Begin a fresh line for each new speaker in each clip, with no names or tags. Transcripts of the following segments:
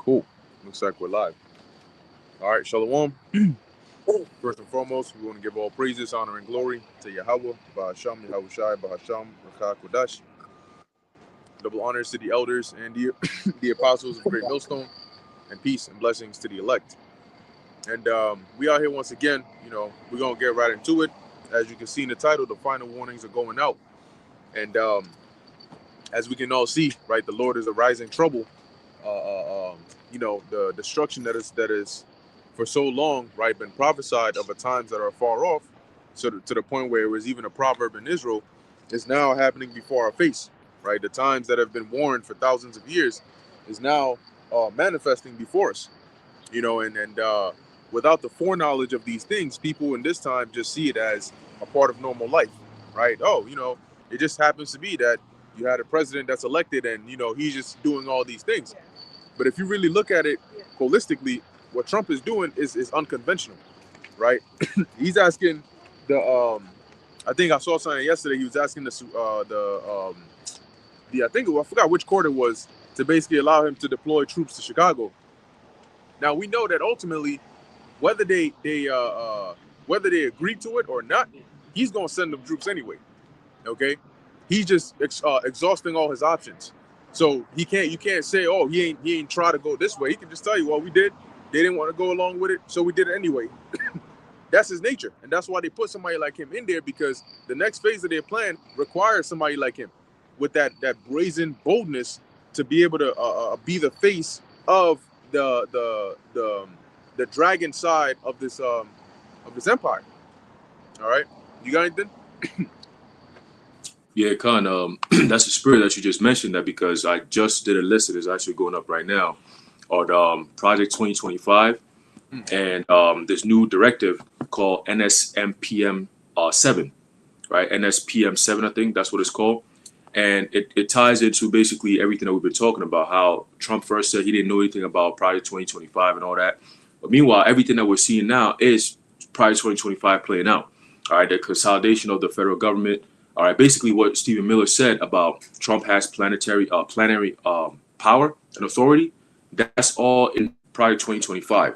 Cool. Looks like we're live. All right, Shalom. First and foremost, we want to give all praises, honor, and glory to Yahweh, Bahasham, Yahushai, Bahasham, Rakah, Kodash. Double honors to the elders and the apostles of Great Millstone, and peace and blessings to the elect. And we are here once again. We're going to get right into it. As you can see in the title, the final warnings are going out. And as we can all see, right, the Lord is arising trouble. The destruction that is for so long, right, been prophesied of at times that are far off, so to the point where it was even a proverb in Israel, is now happening before our face, right? The times that have been warned for thousands of years is now manifesting before us, and without the foreknowledge of these things, people in this time just see it as a part of normal life, right? It just happens to be that you had a president that's elected and, he's just doing all these things. But if you really look at it holistically, what Trump is doing is unconventional, right? He's asking I think I saw something yesterday. He was asking I forgot which court it was, to basically allow him to deploy troops to Chicago. Now we know that ultimately, whether they agree to it or not, he's gonna send them troops anyway. Okay, he's just exhausting all his options. So you can't say, oh, he ain't try to go this way. He can just tell you, well, we did. They didn't want to go along with it, so we did it anyway. That's his nature, and that's why they put somebody like him in there, because the next phase of their plan requires somebody like him with that brazen boldness to be able to be the face of the dragon side of this empire. All right, you got anything?
Yeah, Khan, that's the spirit that you just mentioned, that because I just did a list that is actually going up right now on Project 2025 and this new directive called NSPM 7, right? NSPM 7, I think that's what it's called. And it ties into basically everything that we've been talking about, how Trump first said he didn't know anything about Project 2025 and all that. But meanwhile, everything that we're seeing now is Project 2025 playing out. All right, the consolidation of the federal government. All right, basically what Stephen Miller said about Trump has planetary power and authority, that's all in Project 2025.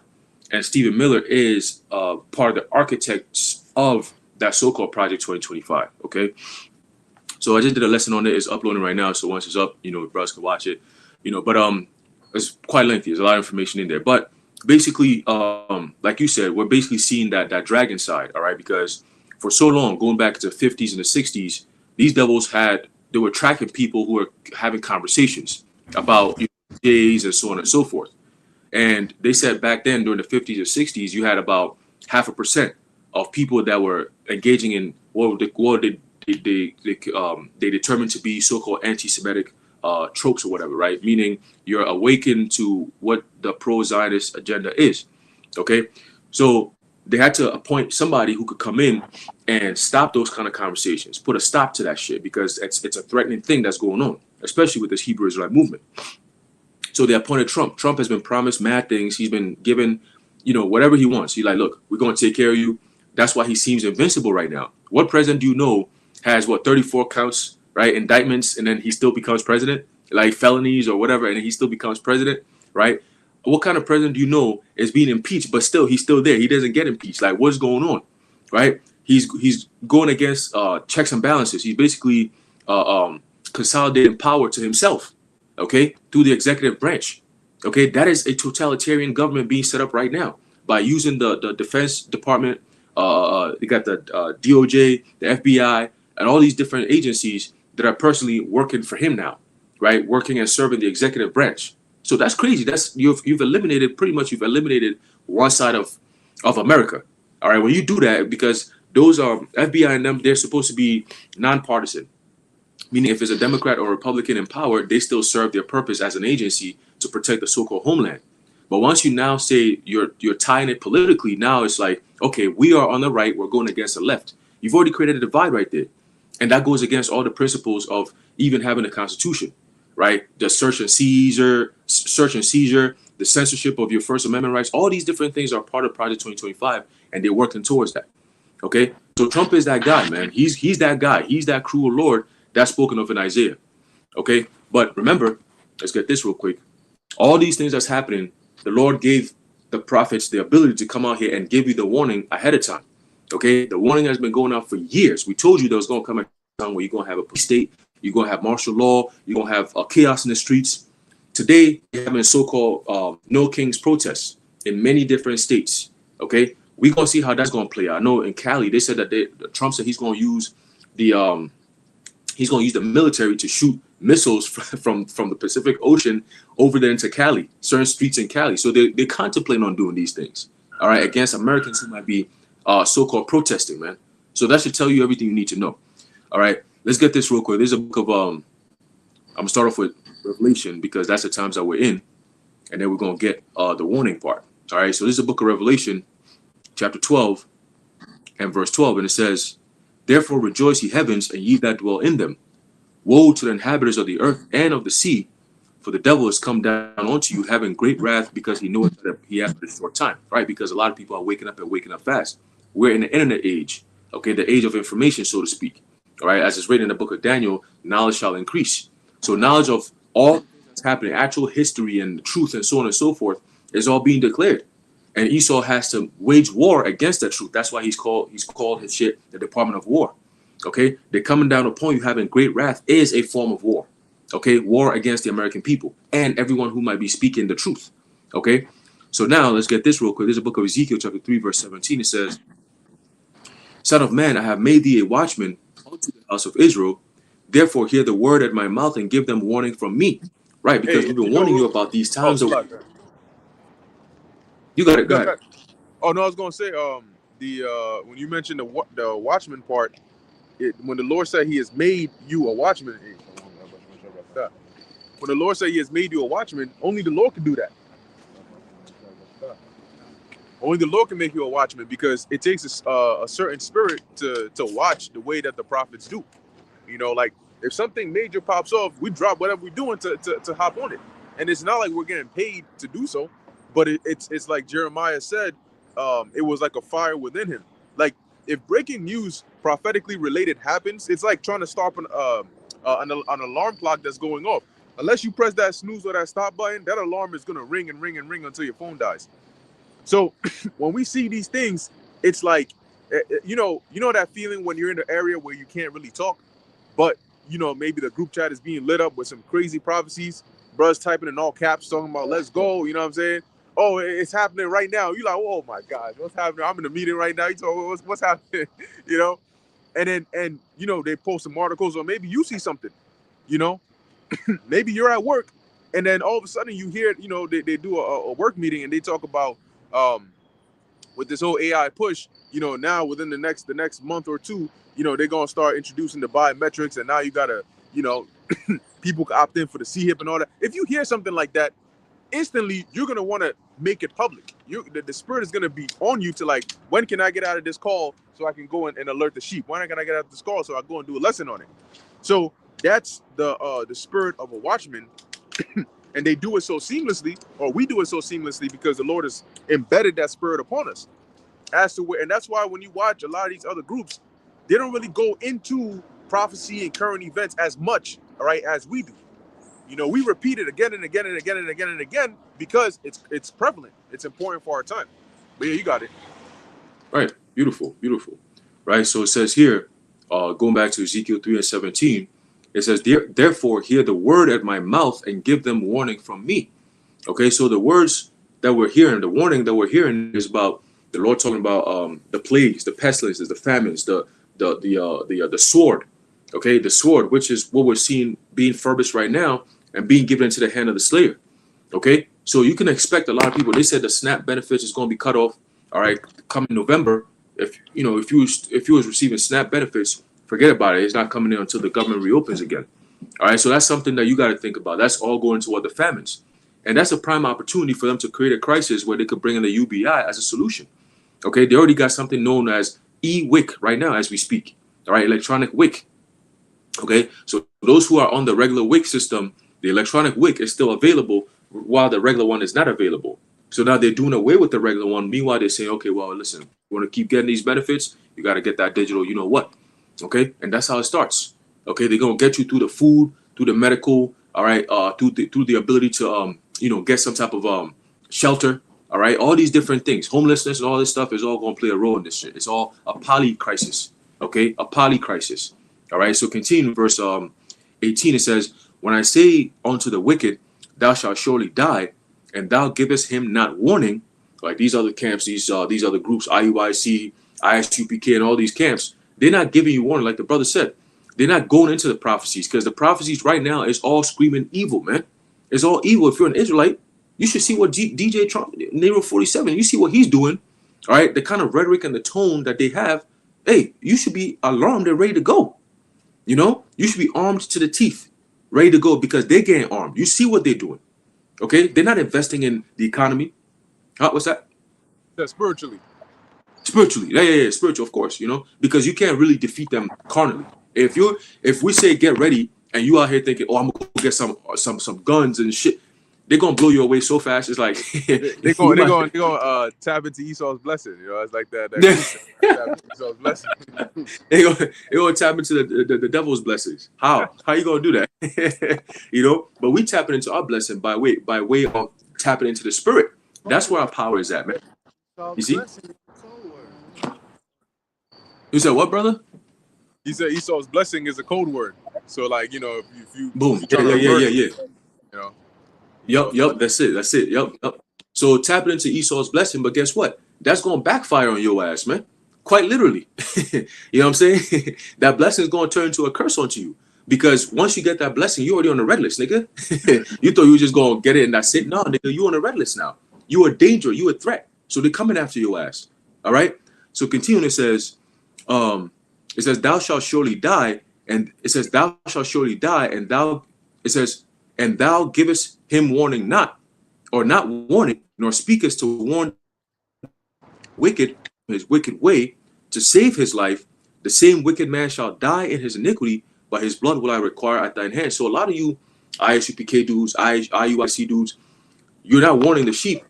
And Stephen Miller is part of the architects of that so-called Project 2025, okay? So I just did a lesson on it. It's uploading right now, so once it's up, brothers can watch it. But it's quite lengthy. There's a lot of information in there. But basically, like you said, we're basically seeing that dragon side, all right? Because for so long, going back to the 50s and the 60s, these devils they were tracking people who were having conversations about days and so on and so forth. And they said back then, during the 50s or 60s, you had about 0.5% of people that were engaging in what they determined to be so-called anti-Semitic tropes or whatever, right? Meaning you're awakened to what the pro-Zionist agenda is, okay? So they had to appoint somebody who could come in and stop those kind of conversations, put a stop to that shit, because it's a threatening thing that's going on, especially with this Hebrew Israelite movement. So they appointed Trump. Trump has been promised mad things. He's been given, whatever he wants. He's like, look, we're going to take care of you. That's why he seems invincible right now. What president do you know has 34 counts, right? Indictments, and then he still becomes president, like felonies or whatever, and then he still becomes president, right? What kind of president do you know is being impeached, but he's still there? He doesn't get impeached. Like, what's going on, right? He's going against checks and balances. He's basically consolidating power to himself, okay, through the executive branch. Okay, that is a totalitarian government being set up right now by using the Defense Department. They got the DOJ, the FBI, and all these different agencies that are personally working for him now, right? Working and serving the executive branch. So that's crazy. You've eliminated one side of America. All right, when you do that, because those are FBI and them, they're supposed to be nonpartisan, meaning if it's a Democrat or Republican in power, they still serve their purpose as an agency to protect the so-called homeland. But once you now say you're tying it politically, now it's like, okay, we are on the right, we're going against the left. You've already created a divide right there, and that goes against all the principles of even having a constitution. Right, the search and seizure, the censorship of your First Amendment rights, all these different things are part of Project 2025, and they're working towards that. Okay, so Trump is that guy, man. He's that guy. He's that cruel Lord that's spoken of in Isaiah. Okay, but remember, let's get this real quick. All these things that's happening, the Lord gave the prophets the ability to come out here and give you the warning ahead of time. Okay, the warning has been going out for years. We told you there was going to come a time where you're going to have a police state, you're going to have martial law, you're going to have chaos in the streets. Today, we're having so-called No Kings protests in many different states. Okay, we're going to see how that's going to play out. I know in Cali, they said that Trump said he's going to use the military to shoot missiles from the Pacific Ocean over there into Cali, certain streets in Cali. So they contemplate on doing these things, all right, against Americans who might be so-called protesting, man. So that should tell you everything you need to know. All right, let's get this real quick. There's a book of I'm gonna start off with Revelation because that's the times that we're in, and then we're gonna get the warning part. All right, so this is a book of Revelation, chapter 12 and verse 12, and it says, "Therefore rejoice, ye heavens, and ye that dwell in them. Woe to the inhabitants of the earth and of the sea, for the devil is come down unto you, having great wrath, because he knoweth that he hath but a short time." Right? Because a lot of people are waking up fast. We're in the internet age, okay, the age of information, so to speak. All right, as it's written in the book of Daniel, knowledge shall increase. So knowledge of all that's happening, actual history and the truth and so on and so forth, is all being declared. And Esau has to wage war against that truth. That's why he's called his shit the Department of War. Okay, they're coming down upon you, having great wrath is a form of war. Okay, war against the American people and everyone who might be speaking the truth. Okay, so now let's get this real quick. There's a book of Ezekiel, chapter 3, verse 17. It says, "Son of man, I have made thee a watchman unto the house of Israel. Therefore, hear the word at my mouth and give them warning from me." Right, because we've been warning you about these times. You got it. Go ahead.
Oh no, I was gonna say when you mentioned the watchman part, when the Lord said He has made you a watchman, when the Lord said He has made you a watchman, only the Lord can do that. Only the Lord can make you a watchman, because it takes a certain spirit to watch the way that the prophets do. You know, like if something major pops off, we drop whatever we're doing to hop on it. And it's not like we're getting paid to do so, but it's like Jeremiah said, it was like a fire within him. Like if breaking news prophetically related happens, it's like trying to stop an alarm clock that's going off. Unless you press that snooze or that stop button, that alarm is gonna ring and ring and ring until your phone dies. So when we see these things, it's like, you know that feeling when you're in the area where you can't really talk, but maybe the group chat is being lit up with some crazy prophecies, bruh's typing in all caps talking about let's go, you know what I'm saying? Oh, it's happening right now. You're like, oh my God, what's happening? I'm in a meeting right now. You talk, what's happening? And then they post some articles, or maybe you see something, maybe you're at work, and then all of a sudden you hear, they do a work meeting and they talk about with this whole AI push, now within the next month or two, they're gonna start introducing the biometrics, and now you gotta, people can opt in for the CHIP and all that. If you hear something like that, instantly you're gonna want to make it public. The spirit is gonna be on you to like, when can I get out of this call so I can go and alert the sheep? When can I get out of this call so I go and do a lesson on it? So that's the spirit of a watchman. And they do it so seamlessly, or we do it so seamlessly, because the Lord has embedded that spirit upon us. And that's why when you watch a lot of these other groups, they don't really go into prophecy and current events as much, all right, as we do. We repeat it again and again and again and again and again because it's prevalent. It's important for our time. But yeah, you got it.
Right. Beautiful. Beautiful. Right. So it says here, going back to Ezekiel 3 and 17, it says, therefore, hear the word at my mouth and give them warning from me. Okay, so the words that we're hearing, the warning that we're hearing is about the Lord talking about the plagues, the pestilences, the famines, the sword. Okay, the sword, which is what we're seeing being furbished right now and being given into the hand of the slayer. Okay, so you can expect a lot of people. They said the SNAP benefits is going to be cut off. All right, coming November. If you was receiving SNAP benefits, forget about it. It's not coming in until the government reopens again. All right, so that's something that you got to think about. That's all going toward the famines. And that's a prime opportunity for them to create a crisis where they could bring in the UBI as a solution. Okay, they already got something known as e-WIC right now as we speak. All right, electronic WIC. Okay, so those who are on the regular WIC system, the electronic WIC is still available while the regular one is not available. So now they're doing away with the regular one. Meanwhile, they're saying, okay, well, listen, you want to keep getting these benefits, you got to get that digital, you know what? Okay, and that's how it starts. Okay, they're gonna get you through the food, through the medical, all right, through the ability to get some type of shelter. All right, all these different things, homelessness and all this stuff is all going to play a role in this shit. It's all a poly crisis. Okay, a poly crisis. All right, so continue verse 18. It says, "When I say unto the wicked, thou shalt surely die, and thou givest him not warning," like these other camps, these other groups, IUIC, ISUPK, and all these camps, they're not giving you warning. Like the brother said, they're not going into the prophecies because the prophecies right now is all screaming evil, man. It's all evil. If you're an Israelite, you should see what DJ Trump, Nero 47, you see what he's doing. All right, the kind of rhetoric and the tone that they have. Hey, you should be alarmed and ready to go. You should be armed to the teeth, ready to go because they're getting armed. You see what they're doing. Okay, they're not investing in the economy. What's that?
That's spiritually.
Spiritually, yeah, spiritual, of course. Because you can't really defeat them carnally. If we say get ready and you out here thinking, oh, I'm gonna go get some guns and shit, they're gonna blow you away so fast. It's like
they're gonna tap into Esau's blessing. It's like that tap into Esau's blessing.
They gonna tap into the devil's blessings. How you gonna do that? But we tapping into our blessing by way of tapping into the spirit. That's where our power is at, man. You see? You said what, brother?
He said Esau's blessing is a code word. So like, if you
boom,
yeah.
Yup, that's it. Yup. So tapping into Esau's blessing, but guess what? That's gonna backfire on your ass, man. Quite literally. You know what I'm saying? That blessing is gonna turn into a curse onto you. Because once you get that blessing, you're already on the red list, nigga. You thought you were just gonna get it and that's it. No, nigga, you on the red list now. You a danger, you a threat. So they're coming after your ass. All right. So continuing, it says, thou shalt surely die, and it says, thou shalt surely die, and thou givest him warning not warning, nor speakest to warn wicked his wicked way, to save his life. The same wicked man shall die in his iniquity, but his blood will I require at thine hand. So a lot of you ISUPK dudes, IUIC dudes, you're not warning the sheep.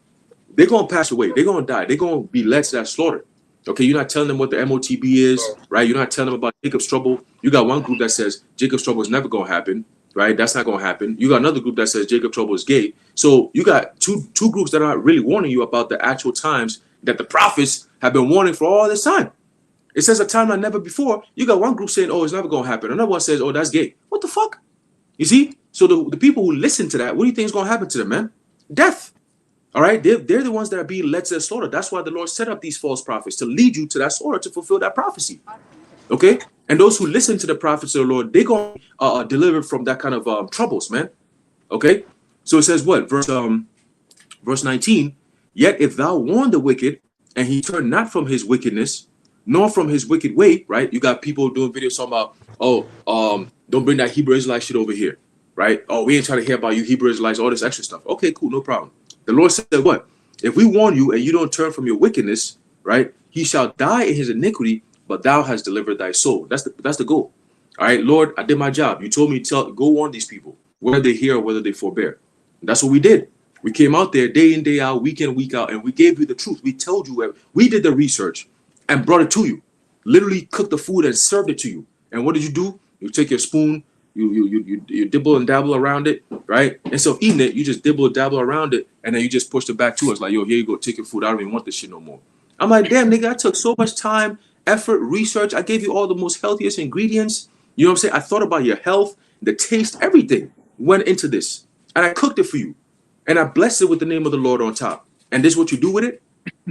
They're going to pass away. They're going to die. They're going to be led to that slaughter. Okay, you're not telling them what the MOTB is, right? You're not telling them about Jacob's trouble. You got one group that says Jacob's trouble is never going to happen, right? That's not going to happen. You got another group that says Jacob's trouble is gay. So you got two groups that are not really warning you about the actual times that the prophets have been warning for all this time. It says a time like never before. You got one group saying, oh, it's never going to happen. Another one says, oh, that's gay. What the fuck? You see? So the people who listen to that, what do you think is going to happen to them, man? Death. All right, they're the ones that are being led to the slaughter. That's why the Lord set up these false prophets to lead you to that slaughter, to fulfill that prophecy. Okay, and those who listen to the prophets of the Lord, they're going to deliver from that kind of troubles, man. Okay, so it says what? Verse 19. Yet if thou warn the wicked, and he turn not from his wickedness, nor from his wicked way, right? You got people doing videos talking about, oh, don't bring that Hebrew Israelite shit over here, right? Oh, we ain't trying to hear about you Hebrew Israelites, all this extra stuff. Okay, cool, no problem. The Lord said what? If we warn you and you don't turn from your wickedness, right? He shall die in his iniquity, but thou hast delivered thy soul. That's the goal. All right, Lord, I did my job. You told me to go warn these people, whether they hear or whether they forbear. And that's what we did. We came out there day in, day out, week in, week out, and we gave you the truth. We told you, we did the research and brought it to you. Literally cooked the food and served it to you. And what did you do? You take your spoon, you dibble and dabble around it, right? Instead of eating it, you just dibble and dabble around it, and then you just push it back to us like, yo, here you go, take your food. I don't even want this shit no more. I'm like, damn, nigga, I took so much time, effort, research. I gave you all the most healthiest ingredients. You know what I'm saying? I thought about your health, the taste, everything went into this. And I cooked it for you. And I blessed it with the name of the Lord on top. And this is what you do with it?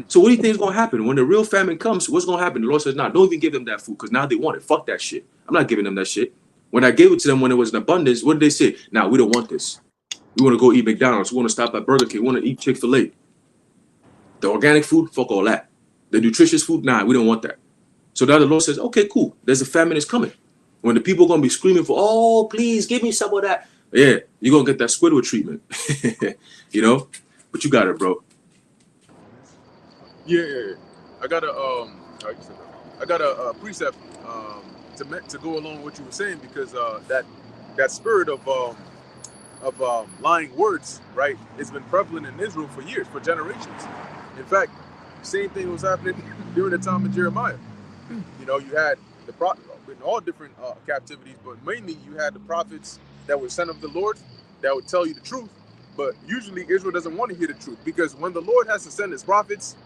So what do you think is going to happen? When the real famine comes, what's going to happen? The Lord says, nah, don't even give them that food because now they want it. Fuck that shit. I'm not giving them that shit. When I gave it to them when it was in abundance, what did they say? Nah, we don't want this. We want to go eat McDonald's. We want to stop at Burger King. We want to eat Chick-fil-A. The organic food, fuck all that. The nutritious food, nah, we don't want that. So now the Lord says, okay, cool. There's a famine is coming. When the people are going to be screaming for, oh, please give me some of that. Yeah, you're going to get that Squidward treatment. You know? But you got it, bro.
Yeah. I got a precept to go along with what you were saying, because that spirit of lying words, right, it's been prevalent in Israel for years, for generations. In fact, same thing was happening during the time of Jeremiah. You know, you had the prophet in all different captivities, but mainly you had the prophets that were sent of the Lord that would tell you the truth, But usually Israel doesn't want to hear the truth, because when the Lord has to send his prophets,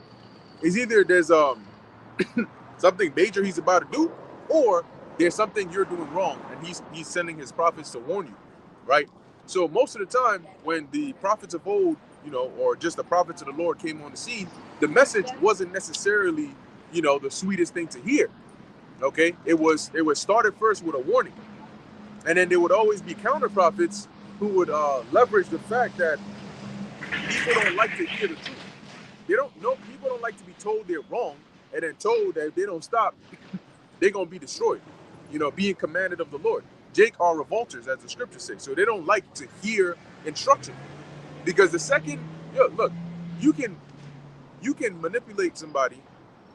it's either there's something major he's about to do, or there's something you're doing wrong, and he's sending his prophets to warn you, right? So most of the time when the prophets of old, or just the prophets of the Lord came on the scene, the message wasn't necessarily, the sweetest thing to hear. Okay, it was started first with a warning, and then there would always be counter prophets who would leverage the fact that people don't like to hear the truth. People don't like to be told they're wrong, and then told that if they don't stop, they're gonna be destroyed. Being commanded of the Lord. Jake are revolters, as the scriptures say. So they don't like to hear instruction, because the second, look, you can manipulate somebody,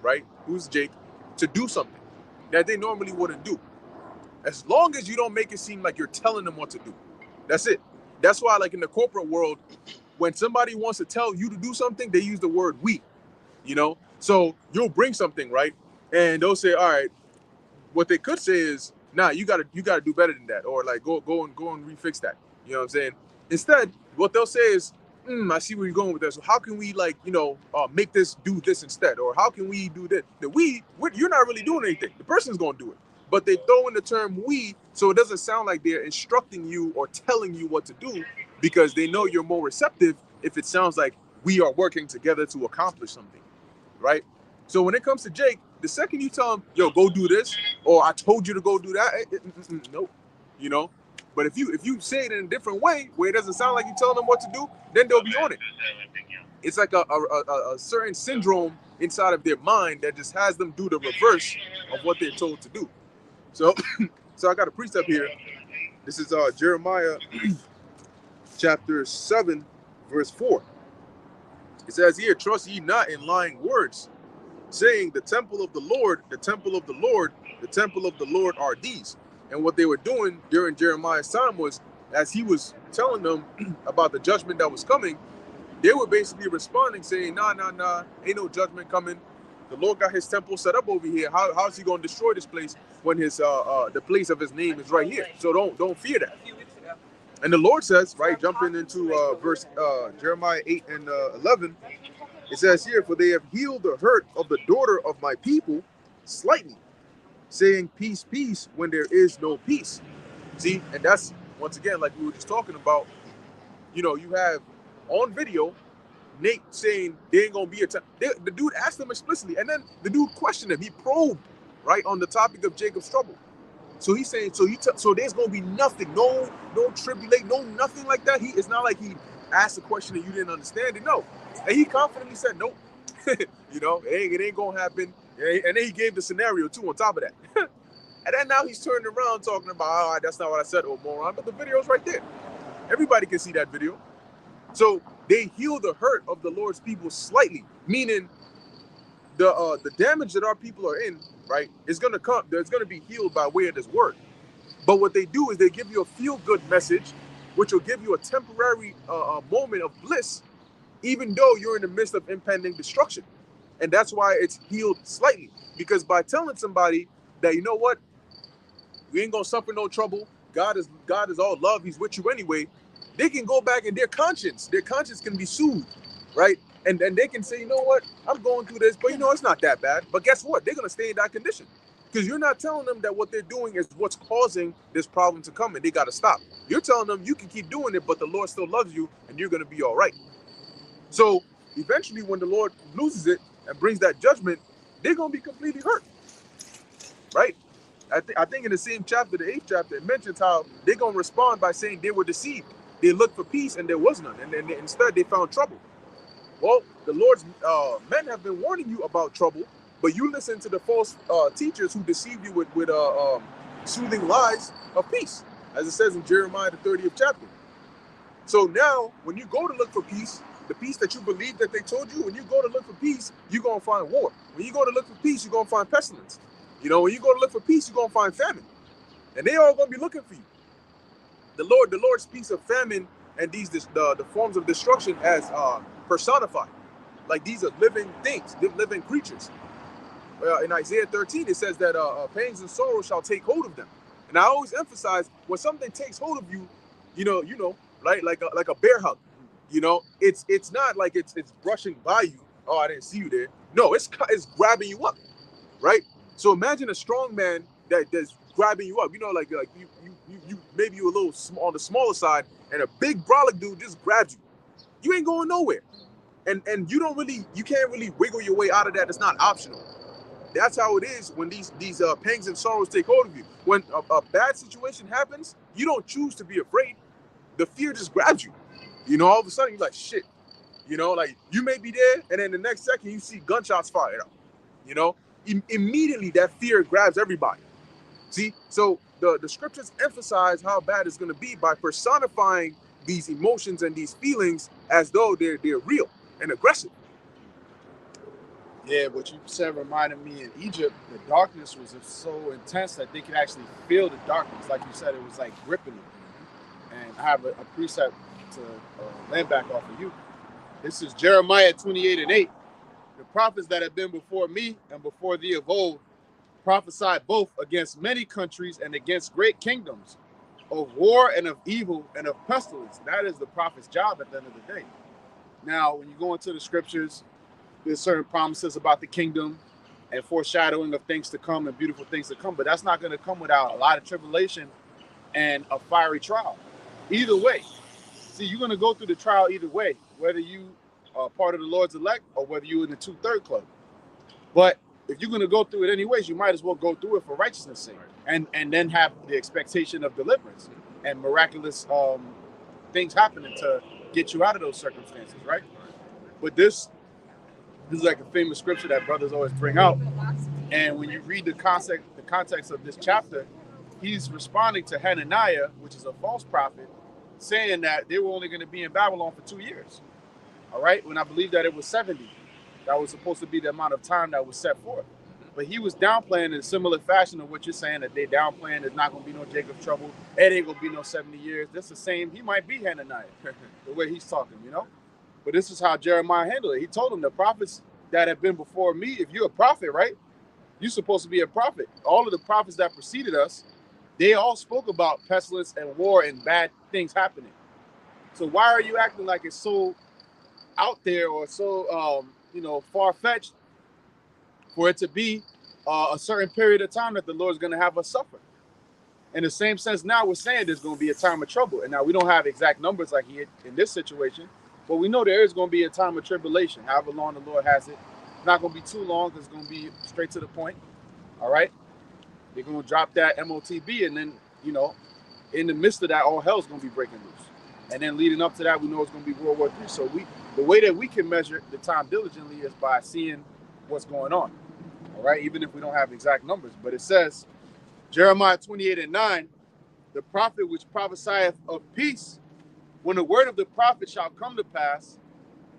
right, who's Jake, to do something that they normally wouldn't do, as long as you don't make it seem like you're telling them what to do. That's it. That's why, like in the corporate world, when somebody wants to tell you to do something, they use the word we. So you'll bring something, right, and they'll say, all right, what they could say is, nah, you gotta do better than that, or like go and refix that. You know what I'm saying? Instead, what they'll say is, I see where you're going with that. So how can we make this do this instead, or how can we do that? You're not really doing anything. The person's gonna do it, but they throw in the term we, so it doesn't sound like they're instructing you or telling you what to do, because they know you're more receptive if it sounds like we are working together to accomplish something, right? So when it comes to Jake, the second you tell him, yo, go do this, or I told you to go do that, nope, But if you say it in a different way, where it doesn't sound like you're telling them what to do, then they'll be on it. It's like a certain syndrome inside of their mind that just has them do the reverse of what they're told to do. So, I got a precept here. This is Jeremiah chapter 7, verse 4. It says here, trust ye not in lying words, saying the temple of the Lord, the temple of the Lord, the temple of the Lord are these. And what they were doing during Jeremiah's time was, as he was telling them about the judgment that was coming, they were basically responding, saying, nah, ain't no judgment coming. The Lord got his temple set up over here. How is he going to destroy this place when his the place of his name is right here? So don't fear that. And the Lord says, right, jumping into verse Jeremiah 8 and 11, it says here, for they have healed the hurt of the daughter of my people slightly, saying peace, peace, when there is no peace. See, and that's, once again, like we were just talking about, you have on video Nate saying there ain't gonna be a time. The dude asked him explicitly, and then the dude questioned him. He probed, right, on the topic of Jacob's trouble. So he's saying, so there's gonna be nothing, no tribulate, no nothing like that. It's not like he asked a question and you didn't understand it. No, and he confidently said, nope. It ain't gonna happen. And then he gave the scenario too on top of that. And then now he's turning around talking about, all right, that's not what I said, oh moron. But the video's right there. Everybody can see that video. So they heal the hurt of the Lord's people slightly, meaning the damage that our people are in, right, is gonna come. There's gonna be healed by way of this word. But what they do is they give you a feel-good message, which will give you a temporary moment of bliss, even though you're in the midst of impending destruction. And that's why it's healed slightly. Because by telling somebody that, you know what, we ain't gonna suffer no trouble, God is all love, he's with you anyway, they can go back and their conscience can be soothed, right? And they can say, you know what, I'm going through this, but it's not that bad. But guess what? They're gonna stay in that condition. Because you're not telling them that what they're doing is what's causing this problem to come and they gotta stop. You're telling them you can keep doing it, but the Lord still loves you and you're gonna be all right. So eventually when the Lord loses it and brings that judgment, they're gonna be completely hurt, right? I think in the same chapter, the 8th chapter, it mentions how they're gonna respond by saying they were deceived. They looked for peace and there was none, and then instead they found trouble. Well, the Lord's men have been warning you about trouble, but you listen to the false teachers who deceive you with soothing lies of peace, as it says in Jeremiah the 30th chapter. So now, when you go to look for peace, the peace that you believe that they told you, when you go to look for peace, you're going to find war. When you go to look for peace, you're going to find pestilence. When you go to look for peace, you're going to find famine. And they all going to be looking for you. The Lord speaks of famine and the forms of destruction as personified. Like these are living things, living creatures. In Isaiah 13, it says that pains and sorrow shall take hold of them. And I always emphasize, when something takes hold of you, right, like a bear hug. You know, it's not like it's brushing by you. Oh, I didn't see you there. No, it's grabbing you up, right? So imagine a strong man that's grabbing you up. You know, like you maybe you a little on the smaller side, and a big brolic dude just grabs you. You ain't going nowhere, and you can't really wiggle your way out of that. It's not optional. That's how it is when these pangs and sorrows take hold of you. When a bad situation happens, you don't choose to be afraid. The fear just grabs you. You know, all of a sudden you're like, shit. You know, like you may be there, and then the next second you see gunshots fired up. You know, immediately that fear grabs everybody. See, so the scriptures emphasize how bad it's going to be by personifying these emotions and these feelings as though they're real and aggressive.
Yeah, what you said reminded me in Egypt, the darkness was so intense that they could actually feel the darkness. Like you said, it was like gripping them. And I have a precept to land back off of you. This is Jeremiah 28:8. The prophets that have been before me and before thee of old prophesied both against many countries and against great kingdoms, of war and of evil and of pestilence. That is the prophet's job at the end of the day. Now, when you go into the scriptures, there's certain promises about the kingdom and foreshadowing of things to come and beautiful things to come, but that's not going to come without a lot of tribulation and a fiery trial. Either way, see, you're going to go through the trial either way, whether you are part of the Lord's elect or whether you're in the 2/3 club. But if you're going to go through it anyways, you might as well go through it for righteousness' sake, and then have the expectation of deliverance and miraculous things happening to get you out of those circumstances, right? But this is like a famous scripture that brothers always bring out, and when you read the context of this chapter, he's responding to Hananiah, which is a false prophet, saying that they were only going to be in Babylon for 2 years. All right, when I believe that it was 70. That was supposed to be the amount of time that was set forth. But he was downplaying in a similar fashion of what you're saying, that they downplaying there's not going to be no Jacob's trouble. It ain't going to be no 70 years. That's the same. He might be Hananiah, the way he's talking, you know? But this is how Jeremiah handled it. He told them, the prophets that have been before me, if you're a prophet, right? You're supposed to be a prophet. All of the prophets that preceded us, they all spoke about pestilence and war and bad things happening. So why are you acting like it's so out there or so far-fetched for it to be a certain period of time that the Lord's going to have us suffer? In the same sense, now we're saying there's going to be a time of trouble. And now we don't have exact numbers like he had in this situation, but we know there is going to be a time of tribulation, however long the Lord has it. It's not going to be too long. It's going to be straight to the point. All right? They're going to drop that MOTB, and then, you know, in the midst of that, all hell's going to be breaking loose. And then leading up to that, we know it's going to be World War III. So the way that we can measure the time diligently is by seeing what's going on. All right? Even if we don't have exact numbers. But it says, Jeremiah 28:9, the prophet which prophesieth of peace, when the word of the prophet shall come to pass,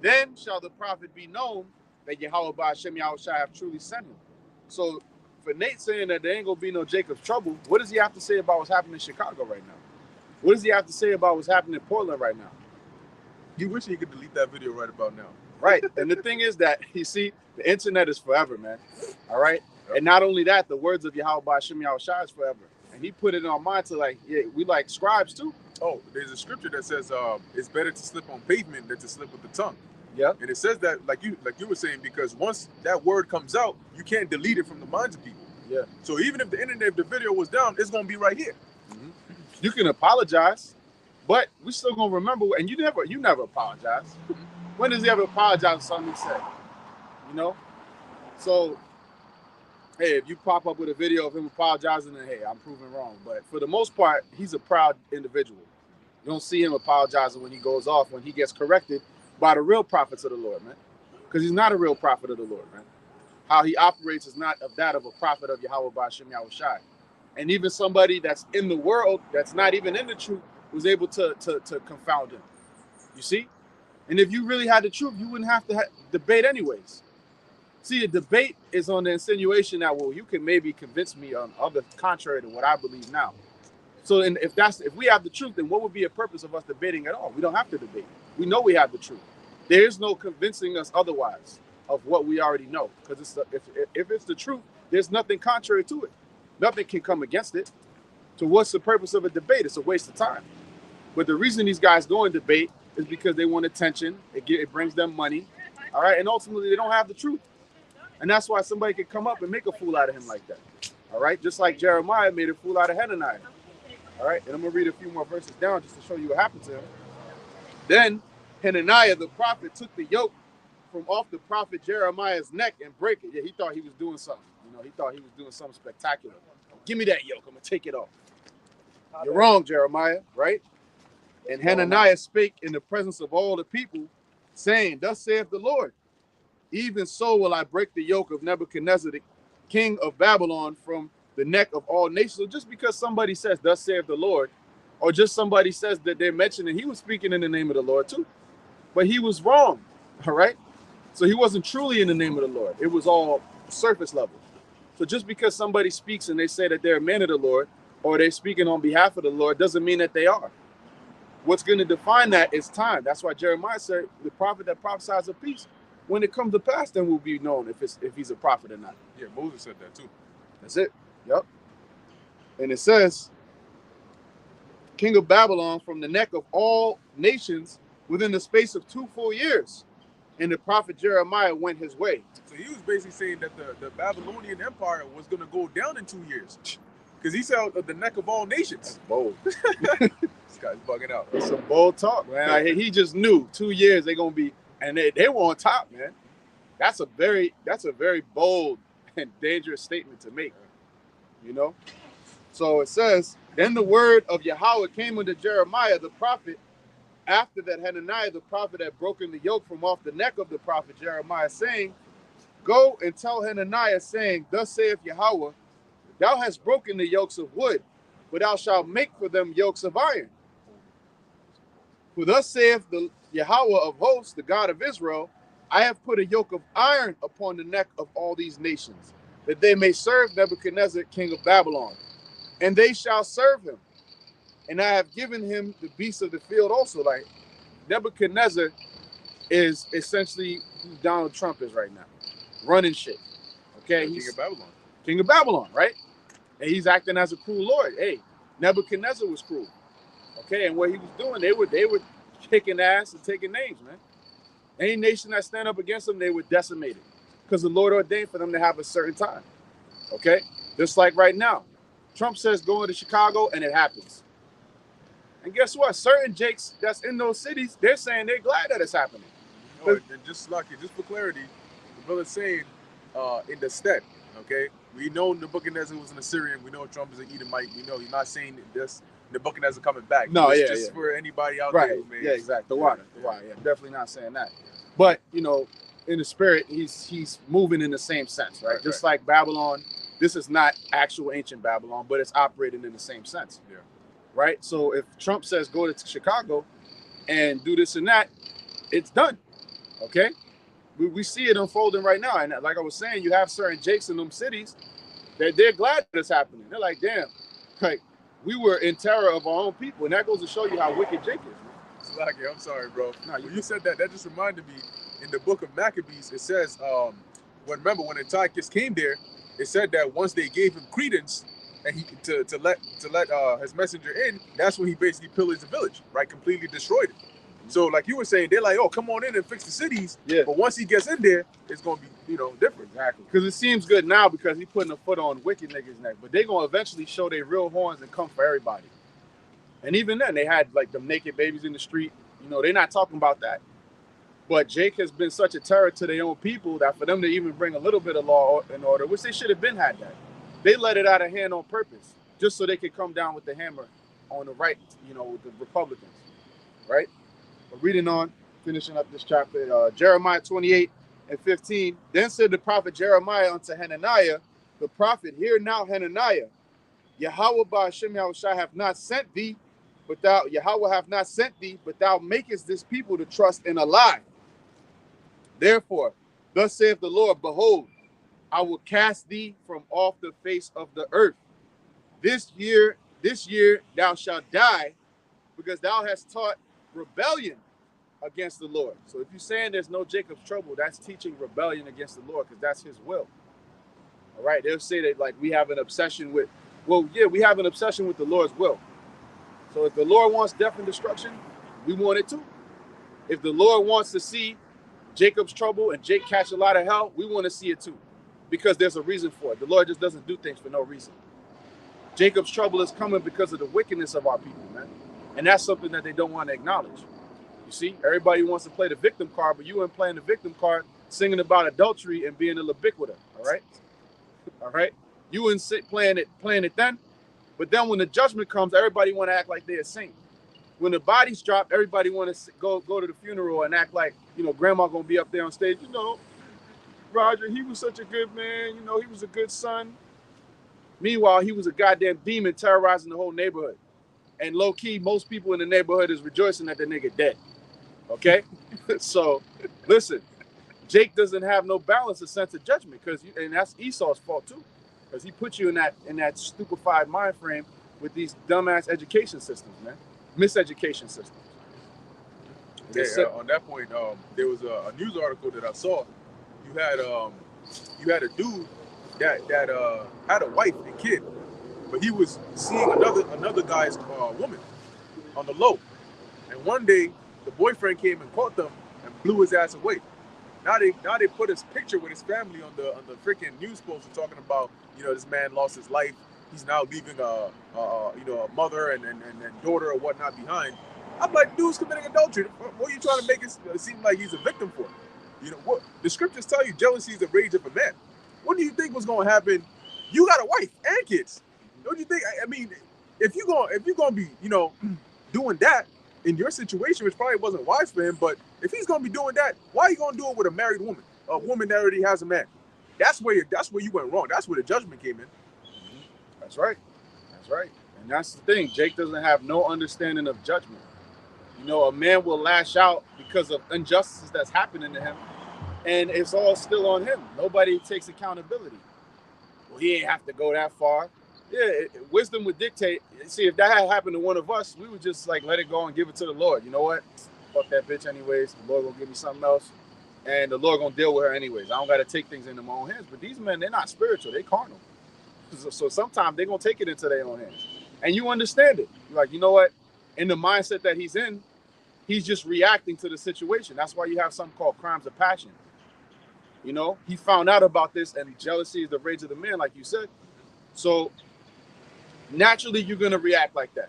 then shall the prophet be known that Yahweh Ba'ashem Yahushua have truly sent him. So for Nate saying that there ain't going to be no Jacob's trouble, what does he have to say about what's happening in Chicago right now? What does he have to say about what's happening in Portland right now?
You wish you could delete that video right about now.
Right. And the thing is that, you see, the internet is forever, man. All right? Yep. And not only that, the words of Yahweh Ba'ashem Yahushua is forever. And he put it on mind to, like, yeah, we like scribes too.
Oh, there's a scripture that says it's better to slip on pavement than to slip with the tongue.
Yeah.
And it says that, like you were saying, because once that word comes out, you can't delete it from the minds of people.
Yeah.
So even if the video was down, it's gonna be right here.
Mm-hmm. You can apologize, but we still gonna remember. And you never apologize. When does he ever apologize for something he said? You know. So, hey, if you pop up with a video of him apologizing, then hey, I'm proven wrong. But for the most part, he's a proud individual. You don't see him apologizing when he goes off, when he gets corrected by the real prophets of the Lord, man. Because he's not a real prophet of the Lord, man. How he operates is not of that of a prophet of Yahweh Ba'ashem Yahushua. And even somebody that's in the world, that's not even in the truth, was able to confound him. You see? And if you really had the truth, you wouldn't have to debate anyways. See, a debate is on the insinuation that, well, you can maybe convince me on other contrary to what I believe now. So if we have the truth, then what would be a purpose of us debating at all? We don't have to debate. We know we have the truth. There is no convincing us otherwise of what we already know. Because if it's the truth, there's nothing contrary to it. Nothing can come against it. So what's the purpose of a debate? It's a waste of time. But the reason these guys go and debate is because they want attention. It brings them money. All right. And ultimately, they don't have the truth. And that's why somebody could come up and make a fool out of him like that. All right. Just like Jeremiah made a fool out of Hananiah. All right. And I'm going to read a few more verses down just to show you what happened to him. Then Hananiah, the prophet, took the yoke from off the prophet Jeremiah's neck and break it. Yeah, he thought he was doing something. He thought he was doing something spectacular. Give me that yoke. I'm going to take it off. You're wrong, Jeremiah, right? And Hananiah spake in the presence of all the people, saying, thus saith the Lord, even so will I break the yoke of Nebuchadnezzar, the king of Babylon, from the neck of all nations. So just because somebody says, thus saith the Lord, or just somebody says that they're mentioning, he was speaking in the name of the Lord too. But he was wrong, all right? So he wasn't truly in the name of the Lord. It was all surface level. So just because somebody speaks and they say that they're a man of the Lord, or they're speaking on behalf of the Lord, doesn't mean that they are. What's going to define that is time. That's why Jeremiah said, the prophet that prophesies of peace, when it comes to pass, then will be known if he's a prophet or not.
Yeah, Moses said that too.
That's it. Yep. And it says, king of Babylon, from the neck of all nations within the space of 2 full years. And the prophet Jeremiah went his way.
So he was basically saying that the Babylonian Empire was going to go down in 2 years. Because he said the neck of all nations.
That's bold.
This guy's bugging out.
That's some bold talk, man. He just knew 2 years they're going to be, and they were on top, man. That's a very bold and dangerous statement to make, So it says, then the word of Yahweh came unto Jeremiah the prophet, after that Hananiah the prophet had broken the yoke from off the neck of the prophet Jeremiah, saying, go and tell Hananiah, saying, thus saith Yahweh, thou hast broken the yokes of wood, but thou shalt make for them yokes of iron. For thus saith the Yahweh of hosts, the God of Israel, I have put a yoke of iron upon the neck of all these nations, that they may serve Nebuchadnezzar, king of Babylon. And they shall serve him. And I have given him the beasts of the field also. Like Nebuchadnezzar is essentially who Donald Trump is right now, running shit. Okay,
King of Babylon.
King of Babylon, right? And he's acting as a cruel lord. Hey, Nebuchadnezzar was cruel. Okay, and what he was doing, they were kicking ass and taking names, man. Any nation that stand up against them, they were decimated because the Lord ordained for them to have a certain time. Okay, just like right now, Trump says going to Chicago, and it happens. And guess what? Certain Jakes that's in those cities, they're saying they're glad that it's happening.
And just for clarity, the brother's saying in the steppe, okay? We know Nebuchadnezzar was an Assyrian. We know Trump is an Edomite. We know he's not saying this Nebuchadnezzar coming back.
No,
just for anybody out there, man.
Yeah, exactly. The water. Yeah, definitely not saying that. But in the spirit, he's moving in the same sense, right? Just like Babylon, this is not actual ancient Babylon, but it's operating in the same sense.
Yeah.
Right? So if Trump says go to Chicago and do this and that, it's done. Okay? We see it unfolding right now. And like I was saying, you have certain Jakes in them cities that they're glad that it's happening. They're like, damn, like we were in terror of our own people. And that goes to show you how wicked Jake is.
Salaki, I'm sorry, bro. No, you said that just reminded me in the book of Maccabees, it says, when Antiochus came there, it said that once they gave him credence and he to let his messenger in, that's when he basically pillaged the village, right? Completely destroyed it. So like you were saying, they're like, oh, come on in and fix the cities.
Yeah.
But once he gets in there, it's gonna be, different.
Exactly. Because it seems good now because he's putting a foot on wicked niggas' neck. But they're gonna eventually show their real horns and come for everybody. And even then, they had like them naked babies in the street. They're not talking about that. But Jake has been such a terror to their own people that for them to even bring a little bit of law and order, which they should have been had that, they let it out of hand on purpose, just so they could come down with the hammer on the right, with the Republicans, right? But reading on, finishing up this chapter, Jeremiah 28:15. Then said the prophet Jeremiah unto Hananiah, the prophet, hear now, Hananiah, Yahweh Ba'ashem Yahushua have not sent thee, but Yahweh have not sent thee, but thou makest this people to trust in a lie. Therefore, thus saith the Lord, behold, I will cast thee from off the face of the earth. This year thou shalt die, because thou hast taught rebellion against the Lord. So if you're saying there's no Jacob's trouble, that's teaching rebellion against the Lord, because that's his will. All right, they'll say that like we have an obsession with, we have an obsession with the Lord's will. So if the Lord wants death and destruction, we want it too. If the Lord wants to see Jacob's trouble and Jake catch a lot of hell, we want to see it too, because there's a reason for it. The Lord just doesn't do things for no reason. Jacob's trouble is coming because of the wickedness of our people, man. And that's something that they don't want to acknowledge. You see, everybody wants to play the victim card, but you ain't playing the victim card singing about adultery and being a ubiquitous, all right? All right? You ain't playing it then, but then when the judgment comes, everybody want to act like they're a saint. When the bodies drop, everybody want to go to the funeral and act like, grandma going to be up there on stage. Roger, he was such a good man. He was a good son. Meanwhile, he was a goddamn demon terrorizing the whole neighborhood. And low key, most people in the neighborhood is rejoicing that the nigga dead. Okay? So, listen, Jake doesn't have no balance or sense of judgment, and that's Esau's fault too, because he put you in that stupefied mind frame with these dumbass education systems, man. Miseducation systems.
Yeah, on that point, there was a news article that I saw. You had a dude that had a wife and kid, but he was seeing another guy's woman on the low. And one day, the boyfriend came and caught them and blew his ass away. Now they put his picture with his family on the freaking news poster talking about, this man lost his life. He's now leaving a mother and daughter or whatnot behind. I'm like, dude's committing adultery. What are you trying to make it seem like he's a victim for? What the scriptures tell you, jealousy is the rage of a man. What do you think was going to happen? You got a wife and kids. Don't you think? I mean, if you're gonna be, doing that in your situation, which probably wasn't wise for him, but if he's gonna be doing that, why are you gonna do it with a married woman, a woman that already has a man? That's where you went wrong. That's where the judgment came in.
That's right. And that's the thing. Jake doesn't have no understanding of judgment. A man will lash out because of injustices that's happening to him, and it's all still on him. Nobody takes accountability. Well, he ain't have to go that far. Yeah, wisdom would dictate. See, if that had happened to one of us, we would just let it go and give it to the Lord. You know what? Fuck that bitch anyways. The Lord gonna give me something else, and the Lord gonna deal with her anyways. I don't gotta take things into my own hands. But these men, they're not spiritual. They carnal. So sometimes they're gonna take it into their own hands, and you understand it. You're like, you know what? In the mindset that he's in, he's just reacting to the situation. That's why you have something called crimes of passion. He found out about this, and jealousy is the rage of the man, like you said. So naturally, you're going to react like that,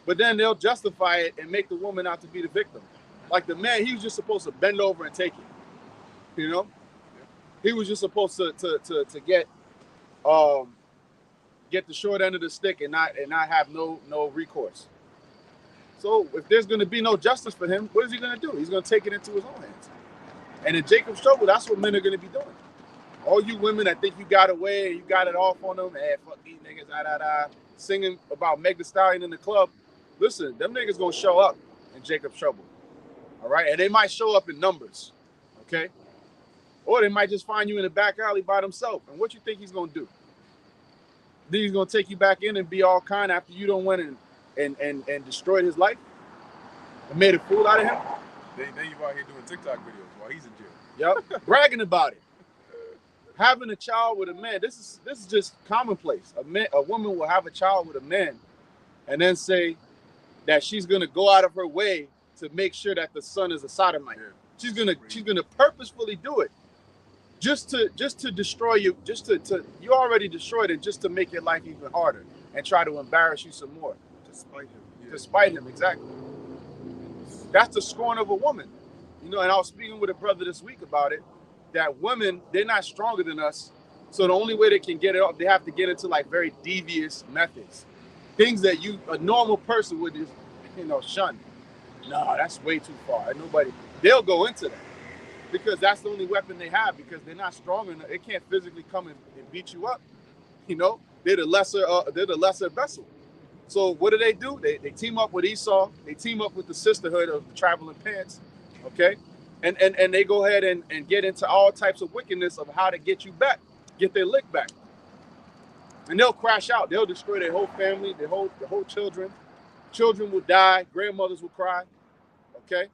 But then they'll justify it and make the woman out to be the victim. Like the man, he was just supposed to bend over and take it, He was just supposed to get the short end of the stick and not have no recourse. So if there's going to be no justice for him, what is he going to do? He's going to take it into his own hands. And in Jacob's trouble, that's what men are going to be doing. All you women that think you got away and you got it off on them, fuck these niggas, singing about Meg Thee Stallion in the club. Listen, them niggas going to show up in Jacob's trouble. All right? And they might show up in numbers. Okay? Or they might just find you in the back alley by themselves. And what you think he's going to do? Then he's going to take you back in and be all kind after you don't went and destroyed his life and made a fool out of him?
Then you out here doing TikTok videos while he's in jail.
Yep, bragging about it. Having a child with a man, this is just commonplace. A woman will have a child with a man and then say that she's gonna go out of her way to make sure that the son is a sodomite. Yeah. She's gonna purposefully do it just to destroy you, you already destroyed it, just to make your life even harder and try to embarrass you some more.
To spite him. Yeah.
To spite him, exactly. That's the scorn of a woman. And I was speaking with a brother this week about it, that women, they're not stronger than us. So the only way they can get it off, they have to get into very devious methods. Things that a normal person would just, shun. No, that's way too far. They'll go into that because that's the only weapon they have, because they're not strong enough. They can't physically come and beat you up. They're the lesser vessel. So what do? They team up with Esau. They team up with the sisterhood of the traveling pants. Okay. And they go ahead and get into all types of wickedness of how to get you back, get their lick back. And they'll crash out. They'll destroy their whole family, their whole children. Children will die. Grandmothers will cry. Okay?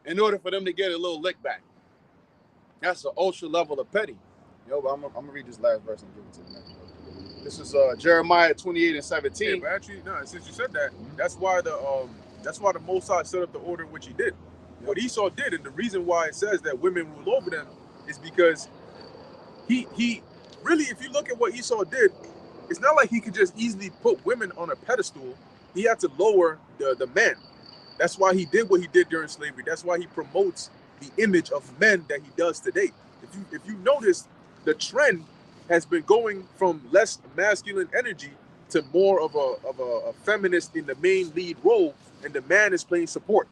In order for them to get a little lick back. That's an ultra level of petty. But I'm going to read this last verse and give it to the next one. This is Jeremiah 28 and
Yeah,
17.
but actually, no. Since you said that, that's why the Mosai set up the order in which he did. What Esau did, and the reason why it says that women rule over them, is because he really, if you look at what Esau did, it's not like he could just easily put women on a pedestal. He had to lower the men. That's why he did what he did during slavery. That's why he promotes the image of men that he does today. If you notice, the trend has been going from less masculine energy to more of a feminist in the main lead role, and the man is playing support.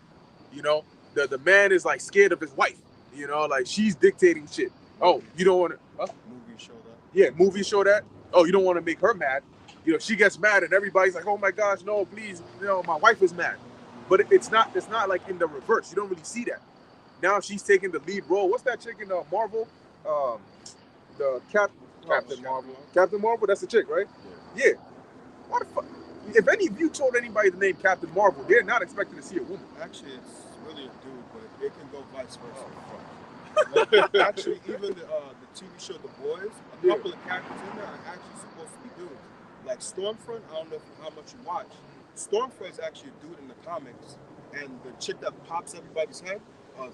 You know, the man is like scared of his wife. You know, like she's dictating shit. Oh, you don't want to.
Movie show that.
Yeah, movies show that. Oh, you don't want to make her mad. You know, she gets mad and everybody's like, "Oh my gosh, no, please, you know, my wife is mad." But it's not like in the reverse. You don't really see that. Now she's taking the lead role. What's that chick in Marvel? The Captain Marvel. Captain Marvel, that's the chick, right? Yeah. What the fuck? If any of you told anybody the name Captain Marvel, they're not expecting to see a woman.
Actually, it's really a dude, but it can go vice versa. Actually, even the TV show The Boys, a couple of characters in there are actually supposed to be dudes. Like Stormfront, I don't know how much you watch. Stormfront is actually a dude in the comics, and the chick that pops everybody's head,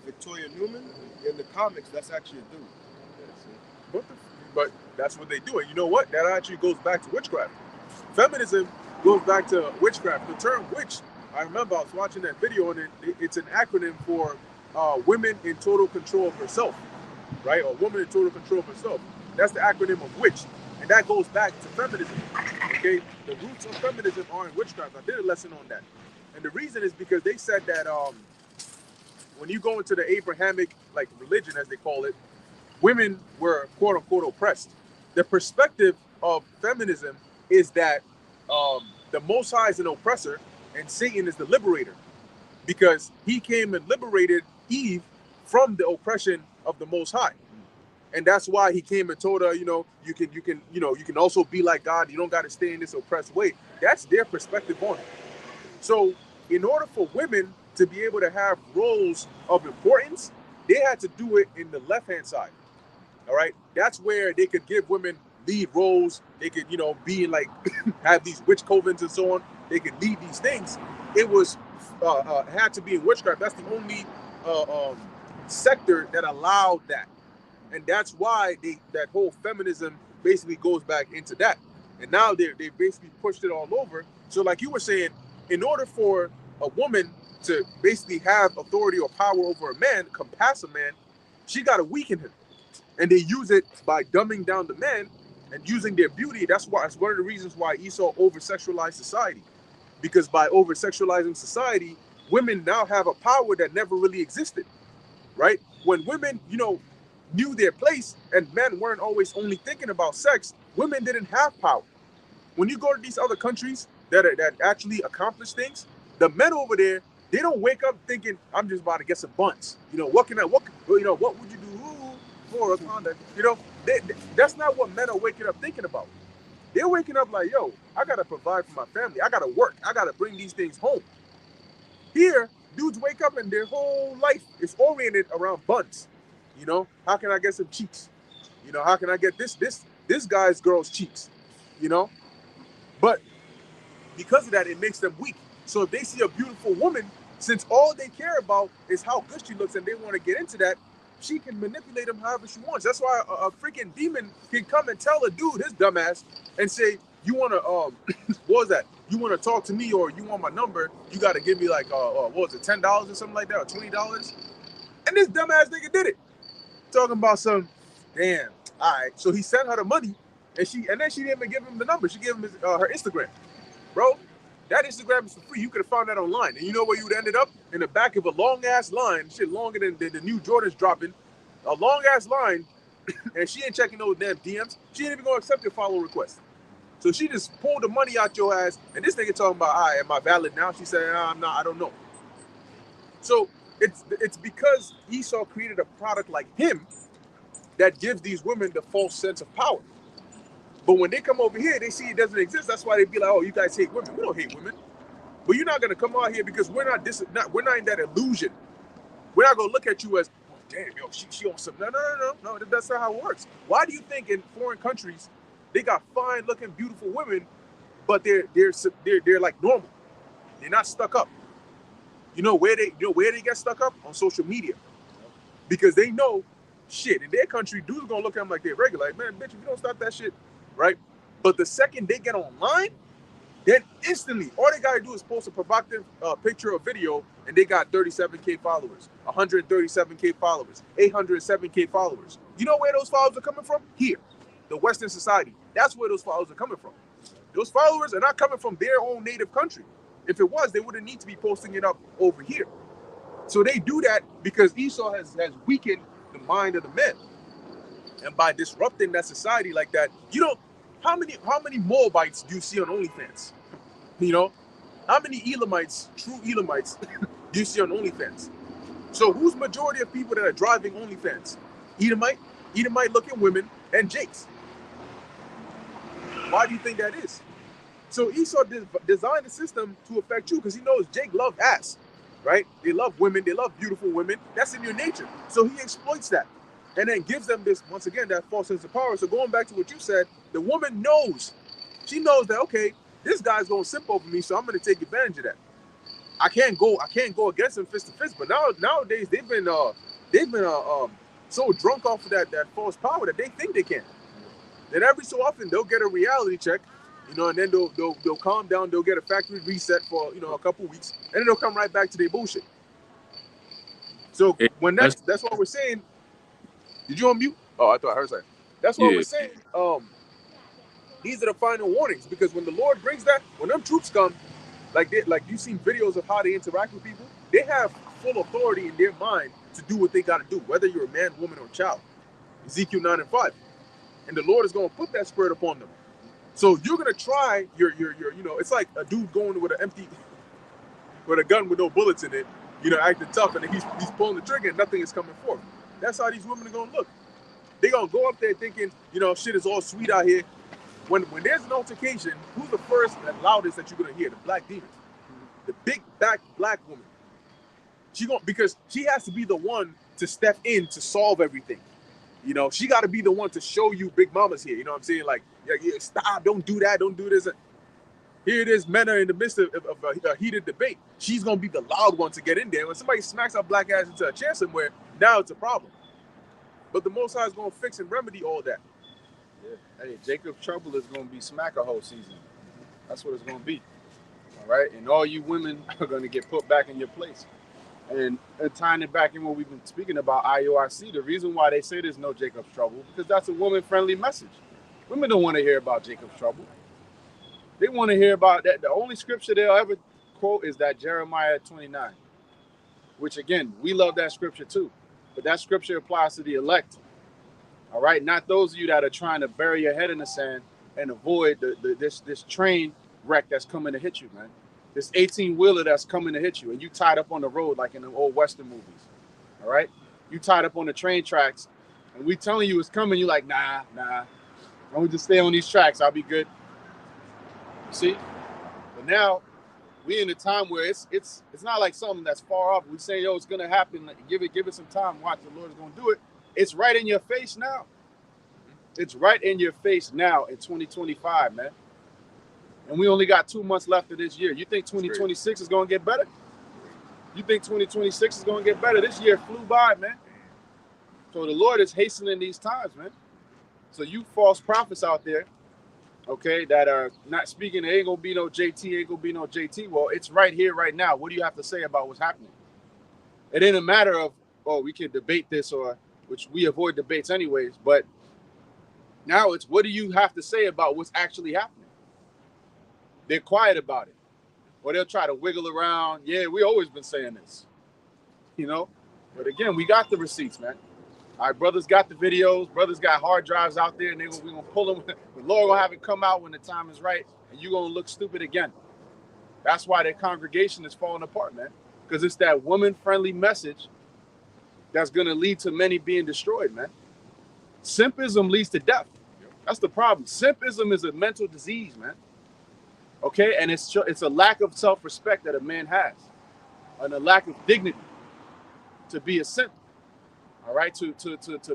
Victoria Newman, in the comics, that's actually a dude.
But that's what they do. And you know what? That actually goes back to witchcraft. Feminism goes back to witchcraft. The term witch, I remember I was watching that video, and it's an acronym for women in total control of herself, right? Or woman in total control of herself. That's the acronym of witch. And that goes back to feminism, okay? The roots of feminism are in witchcraft. I did a lesson on that. And the reason is because they said that when you go into the Abrahamic, like, religion, as they call it, women were quote unquote oppressed. The perspective of feminism is that the Most High is an oppressor and Satan is the liberator, because he came and liberated Eve from the oppression of the Most High. And that's why he came and told her, you know, you can also be like God. You don't got to stay in this oppressed way. That's their perspective on it. So in order for women to be able to have roles of importance, they had to do it in the left-hand side. All right, that's where they could give women lead roles. They could, you know, be in, like, have these witch covens and so on. They could lead these things. It was had to be in witchcraft. That's the only sector that allowed that, and that's why that whole feminism basically goes back into that. And now they basically pushed it all over. So, like you were saying, in order for a woman to basically have authority or power over a man, compass a man, she got to weaken him. And they use it by dumbing down the men and using their beauty. That's one of the reasons why Esau over-sexualized society. Because by over-sexualizing society, women now have a power that never really existed, right? When women, you know, knew their place and men weren't always only thinking about sex, women didn't have power. When you go to these other countries that actually accomplish things, the men over there, they don't wake up thinking, I'm just about to get some buns. You know, what would you do? For a conduct, you know, that's not what men are waking up thinking about. They're waking up like, yo, I gotta provide for my family. I gotta work. I gotta bring these things home. Here, dudes wake up and their whole life is oriented around buns. You know, how can I get some cheeks? You know, how can I get this girl's cheeks? You know, but because of that, it makes them weak. So if they see a beautiful woman, since all they care about is how good she looks and they want to get into that, she can manipulate him however she wants. That's why a freaking demon can come and tell a dude, his dumbass, and say, you want to, what was that? You want to talk to me or you want my number, you got to give me like, what was it, $10 or something like that, or $20? And this dumbass nigga did it. Talking about some, damn, all right. So he sent her the money, and then she didn't even give him the number. She gave him her Instagram. Bro, that Instagram is for free. You could have found that online. And you know where you would ended up? In the back of a long-ass line, shit longer than the new Jordans dropping, a long-ass line, and she ain't checking those damn DMs. She ain't even going to accept your follow request. So she just pulled the money out your ass, and this nigga talking about, all right, am I valid now? She said, I'm not, I don't know. So it's because Esau created a product like him that gives these women the false sense of power. But when they come over here, they see it doesn't exist. That's why they be like, oh, you guys hate women. We don't hate women. But you're not going to come out here because we're not in that illusion. We're not going to look at you as, oh, damn, yo, she on some. No, that's not how it works. Why do you think in foreign countries, They got fine looking, beautiful women, but they're like normal. They're not stuck up. You know where they get stuck up? On social media. Because they know shit in their country, dudes gonna look at them like they're regular. Like, man, bitch, if you don't stop that shit, right? But the second they get online, then instantly, all they gotta do is post a provocative picture or video, and they got 37K followers, 137K followers, 807K followers. You know where those followers are coming from? Here, the Western society. That's where those followers are coming from. Those followers are not coming from their own native country. If it was, they wouldn't need to be posting it up over here. So they do that because Esau has weakened the mind of the men. And by disrupting that society like that, you know, how many Moabites do you see on OnlyFans? You know, how many Elamites, true Elamites, do you see on OnlyFans? So who's majority of people that are driving OnlyFans? Edomite looking women, and Jakes. Why do you think that is? So Esau designed the system to affect you because he knows Jake loves ass, right? They love women, they love beautiful women. That's in your nature. So he exploits that and then gives them this, once again, that false sense of power. So going back to what you said, the woman knows. She knows that, okay, this guy's going to simp over me, so I'm going to take advantage of that. I can't go against him fist to fist. But nowadays they've been so drunk off of that false power that they think they can. Then every so often they'll get a reality check, you know, and then they'll calm down. They'll get a factory reset for, you know, a couple weeks, and then they'll come right back to their bullshit. So when that's what we're saying. Did you unmute? Oh, I thought I heard something. That's what we're saying. These are the final warnings, because when the Lord brings that, when them troops come, like you've seen videos of how they interact with people, they have full authority in their mind to do what they got to do, whether you're a man, woman, or child. Ezekiel 9:5, and the Lord is going to put that spirit upon them. So you're gonna try your you know, it's like a dude going with a gun with no bullets in it, you know, acting tough, and he's pulling the trigger and nothing is coming forth. That's how these women are gonna look. They're gonna go up there thinking, you know, shit is all sweet out here. When there's an altercation, who's the first and loudest that you're gonna hear? The black demon, the big back black woman. Because she has to be the one to step in to solve everything. You know, she got to be the one to show you big mama's here. You know what I'm saying? Like, yeah, stop, don't do that, don't do this. Here it is, men are in the midst of a heated debate. She's going to be the loud one to get in there. When somebody smacks our black ass into a chair somewhere, now it's a problem. But the Most High is going to fix and remedy all that.
Yeah. Hey, Jacob's trouble is going to be smack-a-hole season. That's what it's going to be. All right? And all you women are going to get put back in your place. And tying it back in what we've been speaking about, IORC, the reason why they say there's no Jacob's trouble, because that's a woman-friendly message. Women don't want to hear about Jacob's trouble. They want to hear about that. The only scripture they'll ever quote is that Jeremiah 29, which, again, we love that scripture too. But that scripture applies to the elect. All right? Not those of you that are trying to bury your head in the sand and avoid this train wreck that's coming to hit you, man. This 18-wheeler that's coming to hit you, and you tied up on the road like in the old Western movies. All right? You tied up on the train tracks, and we telling you it's coming. You're like, nah. I'm just stay on these tracks. I'll be good. See? But now, we in a time where it's not like something that's far off. We say, yo, it's going to happen. Give it some time. Watch, the Lord is going to do it. It's right in your face now. It's right in your face now in 2025, man. And we only got 2 months left of this year. You think 2026 is going to get better? You think 2026 is going to get better? This year flew by, man. So the Lord is hastening these times, man. So you false prophets out there, okay, that are not speaking, ain't going to be no JT. Well, it's right here, right now. What do you have to say about what's happening? It ain't a matter of, oh, we can debate this, or which we avoid debates anyways. But now it's, what do you have to say about what's actually happening? They're quiet about it, or they'll try to wiggle around. Yeah, we always been saying this, you know. But again, we got the receipts, man. All right, brothers got the videos. Brothers got hard drives out there, and we're gonna pull them. The Lord gonna have it come out when the time is right, and you're gonna look stupid again. That's why their congregation is falling apart, man. Because it's that woman-friendly message that's gonna lead to many being destroyed, man. Simpism leads to death. That's the problem. Simpism is a mental disease, man. Okay, and it's a lack of self-respect that a man has, and a lack of dignity to be a simp. All right, to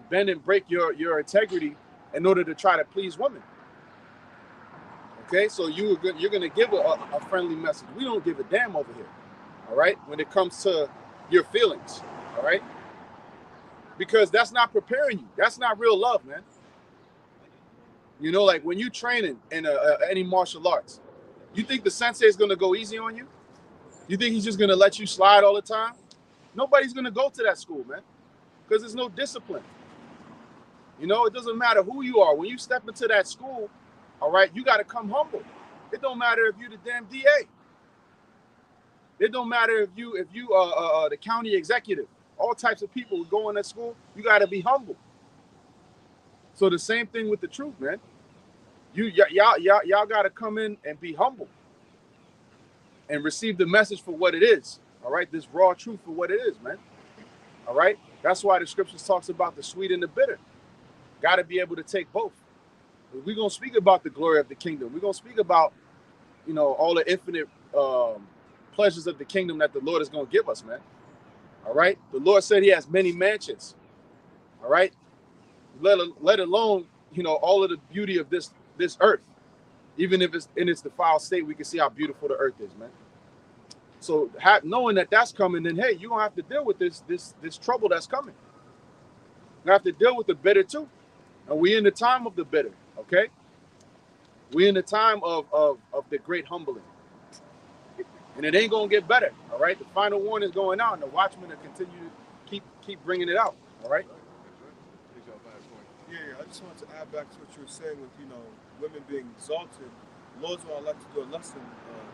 bend and break your integrity in order to try to please women. Okay, so you're going to give a friendly message. We don't give a damn over here. All right, when it comes to your feelings. All right, because that's not preparing you. That's not real love, man. You know, like when you training in any martial arts, you think the sensei is going to go easy on you? You think he's just going to let you slide all the time? Nobody's going to go to that school, man, because there's no discipline. You know, it doesn't matter who you are. When you step into that school, all right, you got to come humble. It don't matter if you're the damn DA. It don't matter if you the county executive. All types of people who go in that school, you got to be humble. So the same thing with the truth, man. Y'all got to come in and be humble and receive the message for what it is. All right, this raw truth for what it is, man. All right, that's why the scriptures talks about the sweet and the bitter. Got to be able to take both. We're gonna speak about the glory of the kingdom. We're gonna speak about, you know, all the infinite pleasures of the kingdom that the Lord is gonna give us, man. All right, the Lord said He has many mansions. All right, let alone, you know, all of the beauty of this earth. Even if it's in its defiled state, we can see how beautiful the earth is, man. So knowing that that's coming, then hey, you're gonna have to deal with this trouble that's coming. You have to deal with the bitter too. And we in the time of the bitter, okay? We in the time of the great humbling. And it ain't gonna get better, all right? The final warning is going out, and the watchmen will continue to keep bringing it out, all right?
Yeah, I just wanted to add back to what you were saying with, you know, women being exalted. Lord's what I'd like to do a lesson.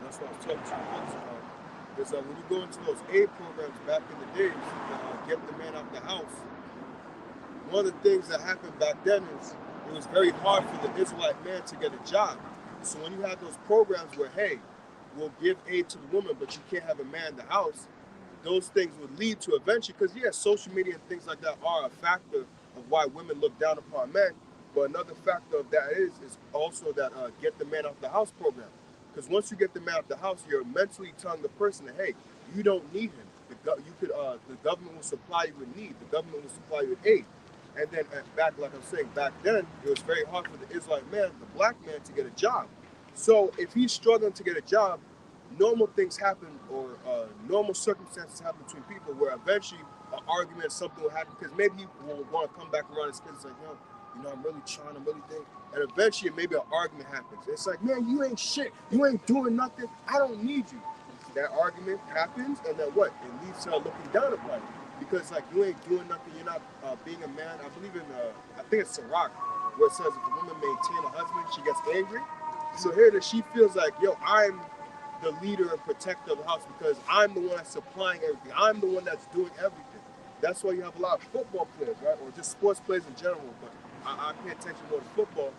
That's what I was talking to you about. Is when you go into those aid programs back in the days, get the man out the house. One of the things that happened back then is it was very hard for the Israelite man to get a job. So when you had those programs where, hey, we'll give aid to the woman, but you can't have a man in the house, those things would lead to eventually, because yeah, social media and things like that are a factor of why women look down upon men. But another factor of that is also that get the man out the house program. Because once you get the man out the house, you're mentally telling the person that, hey, you don't need him. The government will supply you with need. The government will supply you with aid. And then back, like I'm saying, back then, it was very hard for the Israelite man, the black man, to get a job. So if he's struggling to get a job, normal things happen, or normal circumstances happen between people where eventually an argument, something will happen, because maybe he will want to come back around his kids like, yo, you know, I'm really trying, I'm really thinking. And eventually maybe an argument happens. It's like, man, you ain't shit. You ain't doing nothing. I don't need you. That argument happens, and then what? It leads to looking down upon you. Because like you ain't doing nothing, you're not being a man. I believe in, I think it's Sirach, where it says if a woman maintain a husband, she gets angry. So here that she feels like, yo, I'm the leader and protector of the house because I'm the one that's supplying everything. I'm the one that's doing everything. That's why you have a lot of football players, right? Or just sports players in general, but I pay attention more to football.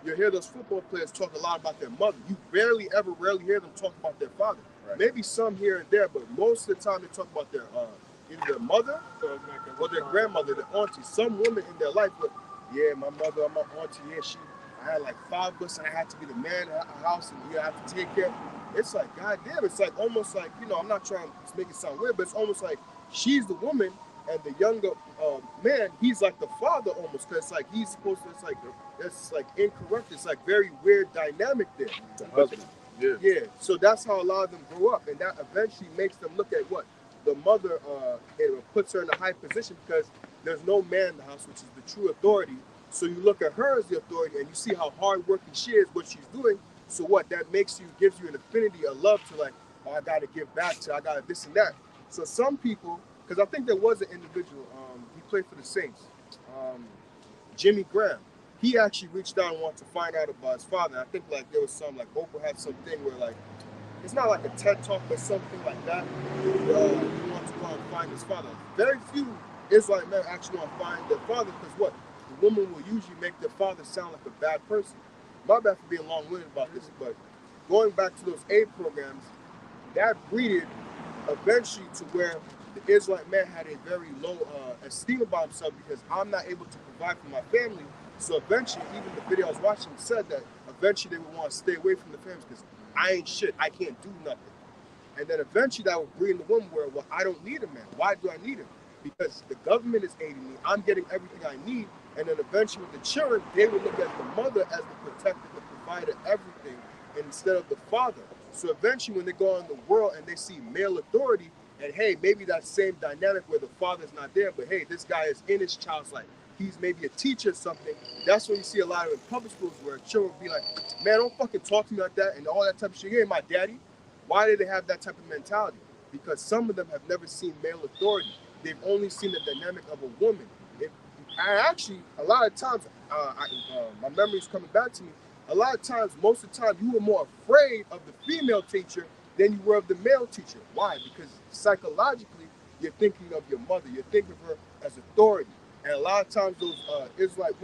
You hear those football players talk a lot about their mother. You rarely hear them talk about their father. Right. Maybe some here and there, but most of the time they talk about their either their mother or their grandmother, their auntie. Some woman in their life, but yeah, my mother, my auntie, yeah, I had like 5 of us, and I had to be the man in the house, and I have to take care. It's like, goddamn, it's like almost like, you know, I'm not trying to make it sound weird, but it's almost like she's the woman, and the younger man, he's like the father almost, because it's like he's supposed to, that's like incorrect. It's like very weird dynamic there.
The husband.
Yeah. So that's how a lot of them grow up, and that eventually makes them look at what the mother it puts her in a high position because there's no man in the house, which is the true authority. So you look at her as the authority, and you see how hardworking she is, what she's doing. So what that makes you, gives you an affinity, a love to like, oh, I got to give back to, I got to this and that. So some people, because I think there was an individual, he played for the Saints, Jimmy Graham. He actually reached out and wanted to find out about his father. I think like there was some, like Oprah had something where like, it's not like a TED Talk, but something like that. He wants to go and find his father. Very few Israelite men actually want to find their father because what? The woman will usually make their father sound like a bad person. My bad for being long-winded about this, but going back to those aid programs, that breeded eventually to where the Israelite man had a very low esteem about himself because I'm not able to provide for my family. So eventually, even the video I was watching said that eventually they would want to stay away from the family because I ain't shit. I can't do nothing. And then eventually that would breed in the woman where, well, I don't need a man. Why do I need him? Because the government is aiding me. I'm getting everything I need. And then eventually with the children, they would look at the mother as the protector, the provide everything instead of the father. So eventually when they go out in the world and they see male authority, and hey, maybe that same dynamic where the father's not there, but hey, this guy is in his child's life. He's maybe a teacher or something. That's when you see a lot of in public schools where children will be like, man, don't fucking talk to me like that and all that type of shit. You ain't my daddy. Why do they have that type of mentality? Because some of them have never seen male authority. They've only seen the dynamic of a woman. I actually, a lot of times, my memory's coming back to me. A lot of times, most of the time, you were more afraid of the female teacher than you were of the male teacher. Why? Because psychologically, you're thinking of your mother. You're thinking of her as authority. And a lot of times, those Israelite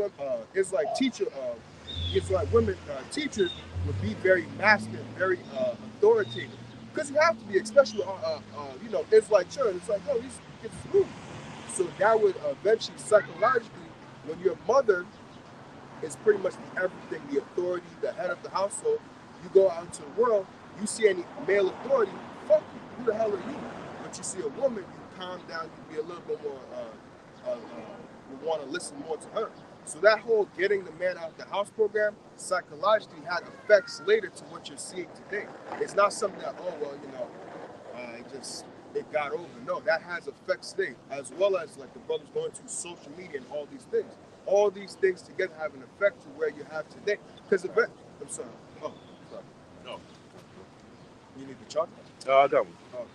women teachers would be very masculine, very authoritative. Because you have to be, especially Israelite children. It's like, oh, these kids screwed. So that would eventually, psychologically, when your mother is pretty much the everything, the authority, the head of the household, you go out into the world, you see any male authority, fuck you. Who the hell are you? But you see a woman, you calm down, you be a little bit more, you want to listen more to her. So that whole getting the man out of the house program psychologically had effects later to what you're seeing today. It's not something that, it got over. No, that has effects today, as well as like the brothers going to social media and all these things. All these things together have an effect to where you have today. Because I'm sorry. Oh, sorry.
No.
You need the chocolate?
I got one.
Oh,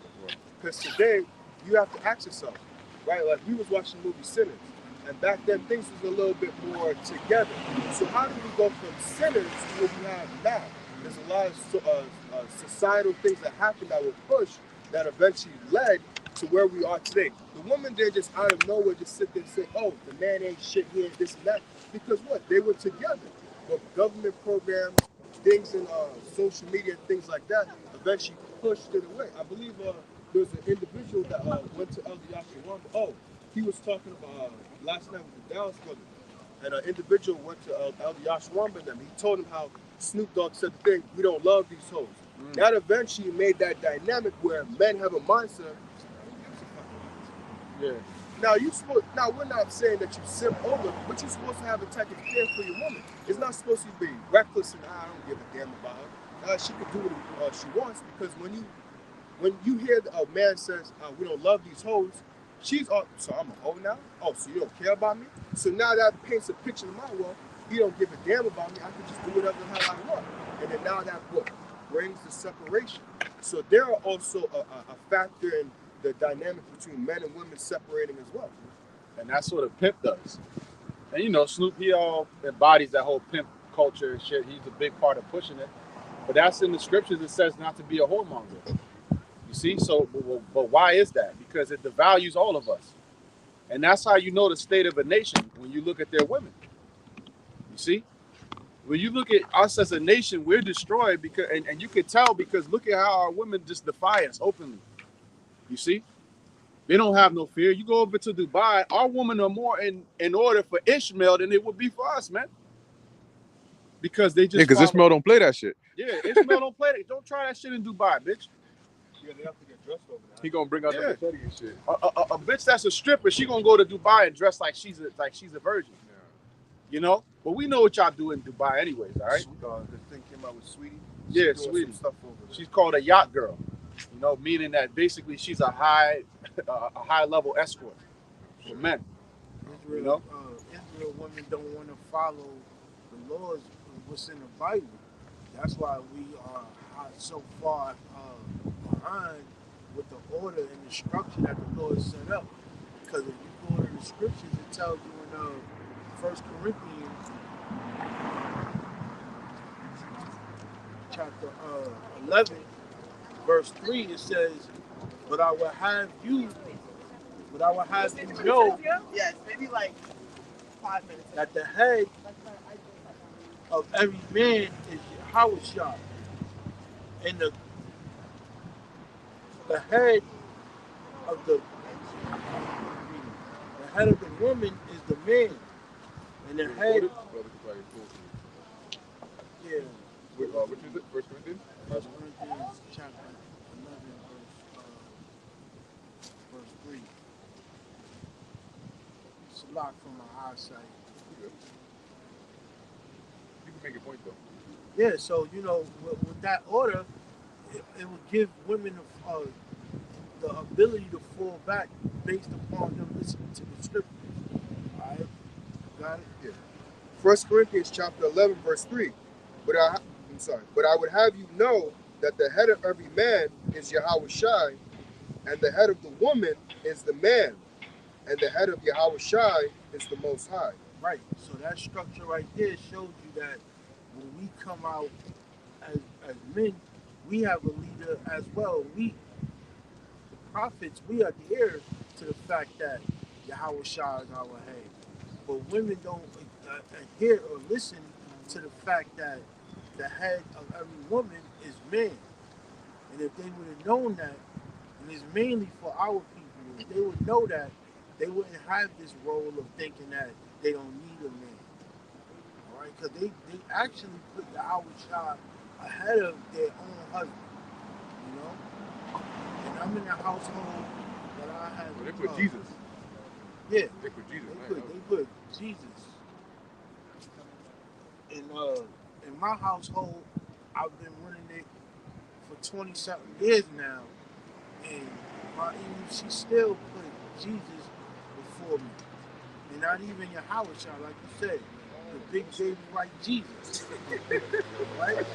because today you have to ask yourself, right? Like we was watching the movie Sinners, and back then things was a little bit more together. So how do we go from Sinners to what we have now? There's a lot of societal things that happened that were pushed that eventually led to where we are today. The woman didn't just out of nowhere just sit there and say, oh, the man ain't shit here, this and that. Because what? They were together. But government programs, things in social media, and things like that, eventually pushed it away. I believe there was an individual that went to El Yashawamba. Oh, he was talking about last night with the Dallas brothers. And an individual went to El Yashawamba and them. He told him how Snoop Dogg said the thing, we don't love these hoes. That eventually made that dynamic where men have a mindset.
Yeah.
Now we're not saying that you simp over, but you're supposed to have a type of care for your woman. It's not supposed to be reckless and I don't give a damn about her. She could do what she wants because when you hear a man says we don't love these hoes, she's so I'm a hoe now. Oh, so you don't care about me? So now that paints a picture in my world. You don't give a damn about me. I can just do whatever the hell I want. And then now that what brings the separation. So there are also a factor in the dynamic between men and women separating as well.
And that's what a pimp does. And you know, Snoop, he all embodies that whole pimp culture and shit. He's a big part of pushing it. But that's in the scriptures. It says not to be a whoremonger. You see? So, but why is that? Because it devalues all of us. And that's how you know the state of a nation when you look at their women. You see? When you look at us as a nation, we're destroyed because, and you can tell because look at how our women just defy us openly. You see? They don't have no fear. You go over to Dubai, our women are more in order for Ishmael than it would be for us, man. Because they just
because Ishmael don't play that shit.
Yeah, Ishmael don't play that. Don't try that shit in Dubai, bitch.
Yeah, they have to get dressed over there.
He gonna bring out
Yeah.
the machete and shit.
A bitch that's a stripper, she gonna go to Dubai and dress like she's a virgin.
Yeah.
You know? But we know what y'all do in Dubai anyways, all right?
The thing came out with Sweetie.
Yeah,
She's doing
Sweetie.
some stuff over there.
She's called a yacht girl. You know, meaning that basically she's a high level escort for men.
Israel,
You know?
Israel women don't want to follow the laws of what's in the Bible. That's why we are so far behind with the order and the structure that the Lord set up. Because if you go to the scriptures, it tells you in 1 Corinthians chapter 11, verse 3, it says, but I will have you know
Yes, maybe like 5 minutes.
that the head of every man is Yahushua, and the head of the head of the woman is the man, and the head, yeah.
Which is it? 1 Corinthians?
1 Corinthians chapter 11, verse 3. It's a lot from my eyesight.
You can make a point though.
Yeah, so with that order, it would give women the ability to fall back based upon them listening to the scriptures. All right, got it.
Yeah. 1 Corinthians chapter 11, verse 3. But I would have you know that the head of every man is Yahweh Shai, and the head of the woman is the man, and the head of Yahweh Shai is the Most High.
Right. So that structure right there shows you that when we come out as men, we have a leader as well. We, the prophets, we are the heirs to the fact that Yahweh Shai is our head. But women don't adhere or listen to the fact that the head of every woman is man. And if they would have known that, and it's mainly for our people, if they would know that, they wouldn't have this role of thinking that they don't need a man. All right? Because they actually put Yahweh Shai ahead of their own husband. You know? And I'm in a household that I have.
Well, they put Jesus.
Yeah.
They put Jesus.
They put Jesus. In my household, I've been running it for 20-something years now, and my she still put Jesus before me. And not even your Howard shot, like you said, the big baby white Jesus. Right?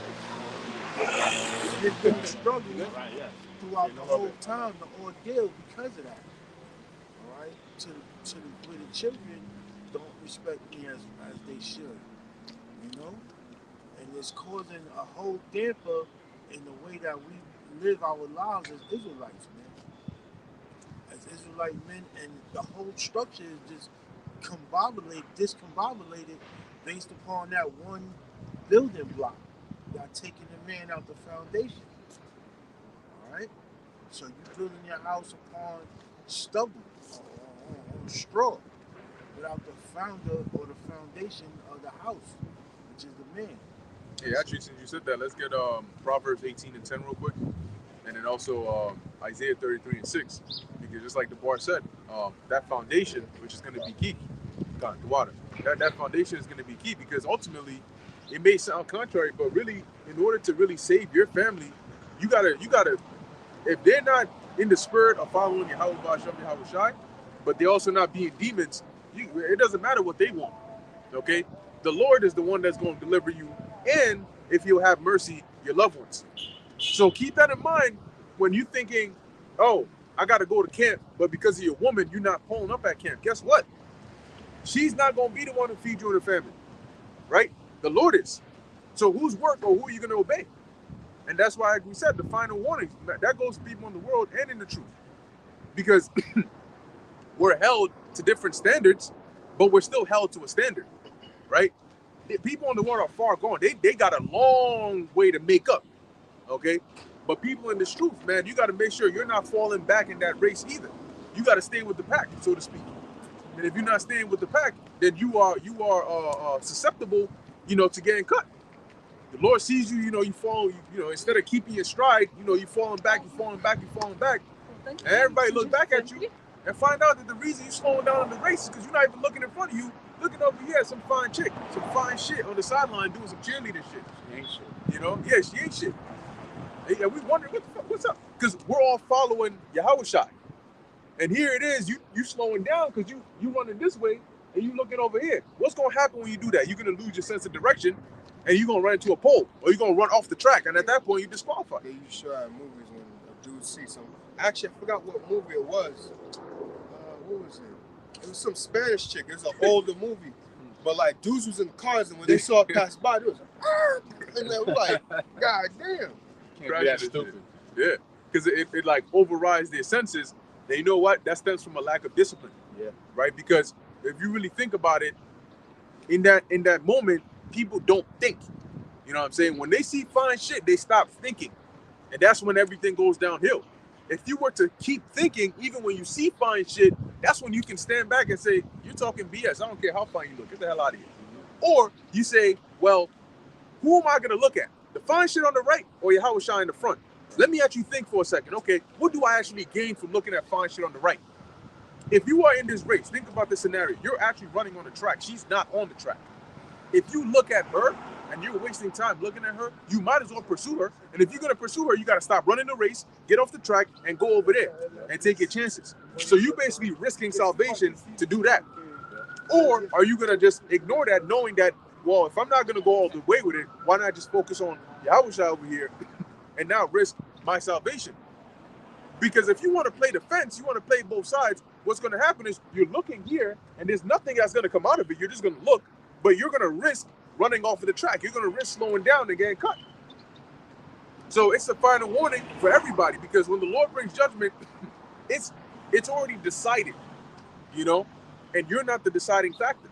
And it's been a struggle throughout the whole time, the ordeal, because of that. All right? Where the children don't respect me as they should. You know? And it's causing a whole damper in the way that we live our lives as Israelites, man. As Israelite men, and the whole structure is just discombobulated based upon that one building block. Y'all taking the man out the foundation. Alright? So you're building your house upon stubble, on straw, without the founder or the foundation of the house, which is the man.
Yeah, actually, since you said that, let's get Proverbs 18 and 10 real quick, and then also Isaiah 33 and 6, because just like the bar said, that foundation, which is going to be key, the water, that foundation is going to be key, because ultimately, it may sound contrary, but really, in order to really save your family, you gotta, if they're not in the spirit of following Yahweh Ba'ashem Yahweh Shai, but they're also not being demons, it doesn't matter what they want, okay? The Lord is the one that's going to deliver you, and if you'll have mercy, your loved ones. So keep that in mind when you're thinking, oh, I got to go to camp, but because of your woman, you're not pulling up at camp. Guess what? She's not going to be the one to feed you and the family, right? The Lord is. So whose work or who are you going to obey? And that's why, like we said, the final warning, that goes to people in the world and in the truth. Because we're held to different standards, but we're still held to a standard, right? People in the world are far gone. They got a long way to make up, okay? But people in this truth, man, you got to make sure you're not falling back in that race either. You got to stay with the pack, so to speak. And if you're not staying with the pack, then you are susceptible, to getting cut. The Lord sees you, you fall, instead of keeping your stride, you're falling back. And everybody look back at you and find out that the reason you're slowing down in the race is because you're not even looking in front of you, looking over here at some fine chick, some fine shit on the sideline doing some cheerleader shit.
She ain't shit.
Yeah, she ain't shit. And we wondering what the fuck, what's up? Because we're all following Yahweh Shai. And here it is, you slowing down because you running this way and you looking over here. What's gonna happen when you do that? You're gonna lose your sense of direction and you're gonna run into a pole or you're gonna run off the track, and at that point you're disqualified.
They used to show at movies when a dude sees something. Actually, I forgot what movie it was. What was it? It was some Spanish chick. It was an older movie. But like dudes was in the cars, and when they saw it pass by, it was like, and they were like, God damn.
Can't be stupid. Yeah, because it like overrides their senses. And you know what? That stems from a lack of discipline.
Yeah.
Right? Because if you really think about it, in that moment, people don't think. You know what I'm saying? When they see fine shit, they stop thinking. And that's when everything goes downhill. If you were to keep thinking, even when you see fine shit, that's when you can stand back and say, you're talking BS. I don't care how fine you look. Get the hell out of here. Or you say, well, who am I going to look at? The fine shit on the right or Yahweh Shai in the front? Let me actually think for a second. Okay, what do I actually gain from looking at fine shit on the right? If you are in this race, think about this scenario. You're actually running on the track. She's not on the track. If you look at her and you're wasting time looking at her, you might as well pursue her. And if you're going to pursue her, you got to stop running the race, get off the track, and go over there and take your chances. So you basically risking salvation to do that. Or are you going to just ignore that, knowing that, well, if I'm not going to go all the way with it, why not just focus on Yahushua over here and now risk my salvation? Because if you want to play the fence, you want to play both sides, what's going to happen is you're looking here and there's nothing that's going to come out of it. You're just going to look, but you're going to risk running off of the track. You're going to risk slowing down and getting cut. So it's a final warning for everybody, because when the Lord brings judgment, it's already decided, you know, and you're not the deciding factor.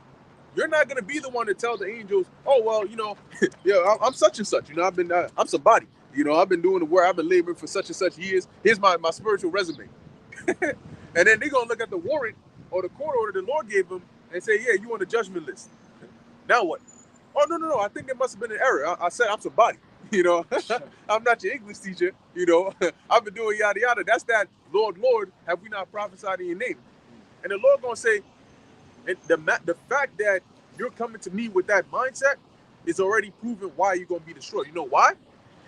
You're not going to be the one to tell the angels, oh, well, you know, yeah, I'm such and such, you know, I'm somebody. You know, I've been doing the work, I've been laboring for such and such years. Here's my spiritual resume. And then they're going to look at the warrant or the court order the Lord gave them and say, yeah, you on the judgment list. Now what? Oh, no. I think there must have been an error. I said I'm somebody. You know, I'm not your English teacher. You know, I've been doing yada, yada. That's that, Lord, have we not prophesied in your name? And the Lord going to say, and the fact that you're coming to me with that mindset is already proven why you're going to be destroyed. You know why?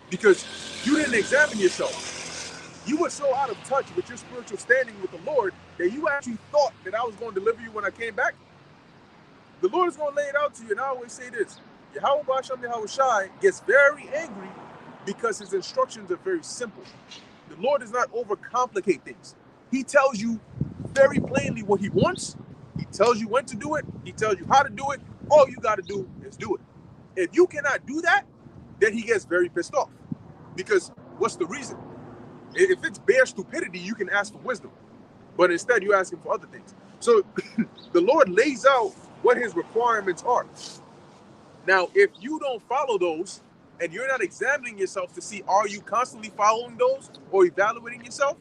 Because you didn't examine yourself. You were so out of touch with your spiritual standing with the Lord that you actually thought that I was going to deliver you when I came back. The Lord is going to lay it out to you. And I always say this, Yahweh Basham Yahushai gets very angry because his instructions are very simple. The Lord does not overcomplicate things. He tells you very plainly what he wants. He tells you when to do it. He tells you how to do it. All you got to do is do it. If you cannot do that, then he gets very pissed off. Because what's the reason? If it's bare stupidity, you can ask for wisdom. But instead, you're asking for other things. So the Lord lays out what his requirements are. Now, if you don't follow those, and you're not examining yourself to see, are you constantly following those or evaluating yourself,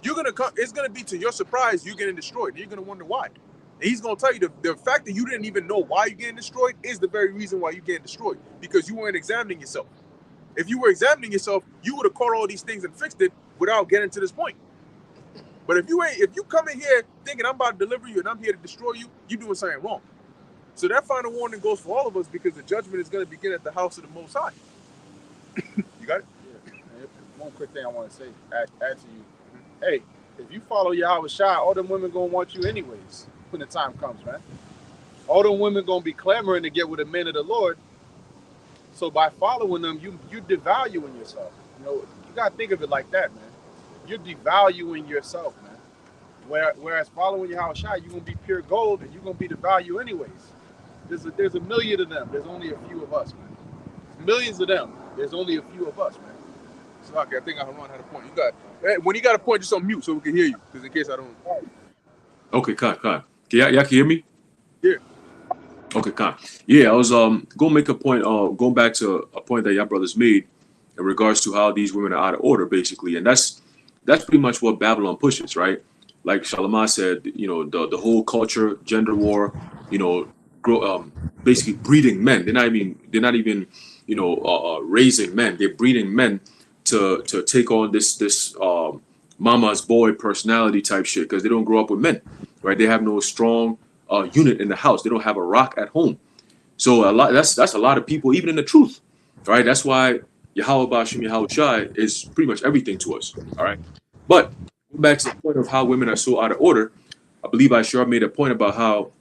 it's gonna be to your surprise, you're getting destroyed. And you're gonna wonder why. And he's gonna tell you the fact that you didn't even know why you're getting destroyed is the very reason why you're getting destroyed, because you weren't examining yourself. If you were examining yourself, you would have caught all these things and fixed it without getting to this point. But if you come in here thinking I'm about to deliver you and I'm here to destroy you, you're doing something wrong. So that final warning goes for all of us, because the judgment is going to begin at the house of the Most High. You got it?
Yeah. One quick thing I want to say, add to you. Hey, if you follow Yahweh Shai, all them women going to want you anyways when the time comes, man. All them women going to be clamoring to get with the men of the Lord. So by following them, you're devaluing yourself. You know, you got to think of it like that, man. You're devaluing yourself, man. Whereas following Yahweh Shai, you're going to be pure gold and you're going to be the value anyways. There's a million of them. There's only a few of us, man. Millions of them. There's only a few of us, man.
So okay, I think Haran had a point. When you got a point, just on mute so we can hear you, because in case I don't.
Okay, Khan. Y'all can hear me?
Yeah.
Okay, Khan. Yeah, I was gonna make a point. Going back to a point that y'all brothers made in regards to how these women are out of order, basically, and that's pretty much what Babylon pushes, right? Like Shalimar said, you know, the whole culture, gender war, you know, basically breeding men. They're not even, you know, raising men. They're breeding men to take on this mama's boy personality type shit, because they don't grow up with men, right? They have no strong unit in the house. They don't have a rock at home. So that's a lot of people, even in the truth, right? That's why Yahweh Bashim Yahweh Shai is pretty much everything to us, all right? But back to the point of how women are so out of order, I believe I sure made a point about how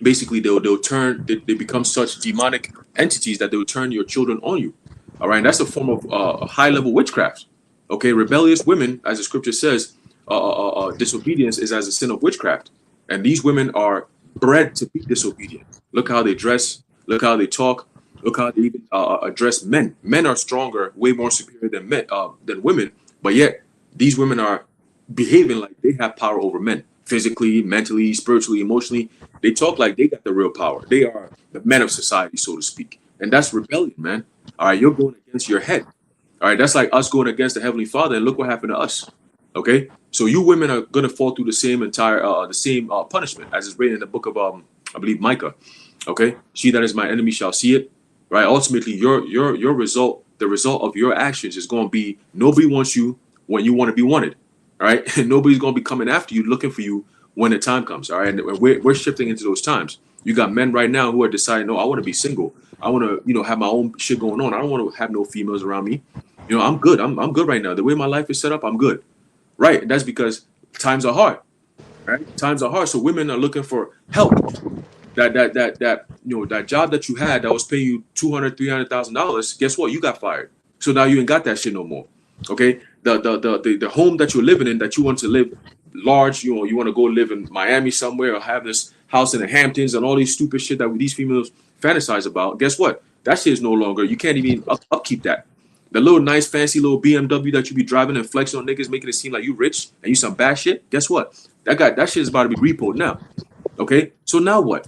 basically they become such demonic entities that they'll turn your children on you. All right, and that's a form of high-level witchcraft. Okay, rebellious women, as the scripture says, disobedience is as a sin of witchcraft, and these women are bred to be disobedient. Look how they dress, look how they talk, look how they even address men. Men are stronger, way more superior than women, but yet these women are behaving like they have power over men, physically, mentally, spiritually, emotionally. They talk like they got the real power. They are the men of society, so to speak. And that's rebellion, man. All right, you're going against your head. All right, that's like us going against the Heavenly Father, and look what happened to us. Okay, so you women are going to fall through the same punishment as is written in the book of I believe Micah. Okay, she that is my enemy shall see it. Right, ultimately, your result, the result of your actions is going to be nobody wants you when you want to be wanted. All right, and nobody's going to be coming after you, looking for you when the time comes. All right, and we're shifting into those times. You got men right now who are deciding, no, I want to be single. I want to, have my own shit going on. I don't want to have no females around me. I'm good. I'm good right now. The way my life is set up, I'm good. Right. That's because times are hard. Right. Times are hard. So women are looking for help. That job that you had that was paying you $200,000-$300,000. Guess what? You got fired. So now you ain't got that shit no more. Okay. The home that you're living in, that you want to live large, you want to go live in Miami somewhere, or have this house in the Hamptons and all these stupid shit that these females fantasize about. Guess what? That shit is no longer. You can't even upkeep that. The little nice fancy little BMW that you be driving and flexing on niggas, making it seem like you rich and you some bad shit. Guess what? That shit is about to be repoed now. Okay. So now what?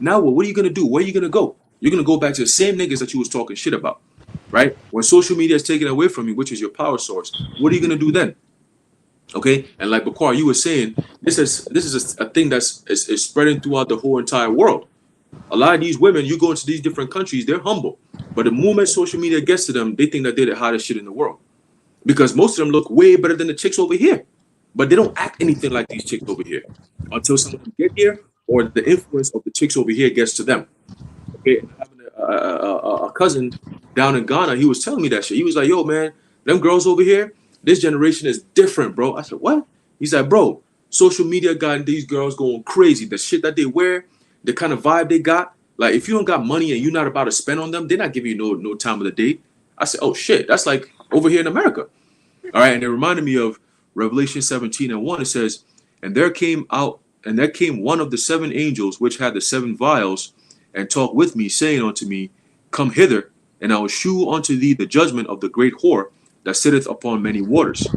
Now what? What are you gonna do? Where are you gonna go? You're gonna go back to the same niggas that you was talking shit about, right? When social media is taken away from you, which is your power source, what are you gonna do then? Okay, and like Bakar, you were saying, this is a thing that's is spreading throughout the whole entire world. A lot of these women, you go into these different countries, they're humble, but the moment social media gets to them, they think that they're the hottest shit in the world, because most of them look way better than the chicks over here, but they don't act anything like these chicks over here until some of them get here, or the influence of the chicks over here gets to them. Okay, having a cousin down in Ghana, he was telling me that shit. He was like, "Yo, man, them girls over here, this generation is different, bro." I said, "What?" He's like, "Bro, social media got these girls going crazy. The shit that they wear, the kind of vibe they got. Like, if you don't got money and you're not about to spend on them, they're not giving you no time of the day." I said, "Oh shit, that's like over here in America." All right, and it reminded me of Revelation 17:1. It says, "And there came one of the seven angels which had the seven vials, and talked with me, saying unto me, Come hither, and I will shew unto thee the judgment of the great whore that sitteth upon many waters."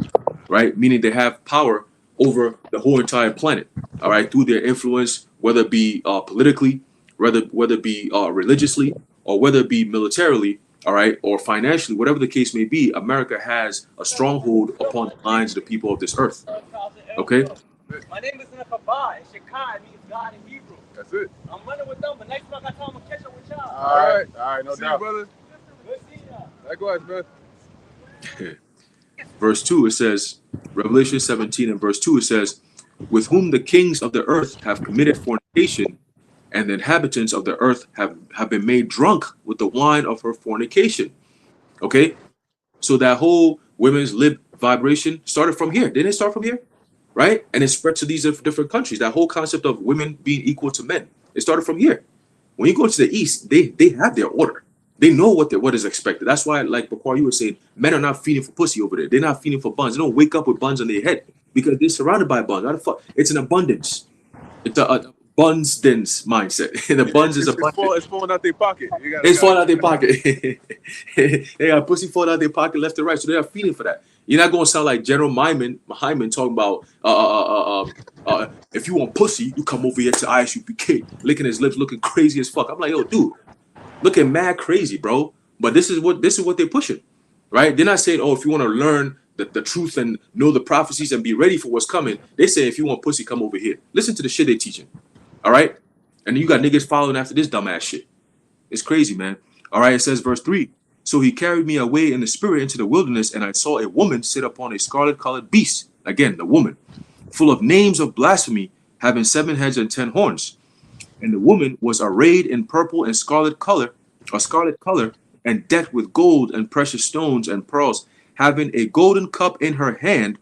Right? Meaning they have power over the whole entire planet. All right, through their influence, whether it be politically, whether it be religiously, or whether it be militarily, all right, or financially, whatever the case may be. America has a stronghold upon the minds of the people of this earth. Okay.
My name is Nefabah, and Shekai means God in Hebrew.
That's it.
I'm running with them, but next time I got time, I'm gonna catch up with y'all.
All right, no
See
doubt,
you,
brother.
Good seeing y'all.
Likewise, man.
Verse 2, it says, Revelation 17 and verse 2, it says, "With whom the kings of the earth have committed fornication, and the inhabitants of the earth have been made drunk with the wine of her fornication." Okay, so that whole women's lib vibration started from here. Didn't it start from here? Right? And it spread to these different countries. That whole concept of women being equal to men, it started from here. When you go to the East, they have their order. They know what is expected. That's why, like before you were saying, men are not feeding for pussy over there. They're not feeding for buns. They don't wake up with buns on their head because they're surrounded by buns. How the fuck? It's an abundance. It's a buns dense mindset. And the buns is abundant.
It's falling out their pocket.
It's falling out their pocket. They got pussy falling out their pocket left and right. So they are feeding for that. You're not gonna sound like General Hyman talking about if you want pussy, you come over here to ISUPK, licking his lips, looking crazy as fuck. I'm like, yo, dude, looking mad crazy, bro. But this is what they're pushing, right? They're not saying, oh, if you want to learn the truth and know the prophecies and be ready for what's coming, they say if you want pussy, come over here. Listen to the shit they're teaching. All right. And you got niggas following after this dumbass shit. It's crazy, man. All right. It says verse 3. "So he carried me away in the spirit into the wilderness, and I saw a woman sit upon a scarlet colored beast." Again, the woman, "full of names of blasphemy, having 7 heads and 10 horns. And the woman was arrayed in purple and scarlet color, and decked with gold and precious stones and pearls, having a golden cup in her hand,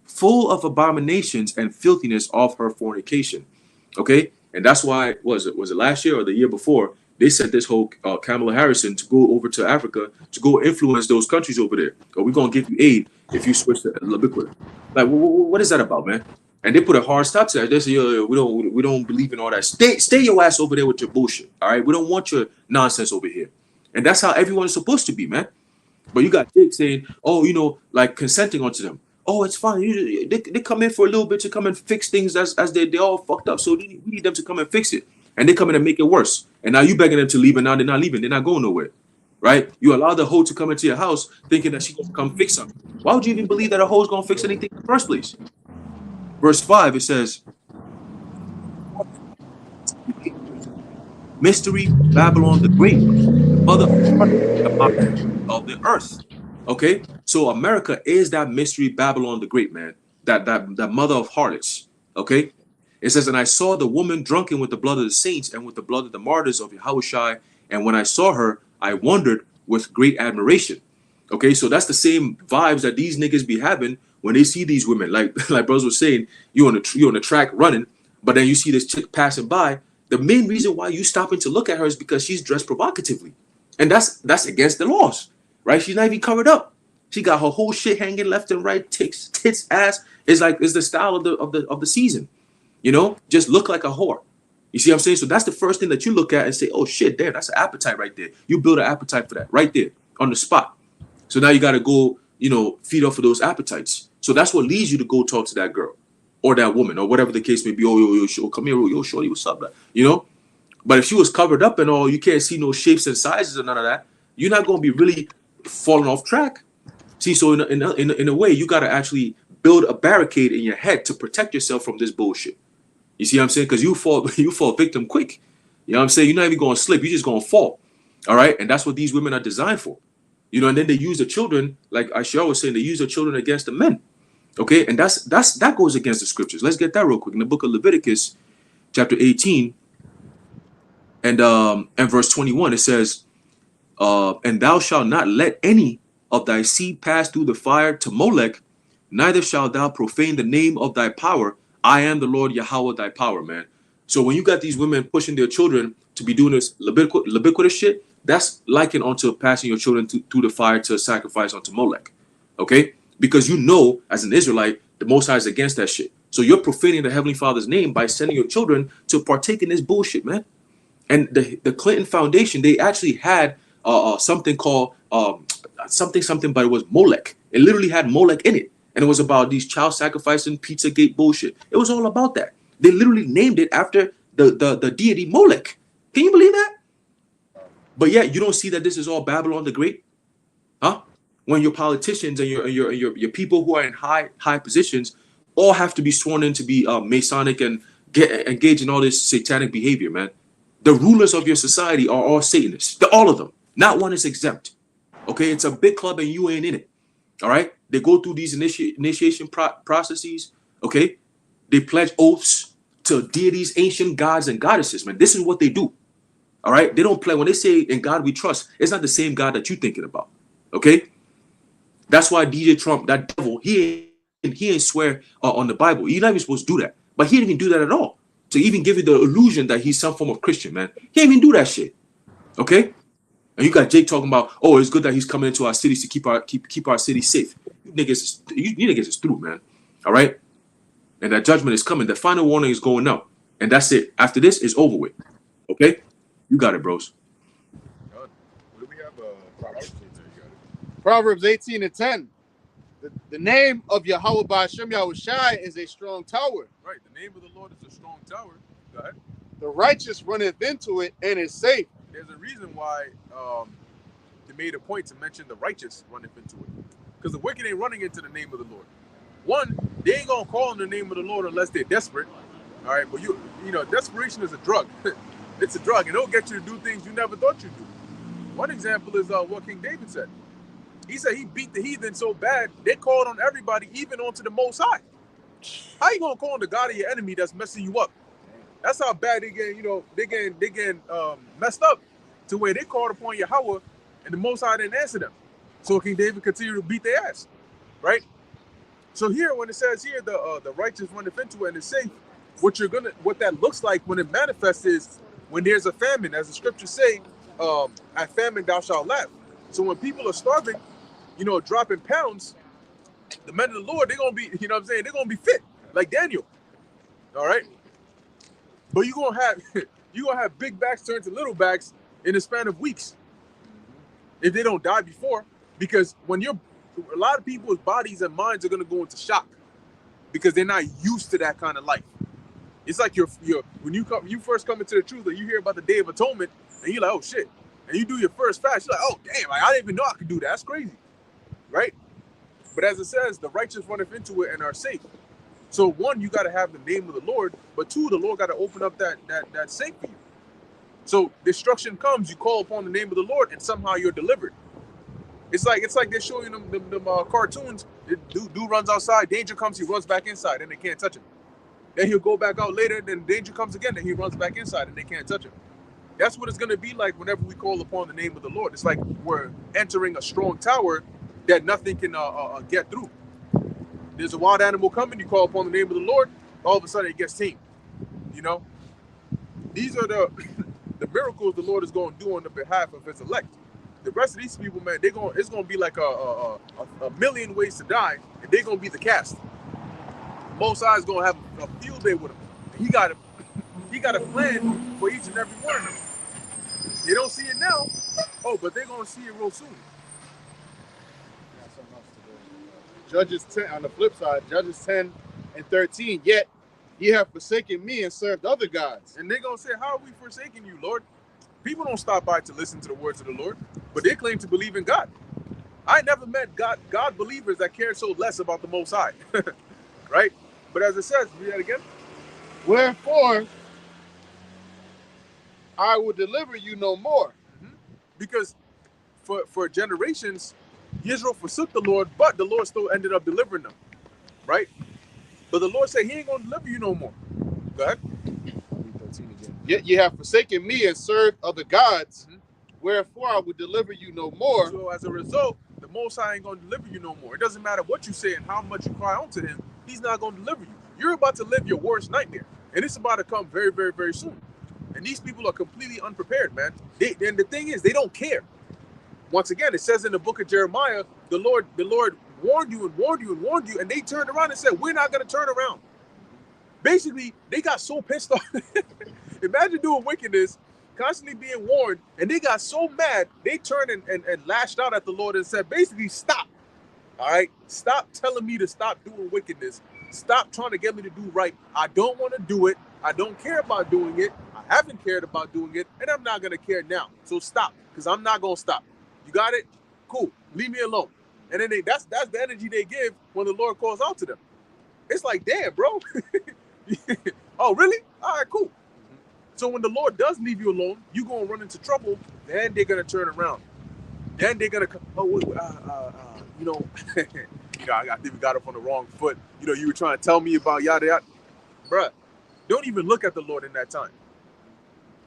full of abominations and filthiness of her fornication." Okay. And that's why, was it last year or the year before, they sent this whole Kamala Harrison to go over to Africa to go influence those countries over there. Or we're going to give you aid if you switch to Liquid. Like, what is that about, man? And they put a hard stop to that. They say, yo, we don't believe in all that. Stay your ass over there with your bullshit. All right. We don't want your nonsense over here. And that's how everyone is supposed to be, man. But you got dicks saying, oh, like consenting onto them. Oh, it's fine. They come in for a little bit to come and fix things as they all fucked up. So we need them to come and fix it. And they come in and make it worse. And now you begging them to leave, and now they're not leaving. They're not going nowhere. Right? You allow the hoe to come into your house thinking that she's going to come fix something. Why would you even believe that a hoe is going to fix anything in the first place? Verse 5, it says, "Mystery Babylon the Great, the mother of the earth." Okay, so America is that mystery Babylon the Great, man. That mother of harlots. Okay, It says, and I saw the woman drunken with the blood of the saints and with the blood of the martyrs of Yahushai. And when I saw her, I wondered with great admiration. Okay, so that's the same vibes that these niggas be having when they see these women. Like brothers was saying, you on the track running, but then you see this chick passing by. The main reason why you stopping to look at her is because she's dressed provocatively, and that's against the laws, right? She's not even covered up. She got her whole shit hanging left and right, tits, ass. It's the style of the season, you know. Just look like a whore. You see what I'm saying? So that's the first thing that you look at and say, oh shit, damn, that's an appetite right there. You build an appetite for that right there on the spot. So now you got to go, you know, feed off of those appetites. So that's what leads you to go talk to that girl or that woman or whatever the case may be. Oh, yo, come here, yo, shorty, what's up, man? You know? But if she was covered up and all, you can't see no shapes and sizes or none of that, you're not going to be really falling off track. See, so in a way, you got to actually build a barricade in your head to protect yourself from this bullshit. You see what I'm saying? Because you fall victim quick. You know what I'm saying? You're not even going to slip. You're just going to fall. All right? And that's what these women are designed for. You know, and then they use the children, like Aisha was saying, they use the children against the men. Okay, and that goes against the scriptures. Let's get that real quick. In the book of Leviticus, chapter 18, and verse 21, it says, and thou shalt not let any of thy seed pass through the fire to Molech, neither shalt thou profane the name of thy power. I am the Lord Yahweh thy power, man. So when you got these women pushing their children to be doing this Leviticus shit, that's likened onto passing your children through the fire to sacrifice unto Molech. Okay? Because you know, as an Israelite, the Most High is against that shit. So you're profaning the Heavenly Father's name by sending your children to partake in this bullshit, man. And the Clinton Foundation, they actually had something called something, but it was Molech. It literally had Molech in it. And it was about these child sacrificing Pizzagate bullshit. It was all about that. They literally named it after the deity Molech. Can you believe that? But yet you don't see that this is all Babylon the Great, huh? When your politicians and your people who are in high positions all have to be sworn in to be Masonic and engage in all this satanic behavior, man. The rulers of your society are all Satanists. All of them. Not one is exempt. Okay, it's a big club and you ain't in it. All right, they go through these initiation processes. Okay, they pledge oaths to deities, ancient gods and goddesses. Man, this is what they do. All right, they don't play. When they say in God we trust, it's not the same God that you're thinking about. Okay, that's why DJ Trump, that devil, he ain't swear on the Bible. You're not even supposed to do that, but he didn't even do that at all. To even give you the illusion that he's some form of Christian, man, he didn't even do that shit. Okay. And you got Jake talking about, oh, it's good that he's coming into our cities to keep our city safe. You niggas is through, man. All right? And that judgment is coming. The final warning is going out. And that's it. After this, it's over with. Okay? You got it, bros.
What do we have?
Proverbs 18:10. The name of Yahweh Ba'ashem Yahushai is a strong tower.
Right. The name of the Lord is a strong tower. Go ahead.
The righteous runneth into it and is safe.
There's a reason why they made a point to mention the righteous runneth into it. Because the wicked ain't running into the name of the Lord. One, they ain't gonna call on the name of the Lord unless they're desperate. All right, but you know, desperation is a drug. It's a drug, and it'll get you to do things you never thought you'd do. One example is what King David said. He said he beat the heathen so bad they called on everybody, even onto the Most High. How you gonna call on the God of your enemy that's messing you up? That's how bad they getting messed up to where they called upon Yahweh and the Most High didn't answer them. So King David continued to beat their ass, right? So here, when it says here, the righteous runneth into it and is safe, what that looks like when it manifests is when there's a famine, as the scriptures say, at famine thou shalt laugh. So when people are starving, dropping pounds, the men of the Lord, they're gonna be, they're gonna be fit, like Daniel. All right. But you're gonna have big backs turn to little backs in the span of weeks if they don't die before. Because a lot of people's bodies and minds are gonna go into shock because they're not used to that kind of life. It's like when you first come into the truth, or you hear about the Day of Atonement, and you're like, oh shit, and you do your first fast, you're like, oh damn, I didn't even know I could do that. That's crazy, right? But as it says, the righteous runneth into it and are safe. So one, you got to have the name of the Lord, but two, the Lord got to open up that safe for you. So destruction comes, you call upon the name of the Lord, and somehow you're delivered. It's like they're showing them cartoons. Dude runs outside, danger comes, he runs back inside, and they can't touch him. Then he'll go back out later, then danger comes again, then he runs back inside and they can't touch him. That's what it's going to be like whenever we call upon the name of the Lord. It's like we're entering a strong tower that nothing can get through. There's a wild animal coming, you call upon the name of the Lord, all of a sudden it gets tamed. You know? These are the the miracles the Lord is going to do on the behalf of his elect. The rest of these people, man, it's going to be like a million ways to die, and they're going to be the cast. Most High is going to have a field day with them. He got a plan for each and every one of them. They don't see it now, but they're going to see it real soon.
Judges 10, on the flip side, Judges 10 and 13, yet ye have forsaken me and served other gods.
And they're going to say, how are we forsaking you, Lord? People don't stop by to listen to the words of the Lord, but they claim to believe in God. I never met God believers that care so less about the Most High, right? But as it says, read that again.
Wherefore, I will deliver you no more.
Because for generations, Israel forsook the Lord, but the Lord still ended up delivering them, right? But the Lord said he ain't going to deliver you no more. Go ahead.
Yet ye have forsaken me and served other gods. Wherefore I will deliver you no more.
So as a result, the Most High ain't going to deliver you no more. It doesn't matter what you say and how much you cry out to him. He's not going to deliver you. You're about to live your worst nightmare. And it's about to come very, very, very soon. And these people are completely unprepared, man. And the thing is, they don't care. Once again, it says in the book of Jeremiah, the Lord warned you and warned you and warned you, and they turned around and said, we're not going to turn around. Basically, they got so pissed off. Imagine doing wickedness, constantly being warned, and they got so mad, they turned and lashed out at the Lord and said, basically, stop. All right? Stop telling me to stop doing wickedness. Stop trying to get me to do right. I don't want to do it. I don't care about doing it. I haven't cared about doing it, and I'm not going to care now. So stop, because I'm not going to stop. You got it? Cool. Leave me alone. And then that's the energy they give when the Lord calls out to them. It's like, damn, bro. Oh, really? All right, cool. So when the Lord does leave you alone, you're going to run into trouble, then they're going to turn around. Then they're going to come, I think we got up on the wrong foot. You were trying to tell me about yada yada. Bruh, don't even look at the Lord in that time.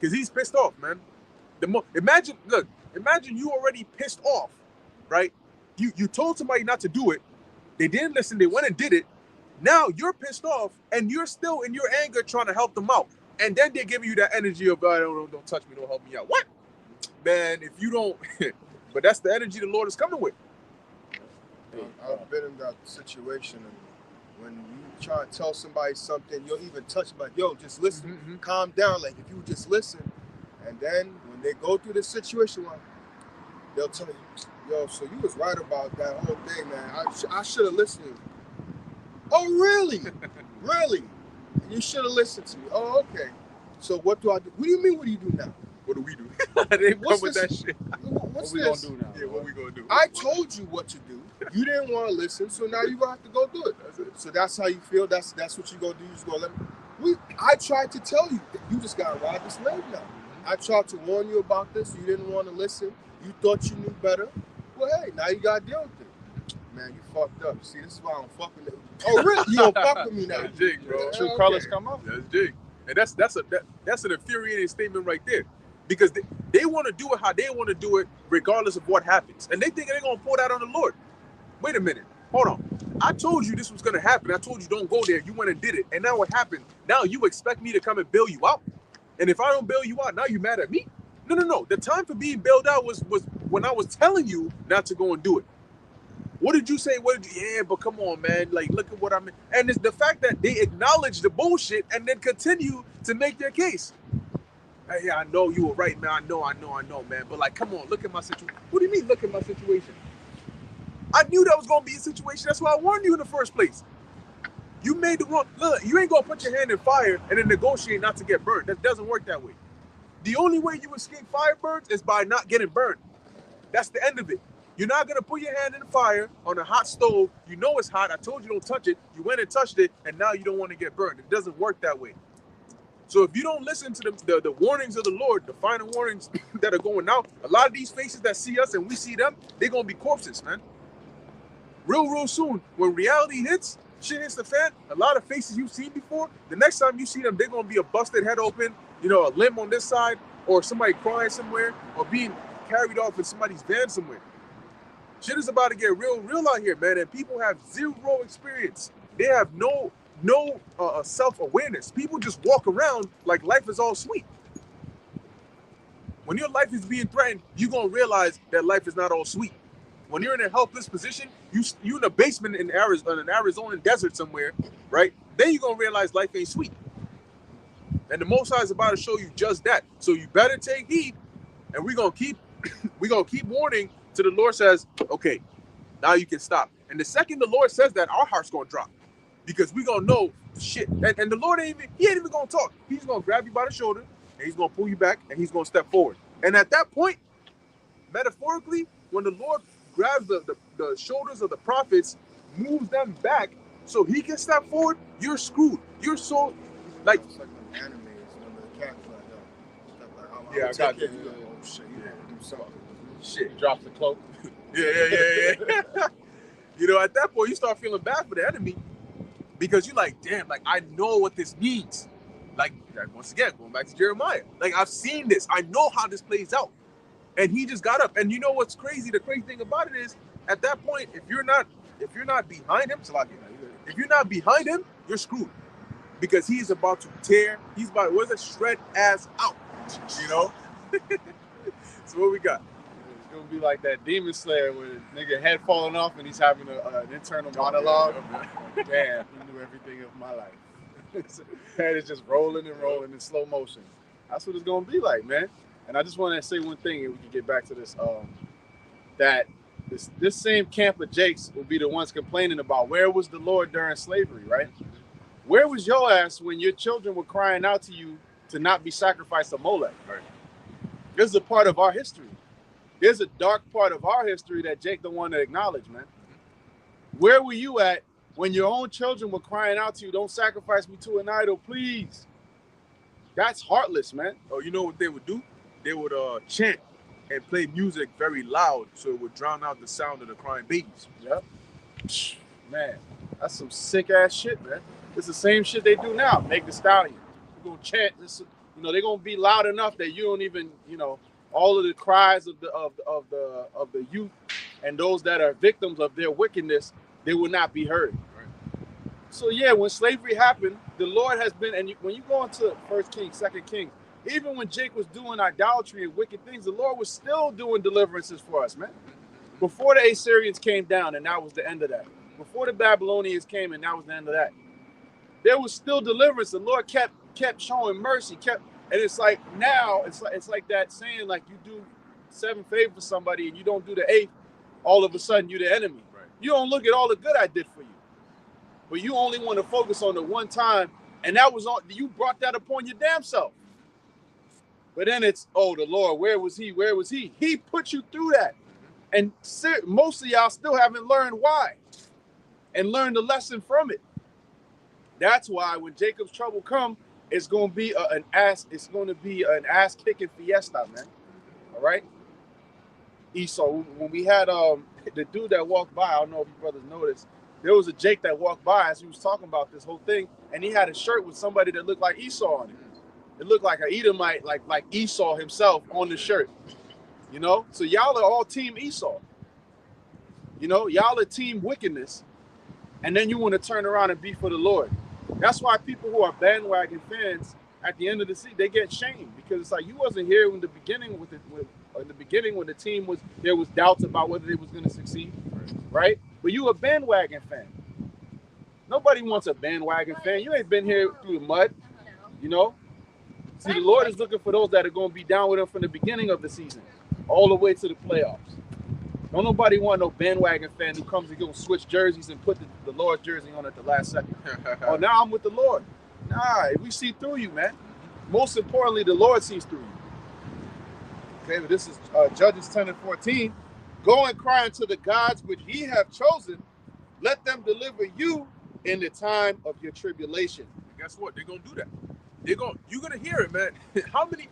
Because he's pissed off, man. Imagine you already pissed off, right? You told somebody not to do it. They didn't listen. They went and did it. Now you're pissed off, and you're still in your anger trying to help them out. And then they're giving you that energy of, don't touch me, don't help me out. What? Man, if you don't, but that's the energy the Lord is coming with.
I've been in that situation, and when you try to tell somebody something, you'll even touch them like, yo, just listen, calm down. Like, if you just listen, and then when they go through this situation, they'll tell you, yo, so you was right about that whole thing, man. I should have listened. Oh, really? Really? You should have listened to me. Oh, okay. So what do I do? What do you mean, what do you do now?
What do we do? They come with that shit.
What's
What we
this?
gonna do now?
Yeah, what we gonna do?
I told you what to do. You didn't want to listen, so now you're gonna have to go do it.
That's it.
So that's how you feel. That's what you're gonna do. You're just gonna let me. I tried to tell you that you just got robbed this slave now. I tried to warn you about this. You didn't want to listen. You thought you knew better. Well, hey, now you gotta deal with it. Man, you fucked up. See, this is why I don't fuck with it. Oh, really? You don't fuck with me now?
That's jig, bro.
True
Okay.
colors come up.
That's jig. And that's an infuriating statement right there. Because they want to do it how they want to do it, regardless of what happens. And they think they're going to pour that on the Lord. Wait a minute. Hold on. I told you this was going to happen. I told you don't go there. You went and did it. And now what happened? Now you expect me to come and bail you out? And if I don't bail you out, now you mad at me? No. The time for being bailed out was when I was telling you not to go and do it. What did you say? Yeah, but come on, man. Like, look at what I mean. And it's the fact that they acknowledge the bullshit and then continue to make their case. Hey, I know you were right, man. I know, man. But like, come on, look at my situation. What do you mean, look at my situation? I knew that was gonna be a situation. That's why I warned you in the first place. You made the wrong. Look, you ain't gonna put your hand in fire and then negotiate not to get burned. That doesn't work that way. The only way you escape fire burns is by not getting burned. That's the end of it. You're not gonna put your hand in the fire on a hot stove. You know it's hot. I told you don't touch it. You went and touched it, and now you don't want to get burned. It doesn't work that way. So if you don't listen to the warnings of the Lord, the final warnings that are going out, a lot of these faces that see us and we see them, they're going to be corpses, man. Real soon, when reality hits, shit hits the fan, a lot of faces you've seen before, the next time you see them, they're gonna be a busted head open, you know, a limb on this side, or somebody crying somewhere, or being carried off in somebody's van somewhere. Shit is about to get real out here, man, and people have zero experience. They have no self-awareness. People just walk around like life is all sweet. When your life is being threatened, you're gonna realize that life is not all sweet. When you're in a helpless position, you in a basement in an Arizona desert somewhere, right? Then you're gonna realize life ain't sweet. And the Most High is about to show you just that. So you better take heed, and we're gonna keep warning till the Lord says, okay, now you can stop. And the second the Lord says that, our heart's gonna drop, because we're gonna know shit. And the Lord ain't even gonna talk. He's gonna grab you by the shoulder, and he's gonna pull you back, and he's gonna step forward. And at that point, metaphorically, when the Lord grabs the shoulders of the prophets, moves them back so he can step forward, you're screwed. You're so like
It's like the animes when the cat fly
Yeah, I got you.
Oh shit, you gotta do something.
shit.
He drops the cloak.
Yeah. You know, at that point, you start feeling bad for the enemy, because you're like, damn, like I know what this means. Like once again, going back to Jeremiah, like I've seen this. I know how this plays out. And he just got up. And you know what's crazy? The crazy thing about it is, at that point, if you're not behind him, if you're not behind him, you're screwed. Because he's about to shred ass out. You know? So what we got?
It's gonna be like that Demon Slayer with a nigga head falling off and he's having an internal monologue. Like, damn, he knew everything of my life. His head is just rolling and rolling in slow motion. That's what it's gonna be like, man. And I just want to say one thing, and we can get back to this. That this same camp of Jakes will be the ones complaining about where was the Lord during slavery, right? Where was your ass when your children were crying out to you to not be sacrificed to Molech?
Right.
This is a part of our history. There's a dark part of our history that Jake don't want to acknowledge, man. Where were you at when your own children were crying out to you, don't sacrifice me to an idol, please? That's heartless, man.
Oh, you know what they would do? They would chant and play music very loud so it would drown out the sound of the crying babies.
Yep. Man, that's some sick ass shit, man. It's the same shit they do now. Make the stallion. We're gonna chant this, you know, they're gonna be loud enough that you don't even, you know, all of the cries of the youth and those that are victims of their wickedness, they will not be heard.
Right.
So yeah, when slavery happened, the Lord has been, and when you go into 1 Kings, 2 Kings, even when Jake was doing idolatry and wicked things, the Lord was still doing deliverances for us, man. Before the Assyrians came down, and that was the end of that. Before the Babylonians came, and that was the end of that. There was still deliverance. The Lord kept showing mercy, and it's like now, it's like that saying, like you do 7 favors for somebody and you don't do the 8th, all of a sudden you're the enemy.
Right.
You don't look at all the good I did for you, but you only want to focus on the one time, and that was all you brought that upon your damn self. But then it's, oh, the Lord, where was he? Where was he? He put you through that. And most of y'all still haven't learned why and learned the lesson from it. That's why when Jacob's trouble come, it's going to be an ass kicking fiesta, man. All right? Esau, when we had the dude that walked by, I don't know if you brothers noticed, there was a Jake that walked by as he was talking about this whole thing, and he had a shirt with somebody that looked like Esau on it. It looked like an Edomite, like Esau himself on the shirt, you know? So y'all are all team Esau. You know, y'all are team wickedness, and then you want to turn around and be for the Lord. That's why people who are bandwagon fans, at the end of the season, they get shamed, because it's like you wasn't here in the beginning when the team was, there was doubts about whether they was going to succeed, right? But you a bandwagon fan. Nobody wants a bandwagon fan. You ain't been here through the mud, you know? See, the Lord is looking for those that are going to be down with him from the beginning of the season, all the way to the playoffs. Don't nobody want no bandwagon fan who comes and going to switch jerseys and put the Lord's jersey on at the last second. Oh, now I'm with the Lord. Nah, we see through you, man. Most importantly, the Lord sees through you. Okay, but this is Judges 10:14. Go and cry unto the gods which ye have chosen. Let them deliver you in the time of your tribulation.
And guess what? They're gonna do that. You're gonna hear it, man. How many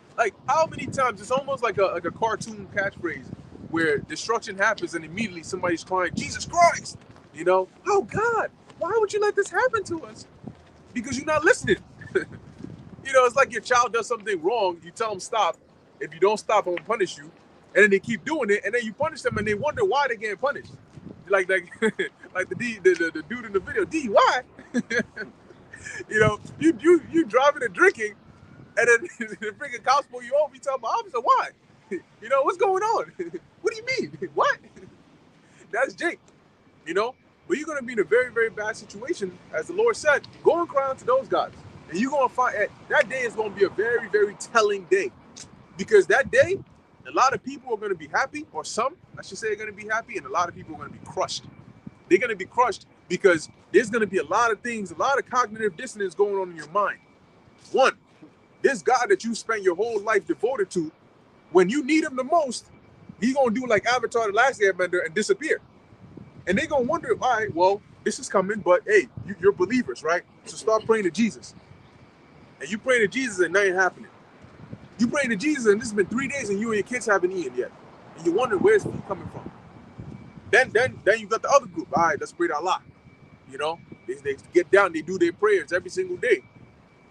times? It's almost like a cartoon catchphrase where destruction happens and immediately somebody's crying, Jesus Christ, you know, oh God. why would you let this happen to us? Because you're not listening. You know, it's like your child does something wrong, you tell them stop. If you don't stop, I'm gonna punish you. And then they keep doing it, and then you punish them, and they wonder why they're getting punished. Like like the dude in the video, why? You know, you driving and drinking, and then the freaking cops pull you over. You tell the officer why? You know, what's going on? What do you mean? What? That's Jake. You know, but you're gonna be in a very, very bad situation, as the Lord said. Go and cry unto those guys, and you're gonna find that day is gonna be a very, very telling day, because that day, a lot of people are gonna be happy, or some, I should say, are gonna be happy, and a lot of people are gonna be crushed. They're gonna be crushed because there's gonna be a lot of things, a lot of cognitive dissonance going on in your mind. One, this God that you spent your whole life devoted to, when you need him the most, he's gonna do like Avatar: The Last Airbender and disappear. And they're gonna wonder, all right, well, this is coming, but hey, you're believers, right? So start praying to Jesus. And you praying to Jesus and nothing happening. You praying to Jesus and this has been 3 days and you and your kids haven't eaten yet. And you wonder where's food coming from. Then you got the other group. All right, let's pray to Allah. You know, they get down, they do their prayers every single day.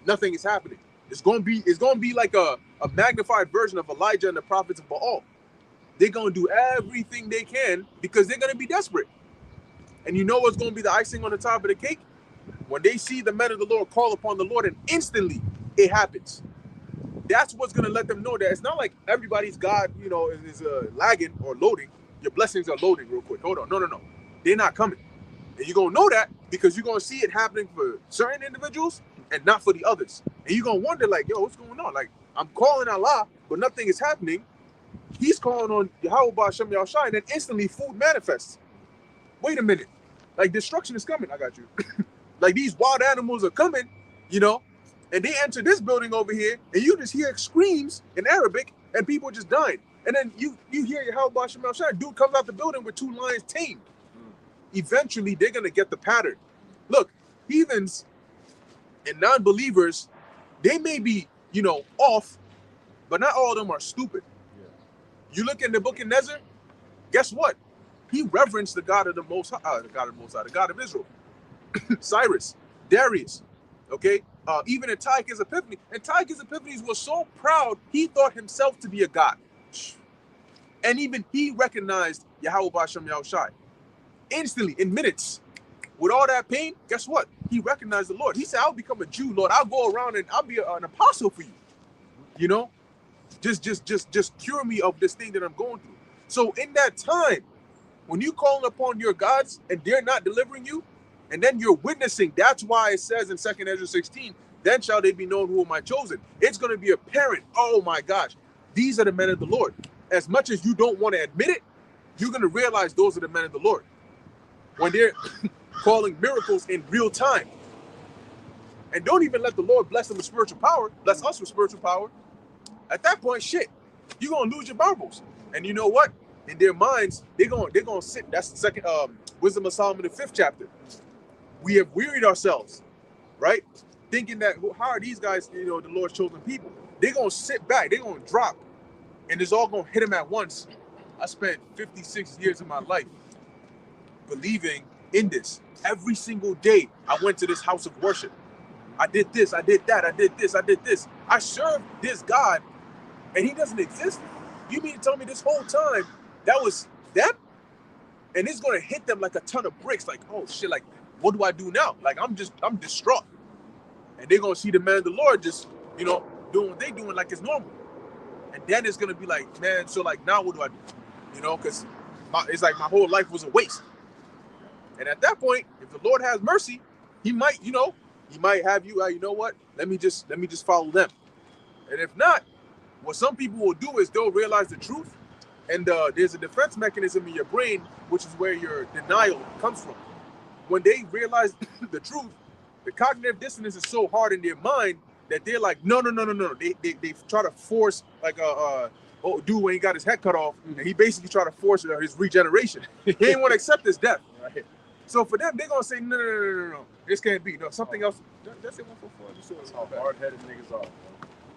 Nothing is happening. It's gonna be like a magnified version of Elijah and the prophets of Baal. They're gonna do everything they can because they're gonna be desperate. And you know what's gonna be the icing on the top of the cake? When they see the men of the Lord call upon the Lord, and instantly it happens. That's what's gonna let them know that it's not like everybody's God, you know, is lagging or loading. Your blessings are loading real quick. Hold on, no. They're not coming. And you're gonna know that because you're gonna see it happening for certain individuals and not for the others. And you're gonna wonder, like, yo, what's going on? Like, I'm calling Allah, but nothing is happening. He's calling on Yahweh Ba'Shem Yahushai, and then instantly food manifests. Wait a minute. Like, destruction is coming. I got you. Like, these wild animals are coming, you know, and they enter this building over here, and you just hear screams in Arabic, and people just dying. And then you hear Yahweh Ba'Shem Yahushai, dude comes out the building with 2 lions tamed. Eventually, they're going to get the pattern. Look, heathens and non-believers, they may be, you know, off, but not all of them are stupid. Yeah. You look in the book of Nezer, guess what? He reverenced the God of the Most High, the God of Israel. Cyrus, Darius, okay? Even Antiochus Epiphanes. Antiochus Epiphanes was so proud, he thought himself to be a god. And even he recognized Yahweh Ba'Shem Yahushai. Instantly, in minutes, with all that pain, guess what? He recognized the Lord. He said, I'll become a Jew, Lord. I'll go around and I'll be an apostle for you. You know? Just cure me of this thing that I'm going through. So in that time, when you calling upon your gods and they're not delivering you, and then you're witnessing, that's why it says in 2 Ezra 16, then shall they be known who am I chosen. It's going to be apparent, oh my gosh, these are the men of the Lord. As much as you don't want to admit it, you're going to realize those are the men of the Lord. When they're calling miracles in real time. And don't even let the Lord bless them with spiritual power, bless us with spiritual power. At that point, shit, you're going to lose your marbles. And you know what? In their minds, they're going to sit. That's the second Wisdom of Solomon, the 5th chapter. We have wearied ourselves, right? Thinking that, how are these guys, you know, the Lord's chosen people? They're going to sit back. They're going to drop. And it's all going to hit them at once. I spent 56 years of my life believing in this. Every single day, I went to this house of worship. I did this, I did that, I did this, I did this. I served this God, and he doesn't exist? You mean to tell me this whole time, that was them? And it's going to hit them like a ton of bricks. Like, oh shit, like, what do I do now? Like, I'm distraught. And they're going to see the man of the Lord just, you know, doing what they doing like it's normal. And then it's going to be like, man, so like, now what do I do? You know, because it's like my whole life was a waste. And at that point, if the Lord has mercy, he might, you know, he might have you, you know what? Let me just follow them. And if not, what some people will do is they'll realize the truth. And there's a defense mechanism in your brain, which is where your denial comes from. When they realize the truth, the cognitive dissonance is so hard in their mind that they're like, no. They try to force, like, dude when he got his head cut off, and he basically tried to force his regeneration. He didn't want to accept his death. Right. So for them, they're going to say, no. This can't be. No, something else. That's it, 144. That's how
hard-headed niggas are.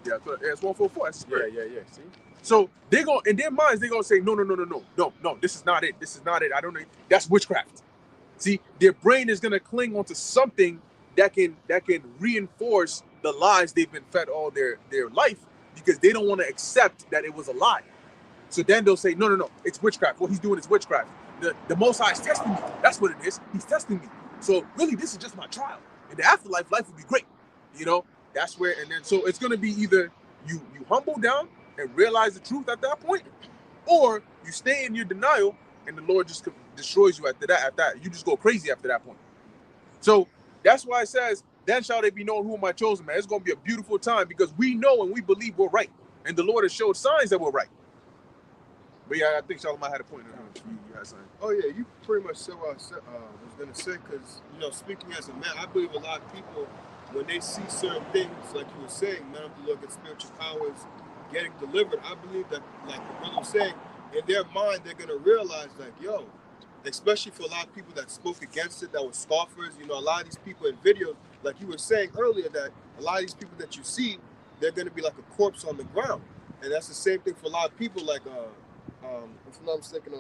Yeah, it's 144. That's
yeah. See?
So they're going, in their minds, they're going to say, no. This is not it. This is not it. I don't know. That's witchcraft. See, their brain is gonna cling onto something that can reinforce the lies they've been fed all their life, because they don't want to accept that it was a lie. So then they'll say, no, it's witchcraft. What he's doing is witchcraft. The Most High is testing me. That's what it is. He's testing me. So really, this is just my trial. In the afterlife, life will be great. You know, that's where, and then so it's gonna be either you humble down and realize the truth at that point, or you stay in your denial and the Lord just destroys you after that. After that, you just go crazy after that point. So that's why it says, then shall they be known who am I chosen, man. It's going to be a beautiful time because we know and we believe we're right. And the Lord has showed signs that we're right. But yeah, I think Shalom had a point. You had something.
Oh yeah, you pretty much said what I said, was gonna say, because speaking as a man, I believe a lot of people, when they see certain things, like you were saying, men of the Lord get spiritual powers getting delivered, I believe that, like the brother was saying, in their mind they're gonna realize, like, yo, especially for a lot of people that spoke against it, that were scoffers, a lot of these people in videos, like you were saying earlier, that a lot of these people that you see, they're gonna be like a corpse on the ground, and that's the same thing for a lot of people, like if I'm not mistaken,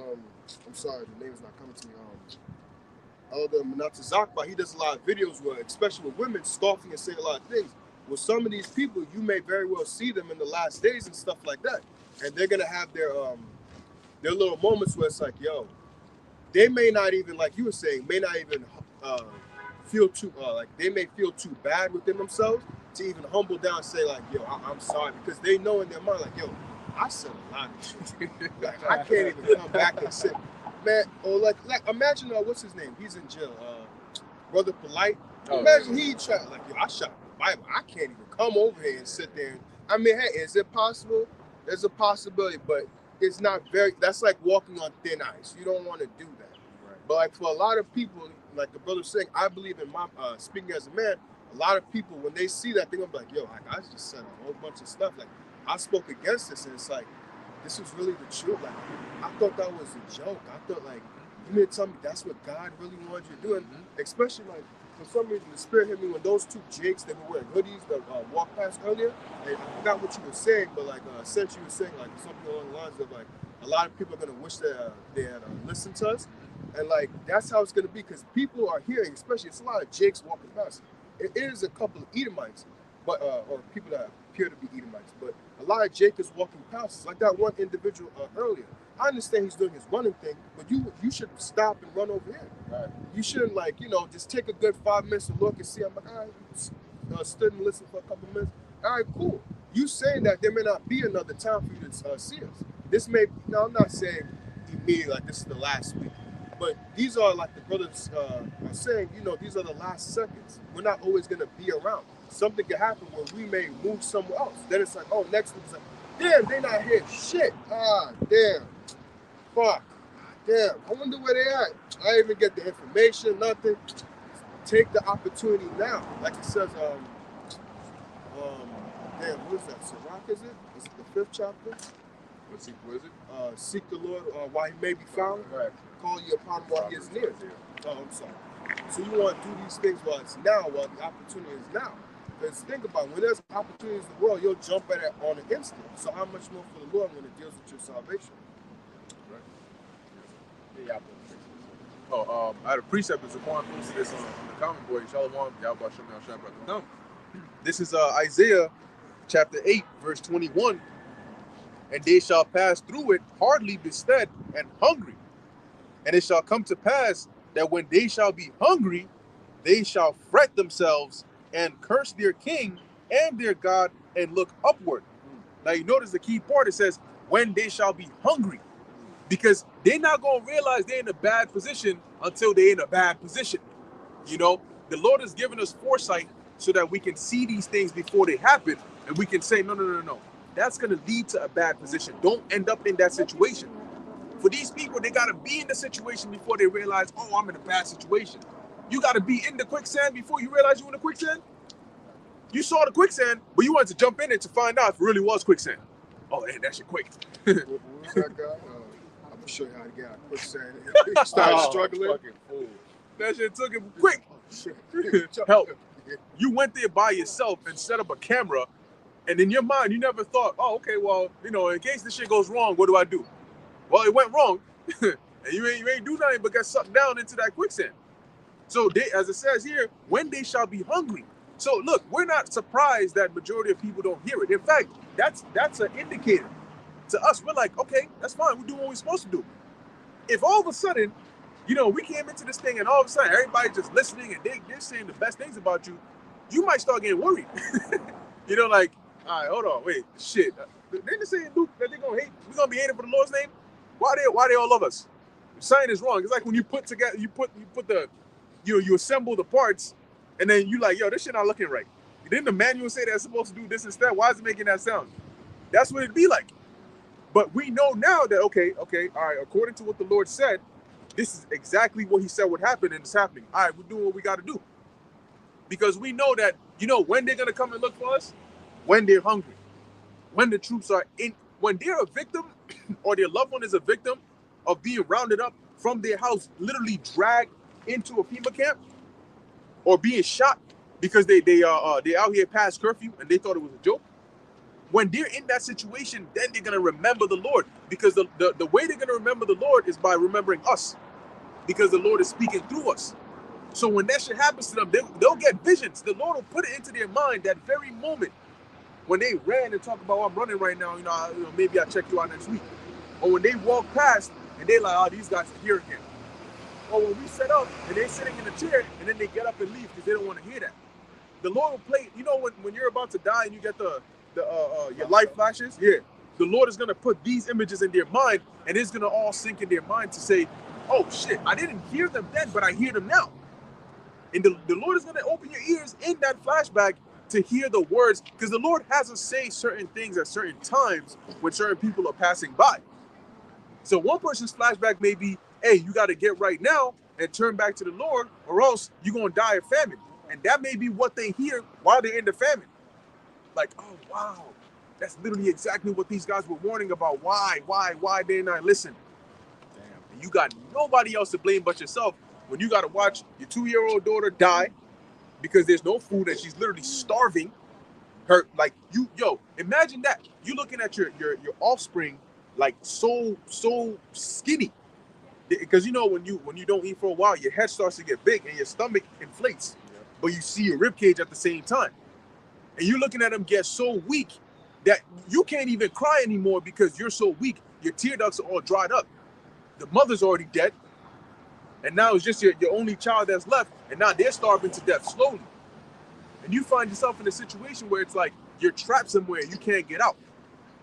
I'm sorry, the name is not coming to me. Elder Manata Zakba, he does a lot of videos where, especially with women, scoffing and saying a lot of things. With some of these people, you may very well see them in the last days and stuff like that, and they're gonna have their little moments where it's like, yo, they may not even, like you were saying, may not even feel too like they may feel too bad within themselves to even humble down and say, like, yo, I'm sorry, because they know in their mind, like, yo, I said a lot of shit. Like, I can't even come back and say, man, or like imagine what's his name? He's in jail. Brother Polite. Imagine he tried, like, yo, I shot the Bible. I can't even come over here and sit there. I mean, hey, is it possible? There's a possibility, but it's not very. That's like walking on thin ice. You don't want to do that. Right. But like for a lot of people, like the brother saying, I believe in my speaking as a man. A lot of people, when they see that, they're gonna be like, yo, I just said a whole bunch of stuff. Like, I spoke against this, and it's like, this was really the truth. Like, I thought that was a joke. I thought, like, you mean to tell me that's what God really wanted you to do? And especially, like, for some reason, the Spirit hit me when those two Jakes, they were wearing hoodies that walked past earlier. And I forgot what you were saying, but, like, essentially you were saying, like, something along the lines of, like, a lot of people are going to wish that they had listened to us. And, like, that's how it's going to be, because people are hearing, especially, it's a lot of Jakes walking past. It is a couple of Edomites, but or people that appear to be Edomites, but a lot of Jake is walking past us. Like that one individual earlier. I understand he's doing his running thing, but you should stop and run over here. Right. You shouldn't, like, just take a good 5 minutes to look and see. I'm like, all right, stood and listened for a couple minutes. All right, cool. You saying that there may not be another time for you to see us. This may, I'm not saying immediately like this is the last week, but these are, like the brothers are saying, these are the last seconds. We're not always going to be around. Something can happen where we may move somewhere else. Then it's like, oh, next week it's like, damn, they not here. Shit. Damn. Fuck. Damn. I wonder where they at. I didn't even get the information, nothing. Take the opportunity now. Like it says, damn, what is that? Sirach, is it? Is it the 5th chapter?
What is it?
Seek the Lord while he may be found. Right. Call you upon while he is near. Oh, I'm sorry. So you want to do these things while it's now, while the opportunity is now. Because think about it, when there's opportunities in the world, you'll jump at it on the instant. So how much more for the Lord when it deals with your salvation?
Right. Yeah, I had a precept as Zaquan posted this on the comment board. Shalom, y'all about Shem Yahshua Barakatuh. This is Isaiah chapter 8, verse 21. And they shall pass through it hardly bestead and hungry. And it shall come to pass that when they shall be hungry, they shall fret themselves and curse their king and their God and look upward. Now you notice the key part, it says, when they shall be hungry. Because they're not going to realize they're in a bad position until they're in a bad position. The Lord has given us foresight so that we can see these things before they happen. And we can say, no. That's going to lead to a bad position. Don't end up in that situation. For these people, they got to be in the situation before they realize, oh, I'm in a bad situation. You got to be in the quicksand before you realize you're in the quicksand. You saw the quicksand, but you wanted to jump in it to find out if it really was quicksand. Oh, man, that shit quick.
What was that guy? I'm going to show you how to get out of quicksand. Started struggling.
That shit took him quick. Help. You went there by yourself and set up a camera, and in your mind, you never thought, oh, okay, well, in case this shit goes wrong, what do? Well, it went wrong, and you ain't do nothing but get sucked down into that quicksand. So they, as it says here, when they shall be hungry. So look, we're not surprised that majority of people don't hear it. In fact, that's an indicator to us. We're like, okay, that's fine. We're doing what we're supposed to do. If all of a sudden, you know, we came into this thing and all of a sudden everybody just listening and they're saying the best things about you, you might start getting worried. You know, like, all right, hold on, wait, shit. Didn't they say in Luke that they're gonna hate? We're gonna be hated for the Lord's name? Why they all love us? Something is wrong. It's like when you put together, you put the, you assemble the parts, and then you like, yo, this shit not looking right. Didn't the manual say that's supposed to do this instead? Why is it making that sound? That's what it'd be like. But we know now that okay, all right, according to what the Lord said, this is exactly what He said would happen, and it's happening. All right, we're doing what we got to do, because we know that, you know, when they're gonna come and look for us, when they're hungry, when the troops are in, when they're a victim or their loved one is a victim of being rounded up from their house, literally dragged into a FEMA camp, or being shot because they out here past curfew and they thought it was a joke. When they're in that situation, then they're gonna remember the Lord, because the way they're gonna remember the Lord is by remembering us, because the Lord is speaking through us. So when that shit happens to them, they'll get visions. The Lord will put it into their mind that very moment when they ran and talk about, oh, I'm running right now, you know, maybe I'll check you out next week. Or when they walk past and they're like, oh, these guys are here again. Or when we set up and they're sitting in a chair and then they get up and leave because they don't want to hear that. The Lord will play, you know, when you're about to die and you get your life flashes, yeah, the Lord is gonna put these images in their mind, and it's gonna all sink in their mind to say, oh shit, I didn't hear them then, but I hear them now. And the Lord is gonna open your ears in that flashback to hear the words, because the Lord has us say certain things at certain times when certain people are passing by. So one person's flashback may be, hey, you got to get right now and turn back to the Lord, or else you're going to die of famine. And that may be what they hear while they're in the famine. Like, oh, wow, that's literally exactly what these guys were warning about. Why they not listen? Damn. And you got nobody else to blame but yourself when you got to watch your 2-year-old daughter die because there's no food and she's literally starving. Her, like, imagine that. You looking at your offspring like so skinny, because you know when you don't eat for a while, your head starts to get big and your stomach inflates, but you see your rib cage at the same time, and you're looking at them get so weak that you can't even cry anymore because you're so weak. Your tear ducts are all dried up. The mother's already dead, and now it's just your only child that's left, and now they're starving to death slowly, and you find yourself in a situation where it's like you're trapped somewhere and you can't get out.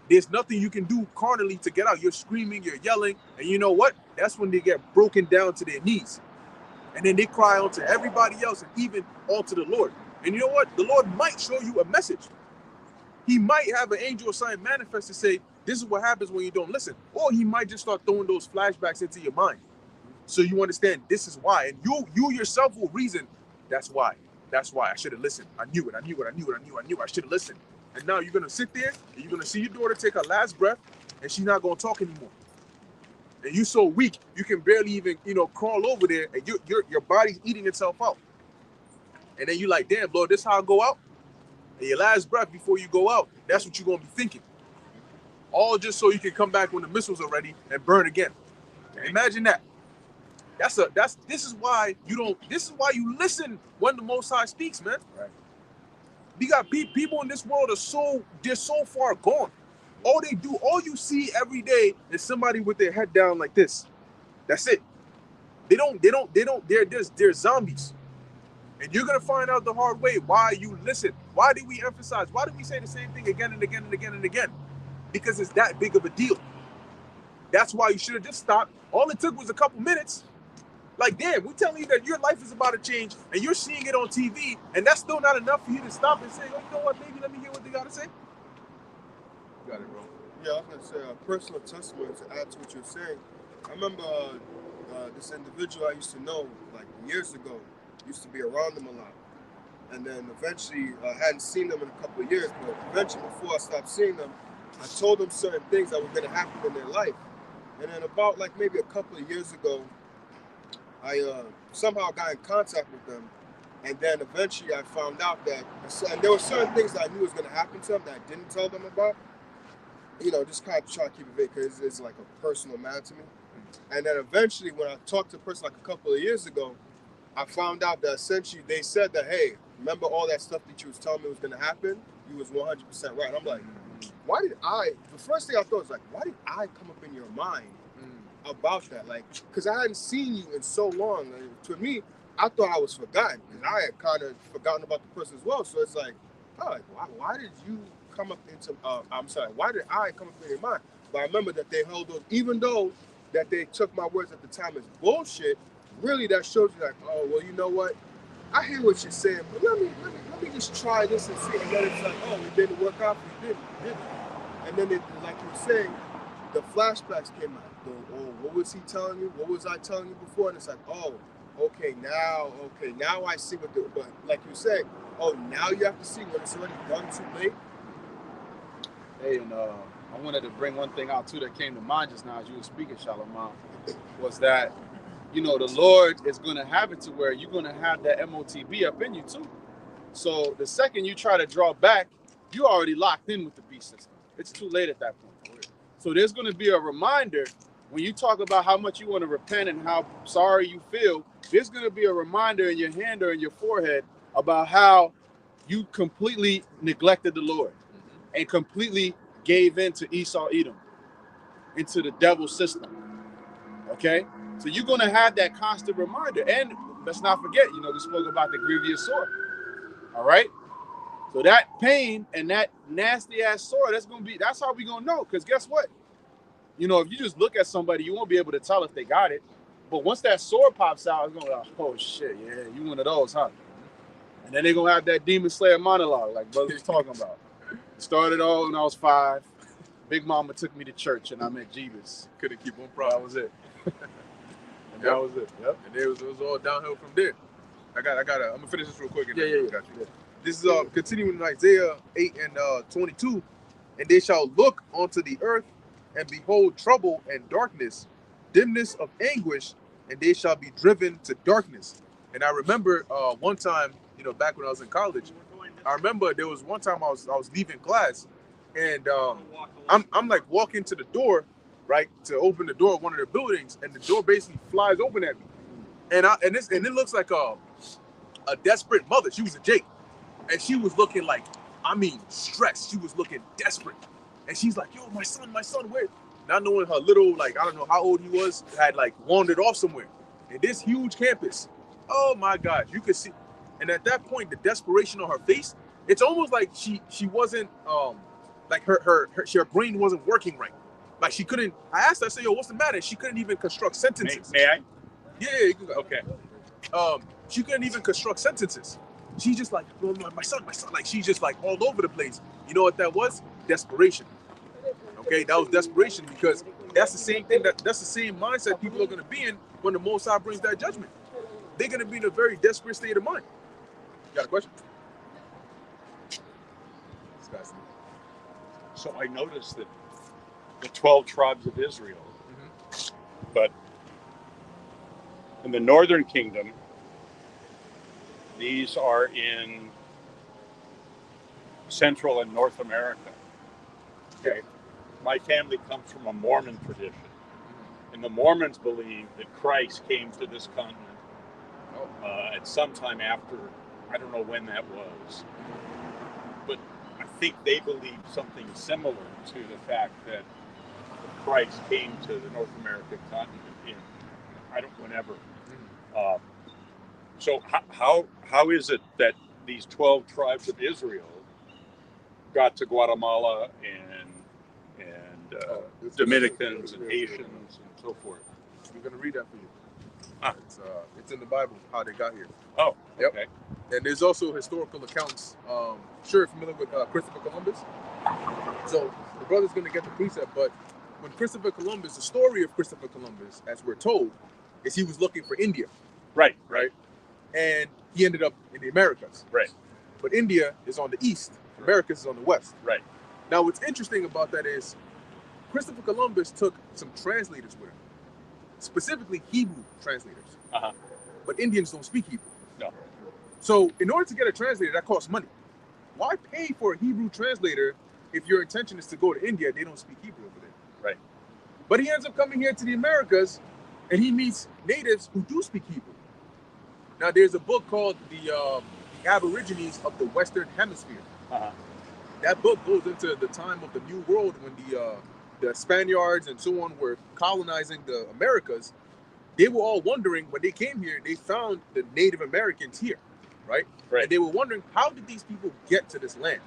There's nothing you can do carnally to get out. You're screaming, you're yelling, and you know what? That's when they get broken down to their knees. And then they cry onto everybody else and even onto the Lord. And you know what? The Lord might show you a message. He might have an angel or sign manifest to say, this is what happens when you don't listen. Or he might just start throwing those flashbacks into your mind, so you understand this is why. And you yourself will reason, that's why. That's why I should have listened. I knew it. I should have listened. And now you're going to sit there and you're going to see your daughter take her last breath and she's not going to talk anymore. And you're so weak, you can barely even, crawl over there, and your body's eating itself out. And then you're like, damn, Lord, this how I go out? And your last breath before you go out, that's what you're going to be thinking. All just so you can come back when the missiles are ready and burn again. Imagine that. This is why you listen when the Most High speaks, man. Right. You got people in this world they're so far gone. All you see every day is somebody with their head down like this. That's it. They're zombies. And you're gonna find out the hard way why you listen. Why do we emphasize? Why do we say the same thing again and again and again and again? Because it's that big of a deal. That's why you should have just stopped. All it took was a couple minutes. Like, damn, we're telling you that your life is about to change and you're seeing it on TV, and that's still not enough for you to stop and say, oh, you know what, maybe let me hear what they got to say. You got it, bro.
Yeah, I was going to say a personal testimony to add to what you're saying. I remember this individual I used to know, like, years ago, used to be around them a lot. And then eventually, I hadn't seen them in a couple of years, but eventually before I stopped seeing them, I told them certain things that were going to happen in their life. And then about, like, maybe a couple of years ago, I somehow got in contact with them, and then eventually I found out that, and there were certain things that I knew was going to happen to them that I didn't tell them about. Just kind of try to keep it vague because it's like a personal matter to me. And then eventually, when I talked to a person like a couple of years ago, I found out that essentially they said that, hey, remember all that stuff that you was telling me was going to happen? You was 100% right. And I'm like, why did the first thing I thought was like, why did I come up in your mind about that? Like, because I hadn't seen you in so long. And to me, I thought I was forgotten because I had kind of forgotten about the person as well. So it's like, oh, why did you come up into, why did I come up in your mind? But I remember that they held those, even though that they took my words at the time as bullshit, really that shows you like, oh, well, you know what? I hear what you're saying, but let me just try this and see. And then it's like, oh, it didn't work out for you, didn't it? And then, like you were saying, the flashbacks came out. What was he telling you? What was I telling you before? And it's like, oh, okay, now I see what but like you said, oh, now you have to see when it's already done too late.
Hey, and I wanted to bring one thing out too that came to mind just now as you were speaking, Shalom, was that, you know, the Lord is going to have it to where you're going to have that MOTB up in you too. So the second you try to draw back, you already locked in with the beast system. It's too late at that point. So there's going to be a reminder when you talk about how much you want to repent and how sorry you feel. There's going to be a reminder in your hand or in your forehead about how you completely neglected the Lord and completely gave in to Esau Edom, into the devil's system. Okay? So you're going to have that constant reminder. And let's not forget, you know, we spoke about the grievous sore. All right? So that pain and that nasty ass sore, that's how we going to know. Because guess what? You know, if you just look at somebody, you won't be able to tell if they got it. But once that sore pops out, it's going to be like, oh shit, yeah, you one of those, huh? And then they're going to have that Demon Slayer monologue like brother was talking about. Started all when I was 5. Big Mama took me to church and I met Jeebus.
Couldn't keep on proud.
That was it. And that was it. Yep.
And it was all downhill from there. I'm gonna finish this real quick. And
Yeah.
Got you. This is continuing in Isaiah 8 and 22. And they shall look onto the earth and behold trouble and darkness, dimness of anguish, and they shall be driven to darkness. And I remember one time, you know, back when I was in college, I remember there was one time I was leaving class, and I'm like walking to the door, right, to open the door of one of the buildings, and the door basically flies open at me, and it looks like a desperate mother. She was a Jake, and she was looking like, I mean, stressed. She was looking desperate, and she's like, "Yo, my son, where?" Not knowing her little, like, I don't know how old he was, had like wandered off somewhere, in this huge campus. Oh my God, you could see. And at that point, the desperation on her face, it's almost like she wasn't like her brain wasn't working right. Like she couldn't. I asked her, I said, "Yo, what's the matter?" She couldn't even construct sentences.
May I?
Yeah, you can go.
Okay.
She couldn't even construct sentences. She's just like, "Oh, my son." Like she's just like all over the place. You know what that was? Desperation. Okay, that was desperation because that's the same thing. That's the same mindset people are going to be in when the Most High brings that judgment. They're going to be in a very desperate state of mind. You got a question?
So I noticed that the 12 tribes of Israel, but in the northern kingdom, these are in Central and North America. Okay. My family comes from a Mormon tradition. And the Mormons believe that Christ came to this continent at some time after, I don't know when that was. But I think they believe something similar to the fact that Christ came to the North American continent in, I don't know, whenever. So how is it that these 12 tribes of Israel got to Guatemala and Dominicans and Haitians and so forth?
I'm going to read that for you.
Ah.
It's in the Bible how they got here.
Oh,
Yep.
okay.
And there's also historical accounts. Sure, you're familiar with Christopher Columbus. So the brother's going to get the precept, but when Christopher Columbus, the story of Christopher Columbus, as we're told, is he was looking for India,
Right.
and he ended up in the Americas.
Right.
But India is on the east, Americas is on the west.
Right.
Now, what's interesting about that is Christopher Columbus took some translators with him, specifically Hebrew translators. But Indians don't speak Hebrew.
No.
So in order to get a translator, that costs money. Why pay for a Hebrew translator if your intention is to go to India? They don't speak Hebrew over there.
Right.
But he ends up coming here to the Americas, and he meets natives who do speak Hebrew. Now, there's a book called the Aborigines of the Western Hemisphere.
Uh-huh.
That book goes into the time of the New World when the Spaniards and so on were colonizing the Americas. They were all wondering when they came here, they found the Native Americans here, right?
Right.
And they were wondering, how did these people get to this land?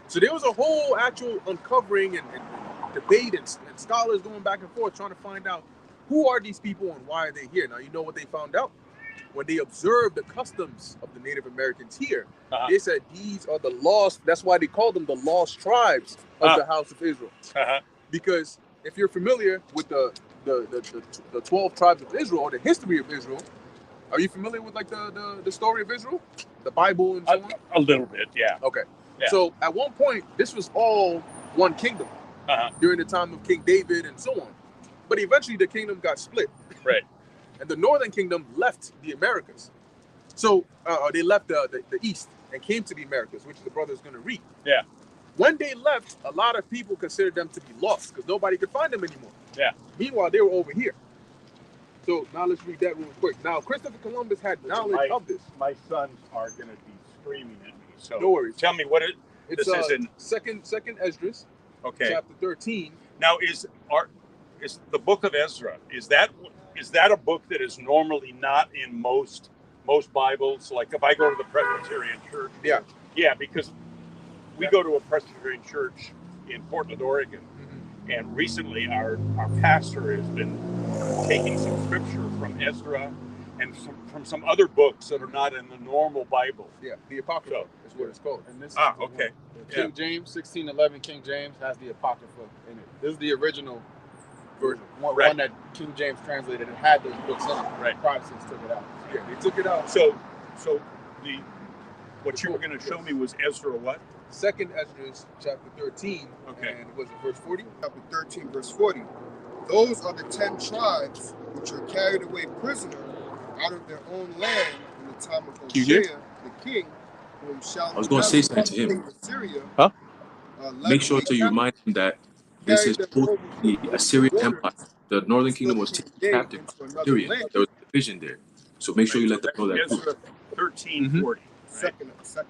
So there was a whole actual uncovering and debate and scholars going back and forth trying to find out who are these people and why are they here. Now, you know what they found out? When they observed the customs of the Native Americans here, they said these are the lost, that's why they call them the lost tribes of the house of Israel. Because if you're familiar with the 12 tribes of Israel or the history of Israel, are you familiar with like the story of Israel? The Bible and so on?
A little bit, yeah.
Okay.
Yeah.
So at one point, this was all one kingdom during the time of King David and so on. But eventually the kingdom got split.
Right.
And the northern kingdom left the Americas. So they left the east and came to the Americas, which the brother is going to read.
Yeah.
When they left, a lot of people considered them to be lost because nobody could find them anymore.
Yeah.
Meanwhile, they were over here. So now let's read that real quick. Now, Christopher Columbus had knowledge of this.
My sons are going to be screaming at me. So
No worries.
tell me what
It's
this is in.
second Esdras,
Okay.
chapter 13.
Now is the book of Ezra, is that a book that is normally not in most Bibles? Like if I go to the Presbyterian church.
Yeah.
Yeah, because we go to a Presbyterian church in Portland, Oregon. And recently our pastor has been taking some scripture from Ezra and from some other books that are not in the normal Bible.
Yeah, the Apocrypha is what it's called.
And this is
Okay.
the King James, 1611 King James has the Apocrypha in it. This is the original version. One that King James translated and had those books in it.
Right.
Protestants took it out.
Yeah, they took it out.
So what you were going to show me was Ezra what?
Second Esdras, chapter 13.
Okay.
And was it verse 40?
Chapter 13, verse 40. Those are the 10 tribes which are carried away prisoner out of their own land in the time of
You hear?
Hoshea, the king, whom shall
I was going to say something to him.
Assyria,
Huh?
Make sure to remind him that this is both the Assyrian Empire. The northern kingdom was taken captive by Assyria. There was a division there. So make sure you let them know that too.
Ezra 13:40.
Second Ezra.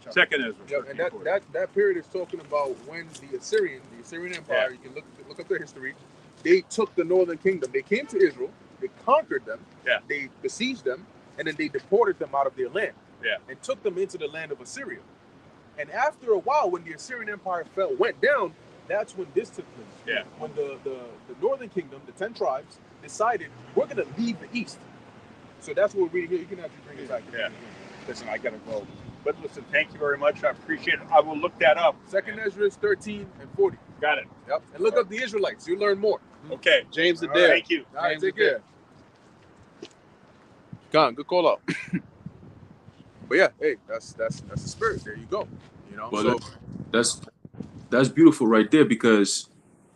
Second Ezra.
Yeah, and
13:40.
that period is talking about when the Assyrian Empire, you can look up their history, they took the northern kingdom. They came to Israel, they conquered them, they besieged them, and then they deported them out of their land.
Yeah.
And took them into the land of Assyria. And after a while, when the Assyrian Empire went down, that's when this took place.
Yeah.
When the northern kingdom, the 10 tribes, decided we're going to leave the east. So that's what we're reading here. You can actually bring it back.
Yeah. Listen, I gotta go. But listen, thank you very much. I appreciate it. I will look that up.
Second Esdras 13 and 40.
Got it.
Yep. And look up the Israelites. You learn more.
Okay.
James the
All right,
Dead.
thank you.
All right,
James
take
the
care. Gone. Good call out. But yeah, hey, that's the spirit. There you go. You know.
Well,
So
that's beautiful right there, because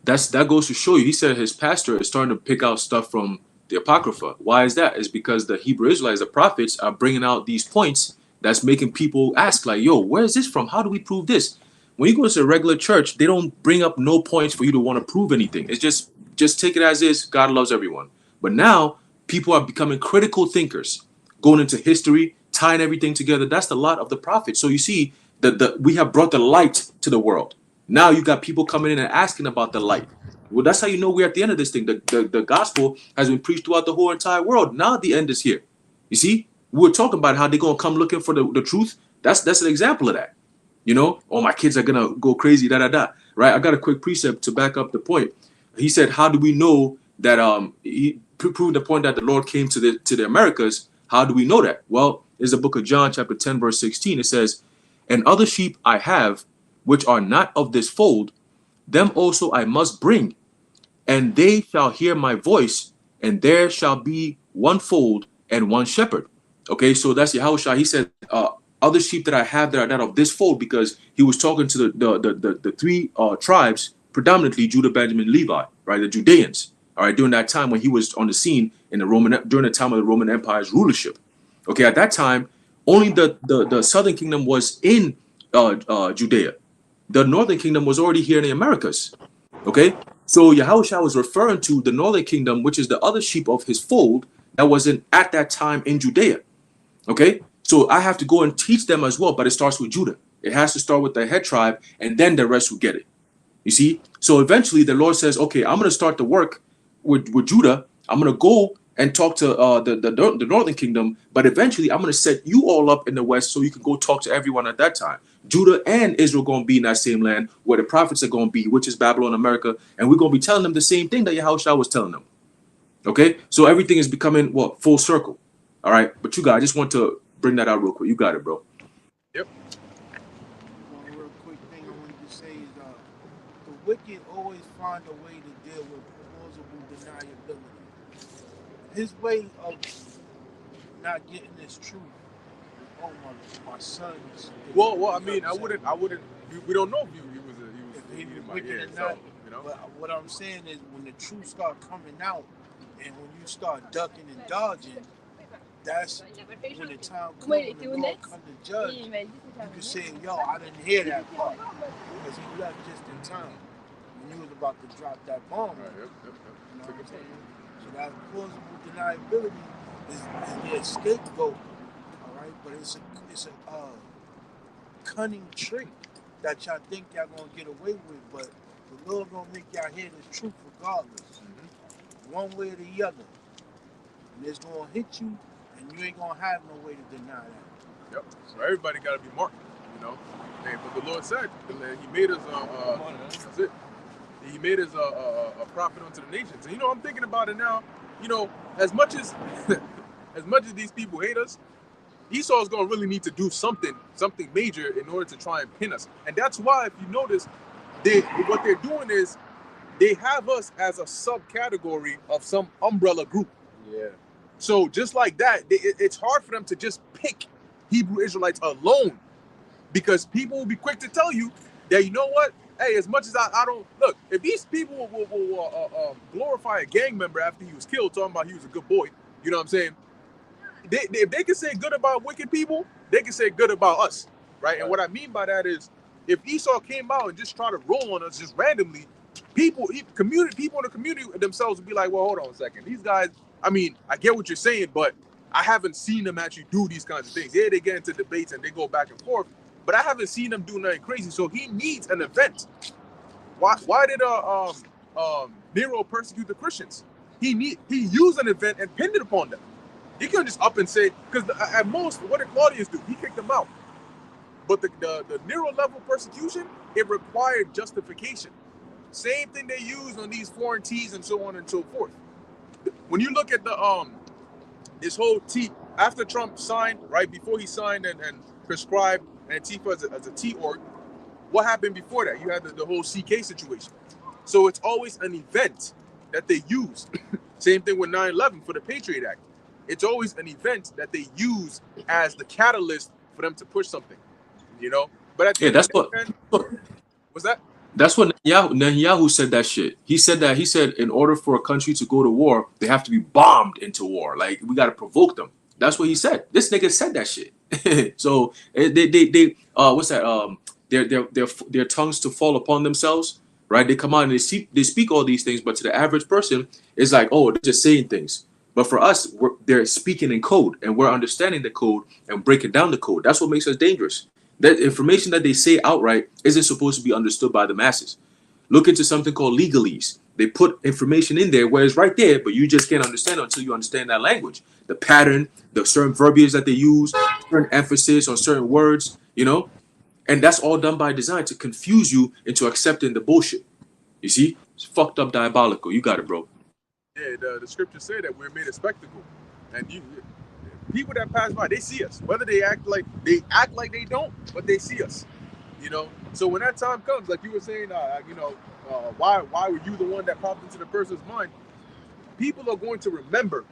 that goes to show you. He said his pastor is starting to pick out stuff from the Apocrypha. Why is that? It's because the Hebrew Israelites, the prophets, are bringing out these points that's making people ask, like, yo, where is this from? How do we prove this? When you go to a regular church, they don't bring up no points for you to want to prove anything. It's just take it as is. God loves everyone. But now people are becoming critical thinkers, going into history, tying everything together. That's the lot of the prophets. So you see that we have brought the light to the world. Now you got people coming in and asking about the light. Well, that's how you know we're at the end of this thing. The gospel has been preached throughout the whole entire world. Now the end is here. You see, we were talking about how they're going to come looking for the truth. That's an example of that. You know, oh, my kids are going to go crazy, right? I got a quick precept to back up the point. He said, how do we know that he proved the point that the Lord came to the Americas? How do we know that? Well, there's the book of John, chapter 10, verse 16. It says, and other sheep I have, which are not of this fold, them also I must bring, and they shall hear my voice, and there shall be one fold and one shepherd. Okay, so that's Yahushua. He said, other sheep that I have that are not of this fold, because he was talking to the three tribes, predominantly Judah, Benjamin, Levi, right? The Judeans, all right, during that time when he was on the scene during the time of the Roman Empire's rulership. Okay, at that time, only the southern kingdom was in Judea. The northern kingdom was already here in the Americas. Okay, so Yahushua was referring to the northern kingdom, which is the other sheep of his fold that wasn't at that time in Judea. Okay, so I have to go and teach them as well, but it starts with Judah. It has to start with the head tribe, and then the rest will get it. You see? So eventually the Lord says, okay, I'm going to start the work with Judah. I'm going to go and talk to the northern kingdom, but eventually I'm going to set you all up in the west so you can go talk to everyone at that time. Judah and Israel going to be in that same land where the prophets are going to be, which is Babylon, America, and we're going to be telling them the same thing that Yahushua was telling them. Okay? So everything is becoming, what, full circle. All right? But you guys, I just want to bring that out real quick. You got it, bro.
Yep.
One real quick thing I wanted to say is the wicked always find a way to deal with plausible deniability. His way of not getting this truth. Oh my sons.
Well, I mean, I wouldn't. We don't know if he was
wicked or
so,
not.
you know.
But what I'm saying is, when the truth start coming out, and when you start ducking and dodging, that's when the time comes when the Lord come to judge. You can say, "Yo, I didn't hear that part," because he left just in time when you was about to drop that bomb.
Right, yep.
You know what I'm saying? So that plausible deniability is the scapegoat. All right, but it's a cunning trick that y'all think y'all gonna get away with, but the Lord gonna make y'all hear the truth regardless, one way or the other. And it's gonna hit you, and you ain't gonna have no way to deny that.
Yep. So everybody got to be marked, you know. And but the Lord said He made us. That's it. He made us a prophet unto the nations. And you know, I'm thinking about it now. You know, as much as these people hate us, Esau is going to really need to do something major in order to try and pin us. And that's why, if you notice, what they're doing is they have us as a subcategory of some umbrella group.
Yeah.
So just like that, it's hard for them to just pick Hebrew Israelites alone, because people will be quick to tell you that, you know what, hey, as much as I don't look, if these people will glorify a gang member after he was killed, talking about he was a good boy, you know what I'm saying? If they can say good about wicked people, they can say good about us, right? And what I mean by that is, if Esau came out and just tried to roll on us just randomly, people in the community themselves would be like, well, hold on a second. These guys, I mean, I get what you're saying, but I haven't seen them actually do these kinds of things. Yeah, they get into debates and they go back and forth, but I haven't seen them do nothing crazy. So he needs an event. Why did Nero persecute the Christians? He used an event and pinned it upon them. He couldn't just up and say, because at most, what did Claudius do? He kicked them out. But the Nero level persecution, it required justification. Same thing they used on these foreign T's and so on and so forth. When you look at the this whole T, after Trump signed, right before he signed and prescribed Antifa as a T org, what happened before that? You had the whole CK situation. So it's always an event that they use. Same thing with 9/11 for the Patriot Act. It's always an event that they use as the catalyst for them to push something, you know. But at the end, was that?
That's what Netanyahu said that shit. He said in order for a country to go to war, they have to be bombed into war. Like, we got to provoke them. That's what he said. This nigga said that shit. So they what's that? Their tongues to fall upon themselves, right? They come out and they speak all these things, but to the average person, it's like, oh, they're just saying things. But for us, they're speaking in code, and we're understanding the code and breaking down the code. That's what makes us dangerous. That information that they say outright isn't supposed to be understood by the masses. Look into something called legalese. They put information in there where it's right there, but you just can't understand it until you understand that language. The pattern, the certain verbiage that they use, certain emphasis on certain words, you know? And that's all done by design to confuse you into accepting the bullshit. You see? It's fucked up, diabolical. You got it, bro.
Yeah, the scriptures say that we're made a spectacle, and people that pass by, they see us. Whether they act like they don't, but they see us. You know. So when that time comes, like you were saying, why were you the one that popped into the person's mind? People are going to remember,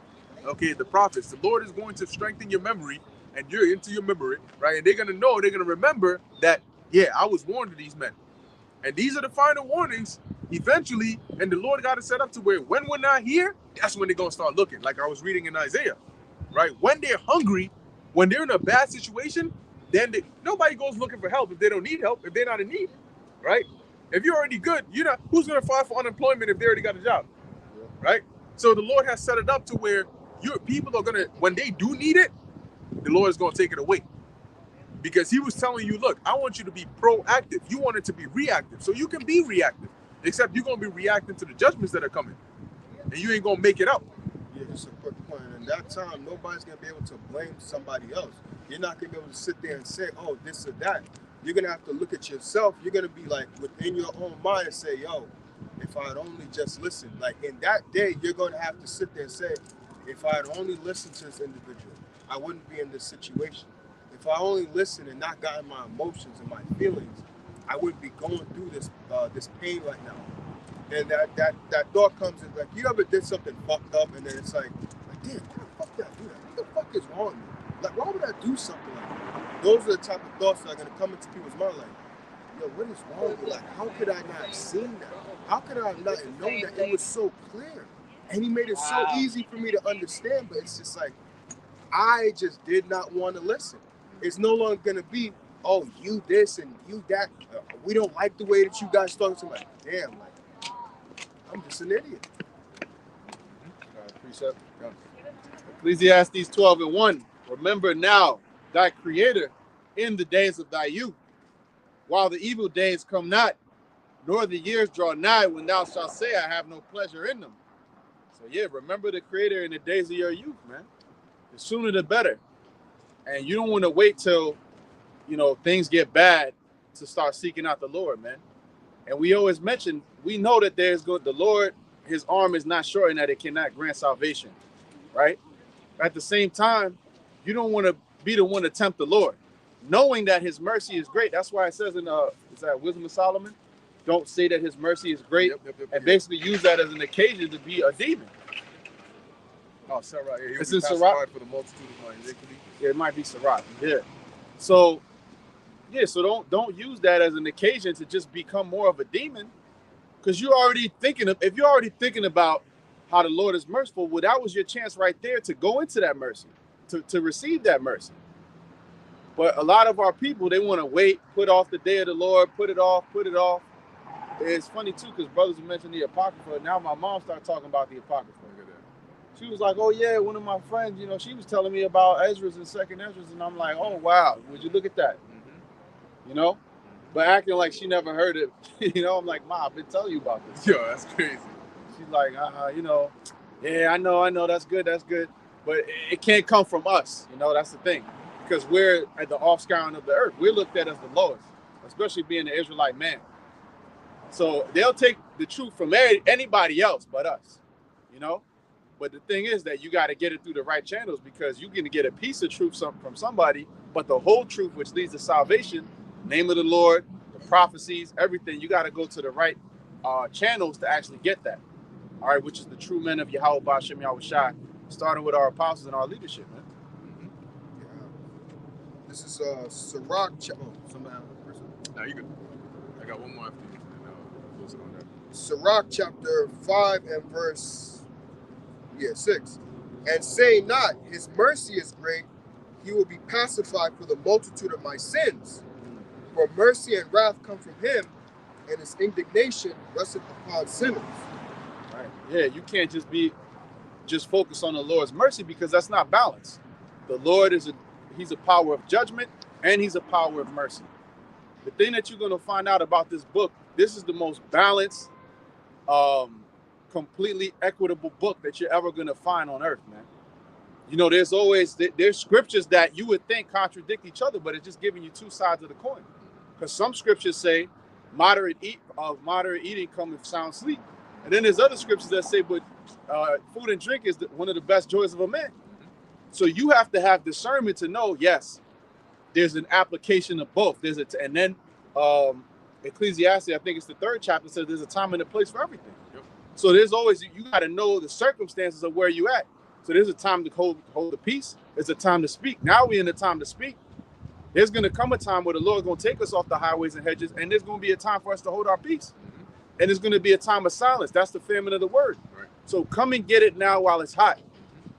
okay, the prophets. The Lord is going to strengthen your memory, and you're into your memory, right? And they're gonna remember that. Yeah, I was warned of these men, and these are the final warnings. Eventually, and the Lord got it set up to where when we're not here, that's when they're going to start looking. Like I was reading in Isaiah, right? When they're hungry, when they're in a bad situation, then nobody goes looking for help if they don't need help, if they're not in need, right? If you're already good, who's going to file for unemployment if they already got a job, right? So the Lord has set it up to where your people are going to, when they do need it, the Lord is going to take it away. Because he was telling you, look, I want you to be proactive. You want it to be reactive. So you can be reactive. Except you're going to be reacting to the judgments that are coming. And you ain't going to make it out.
Yeah, just a quick point. In that time, nobody's going to be able to blame somebody else. You're not going to be able to sit there and say, oh, this or that. You're going to have to look at yourself. You're going to be like within your own mind and say, yo, if I'd only just listened. Like in that day, you're going to have to sit there and say, if I had only listened to this individual, I wouldn't be in this situation. If I only listened and not gotten my emotions and my feelings, I wouldn't be going through this this pain right now. And that thought comes in, like, you ever did something fucked up and then it's like damn, why the fuck did I do that? What the fuck is wrong with me? Like, why would I do something like that? Those are the type of thoughts that are gonna come into people's mind, like, yo, what is wrong with me? Like, how could I not have seen that? How could I not have known that? It was so clear. And he made it so easy for me to understand, but it's just like, I just did not want to listen. It's no longer going to be, oh, you this and you that. We don't like the way that you guys talk to me. Like, damn, like, I'm just an idiot.
Precept. Ecclesiastes 12:1. Remember now thy creator in the days of thy youth, while the evil days come not, nor the years draw nigh, when thou shalt say, I have no pleasure in them. So yeah, remember the creator in the days of your youth, man. The sooner the better. And you don't want to wait till, things get bad to start seeking out the Lord, man. And we always mention, we know that the Lord, his arm is not short and that it cannot grant salvation, right? At the same time, you don't want to be the one to tempt the Lord, knowing that his mercy is great. That's why it says in is that Wisdom of Solomon, don't say that his mercy is great, and basically use that as an occasion to be a demon.
Oh, Sirach. Yeah,
it's in Sirach
for the multitude of my iniquity.
Yeah, it might be Sirach. Yeah. So don't use that as an occasion to just become more of a demon, because if you're already thinking about how the Lord is merciful, well, that was your chance right there to go into that mercy, to receive that mercy. But a lot of our people, they want to wait, put off the day of the Lord, put it off. It's funny too, because brothers mentioned the Apocrypha. Now my mom started talking about the Apocrypha. She was like, oh yeah, one of my friends, she was telling me about Ezra's and Second Ezra's, and I'm like, oh wow, would you look at that? Mm-hmm. But acting like she never heard it. I'm like, Ma, I've been telling you about this.
Yo, that's crazy.
She's like, yeah, I know, that's good, but it can't come from us. That's the thing, because we're at the offscouring of the earth. We're looked at as the lowest, especially being the Israelite man. So they'll take the truth from anybody else but us, But the thing is that you got to get it through the right channels, because you're going to get a piece of truth from somebody, but the whole truth, which leads to salvation, name of the Lord, the prophecies, everything, you got to go to the right channels to actually get that. All right, which is the true men of Yahweh Ba'Shem Yahushua, starting with our apostles and our leadership, man.
Yeah. This is Sirach.
No, you good. I got one more after you. And on that.
Sirach chapter 5 and verse 6. And say not, his mercy is great, he will be pacified for the multitude of my sins. For mercy and wrath come from him, and his indignation resteth upon sinners.
Right. Yeah, you can't just focus on the Lord's mercy, because that's not balance. The Lord he's a power of judgment, and he's a power of mercy. The thing that you're going to find out about this book, this is the most balanced, completely equitable book that you're ever going to find on earth, man. There's scriptures that you would think contradict each other, but it's just giving you two sides of the coin. Because some scriptures say moderate eating cometh sound sleep, and then there's other scriptures that say, but food and drink is one of the best joys of a man. So you have to have discernment to know, yes, there's an application of both. And then Ecclesiastes, I think it's the 3rd chapter, says there's a time and a place for everything. Yep. So there's always, you got to know the circumstances of where you at. So there's a time to hold the peace. There's a time to speak. Now we're in the time to speak. There's going to come a time where the Lord's going to take us off the highways and hedges, and there's going to be a time for us to hold our peace. Mm-hmm. And there's going to be a time of silence. That's the famine of the word. Right. So come and get it now while it's hot.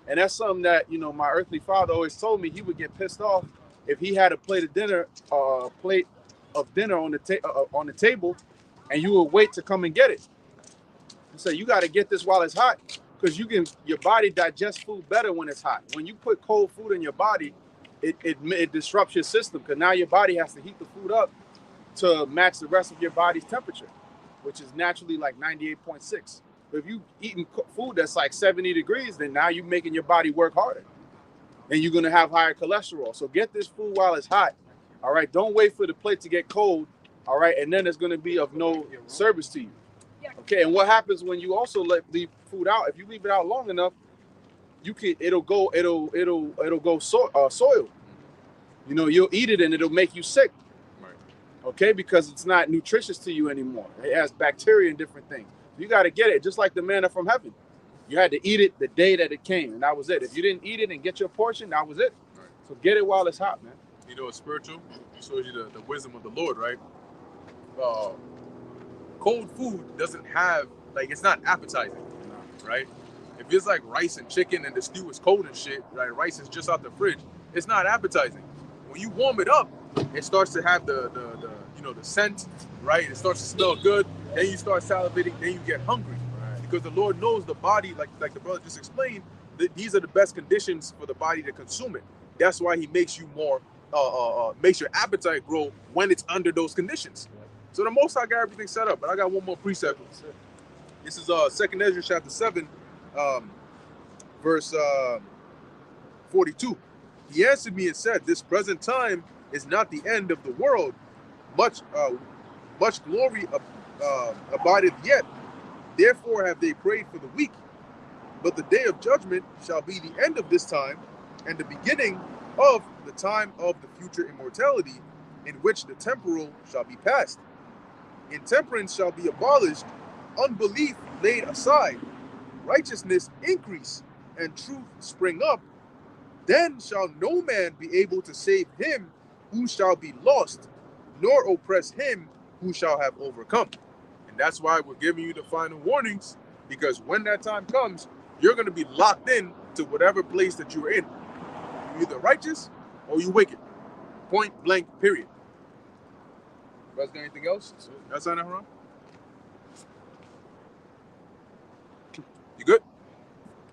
And that's something that, my earthly father always told me. He would get pissed off if he had a plate of dinner on the table, and you would wait to come and get it. He said, you got to get this while it's hot, because your body digests food better when it's hot. When you put cold food in your body, it disrupts your system because now your body has to heat the food up to match the rest of your body's temperature, which is naturally like 98.6. But if you eating food that's like 70 degrees, then now you're making your body work harder. And you're going to have higher cholesterol. So get this food while it's hot. All right. Don't wait for the plate to get cold. All right. And then it's going to be of no service to you. Okay. And what happens when you also leave food out? If you leave it out long enough, it'll go soiled. You know, you'll eat it and it'll make you sick.
Right.
Okay. Because it's not nutritious to you anymore. It has bacteria and different things. You got to get it just like the manna from heaven. You had to eat it the day that it came, and that was it. If you didn't eat it and get your portion, that was it.
Right.
So get it while it's hot, man.
You know, it's spiritual. It shows you the wisdom of the Lord, right? Cold food doesn't have, like, it's not appetizing, right? If it's like rice and chicken and the stew is cold and shit, right? Rice is just out the fridge. It's not appetizing. When you warm it up, it starts to have the scent, right? It starts to smell good. Then you start salivating. Then you get hungry. Because the Lord knows the body, like the brother just explained, that these are the best conditions for the body to consume it. That's why he makes you more, makes your appetite grow when it's under those conditions. So the Most High got everything set up. But I got one more precept. This is 2nd Ezra chapter 7, verse 42. He answered me and said, "This present time is not the end of the world. Much glory abideth yet. Therefore have they prayed for the weak. But the day of judgment shall be the end of this time, and the beginning of the time of the future immortality, in which the temporal shall be past. Intemperance shall be abolished, unbelief laid aside, righteousness increase, and truth spring up. Then shall no man be able to save him who shall be lost, nor oppress him who shall have overcome." And that's why we're giving you the final warnings, because when that time comes, you're going to be locked in to whatever place that you're in. You're either righteous or you wicked. Point blank, period. You guys got anything else? That's on Haram? You good?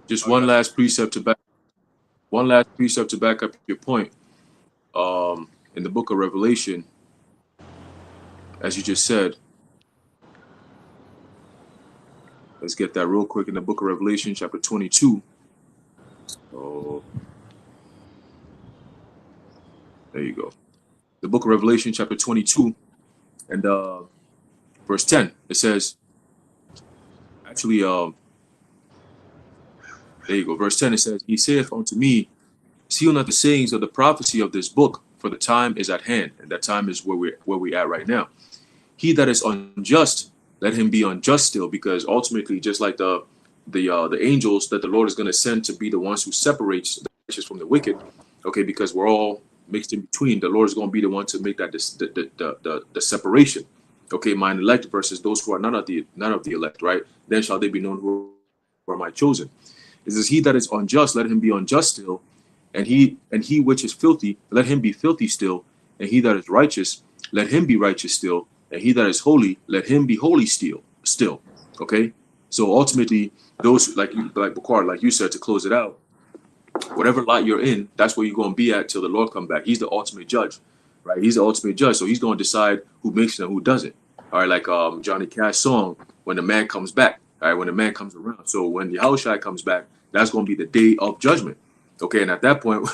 Just one last precept to back up your point. In the book of Revelation, as you just said, let's get that real quick. In the book of Revelation, chapter 22. Oh, there you go. The book of Revelation, chapter 22, and verse 10. It says, actually, there you go. Verse 10, it says, "He saith unto me, seal not the sayings of the prophecy of this book, for the time is at hand." And that time is where we at right now. "He that is unjust, let him be unjust still," because ultimately, just like the angels that the Lord is going to send to be the ones who separates the righteous from the wicked, okay, because we're all mixed in between, the Lord is going to be the one to make that the separation. Okay, mine elect versus those who are none of the elect, right? Then shall they be known who are my chosen. It says, "He that is unjust, let him be unjust still, and he which is filthy, let him be filthy still, and he that is righteous, let him be righteous still, and he that is holy, let him be holy still." Okay, so ultimately, those like Bukhari, like you said, to close it out, whatever lot you're in, that's where you're going to be at till the Lord come back. He's the ultimate judge, right? He's the ultimate judge, so he's going to decide who makes it and who doesn't. All right, like Johnny Cash song, "When the man comes back," all right, when the man comes around. So when Yahushua comes back, that's going to be the day of judgment. Okay, and at that point,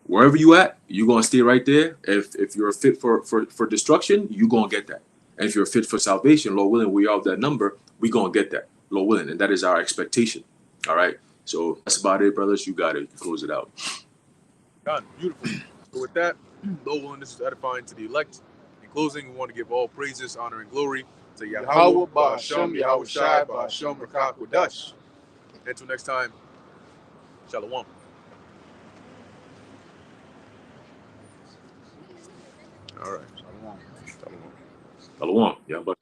wherever you at, you're going to stay right there. If you're fit for destruction, you're going to get that. And if you're fit for salvation, Lord willing, we are of that number, we're going to get that, Lord willing. And that is our expectation. All right. So that's about it, brothers. You got it. You can close it out.
Done. Beautiful. So with that, Lord willing, this is edifying to the elect. In closing, we want to give all praises, honor, and glory to Yahweh, Ba'ashem, Yahushai, Ba'ashem, Rakah, Kodash. Until next time, Shalom. All right.
Shalom. Yeah, but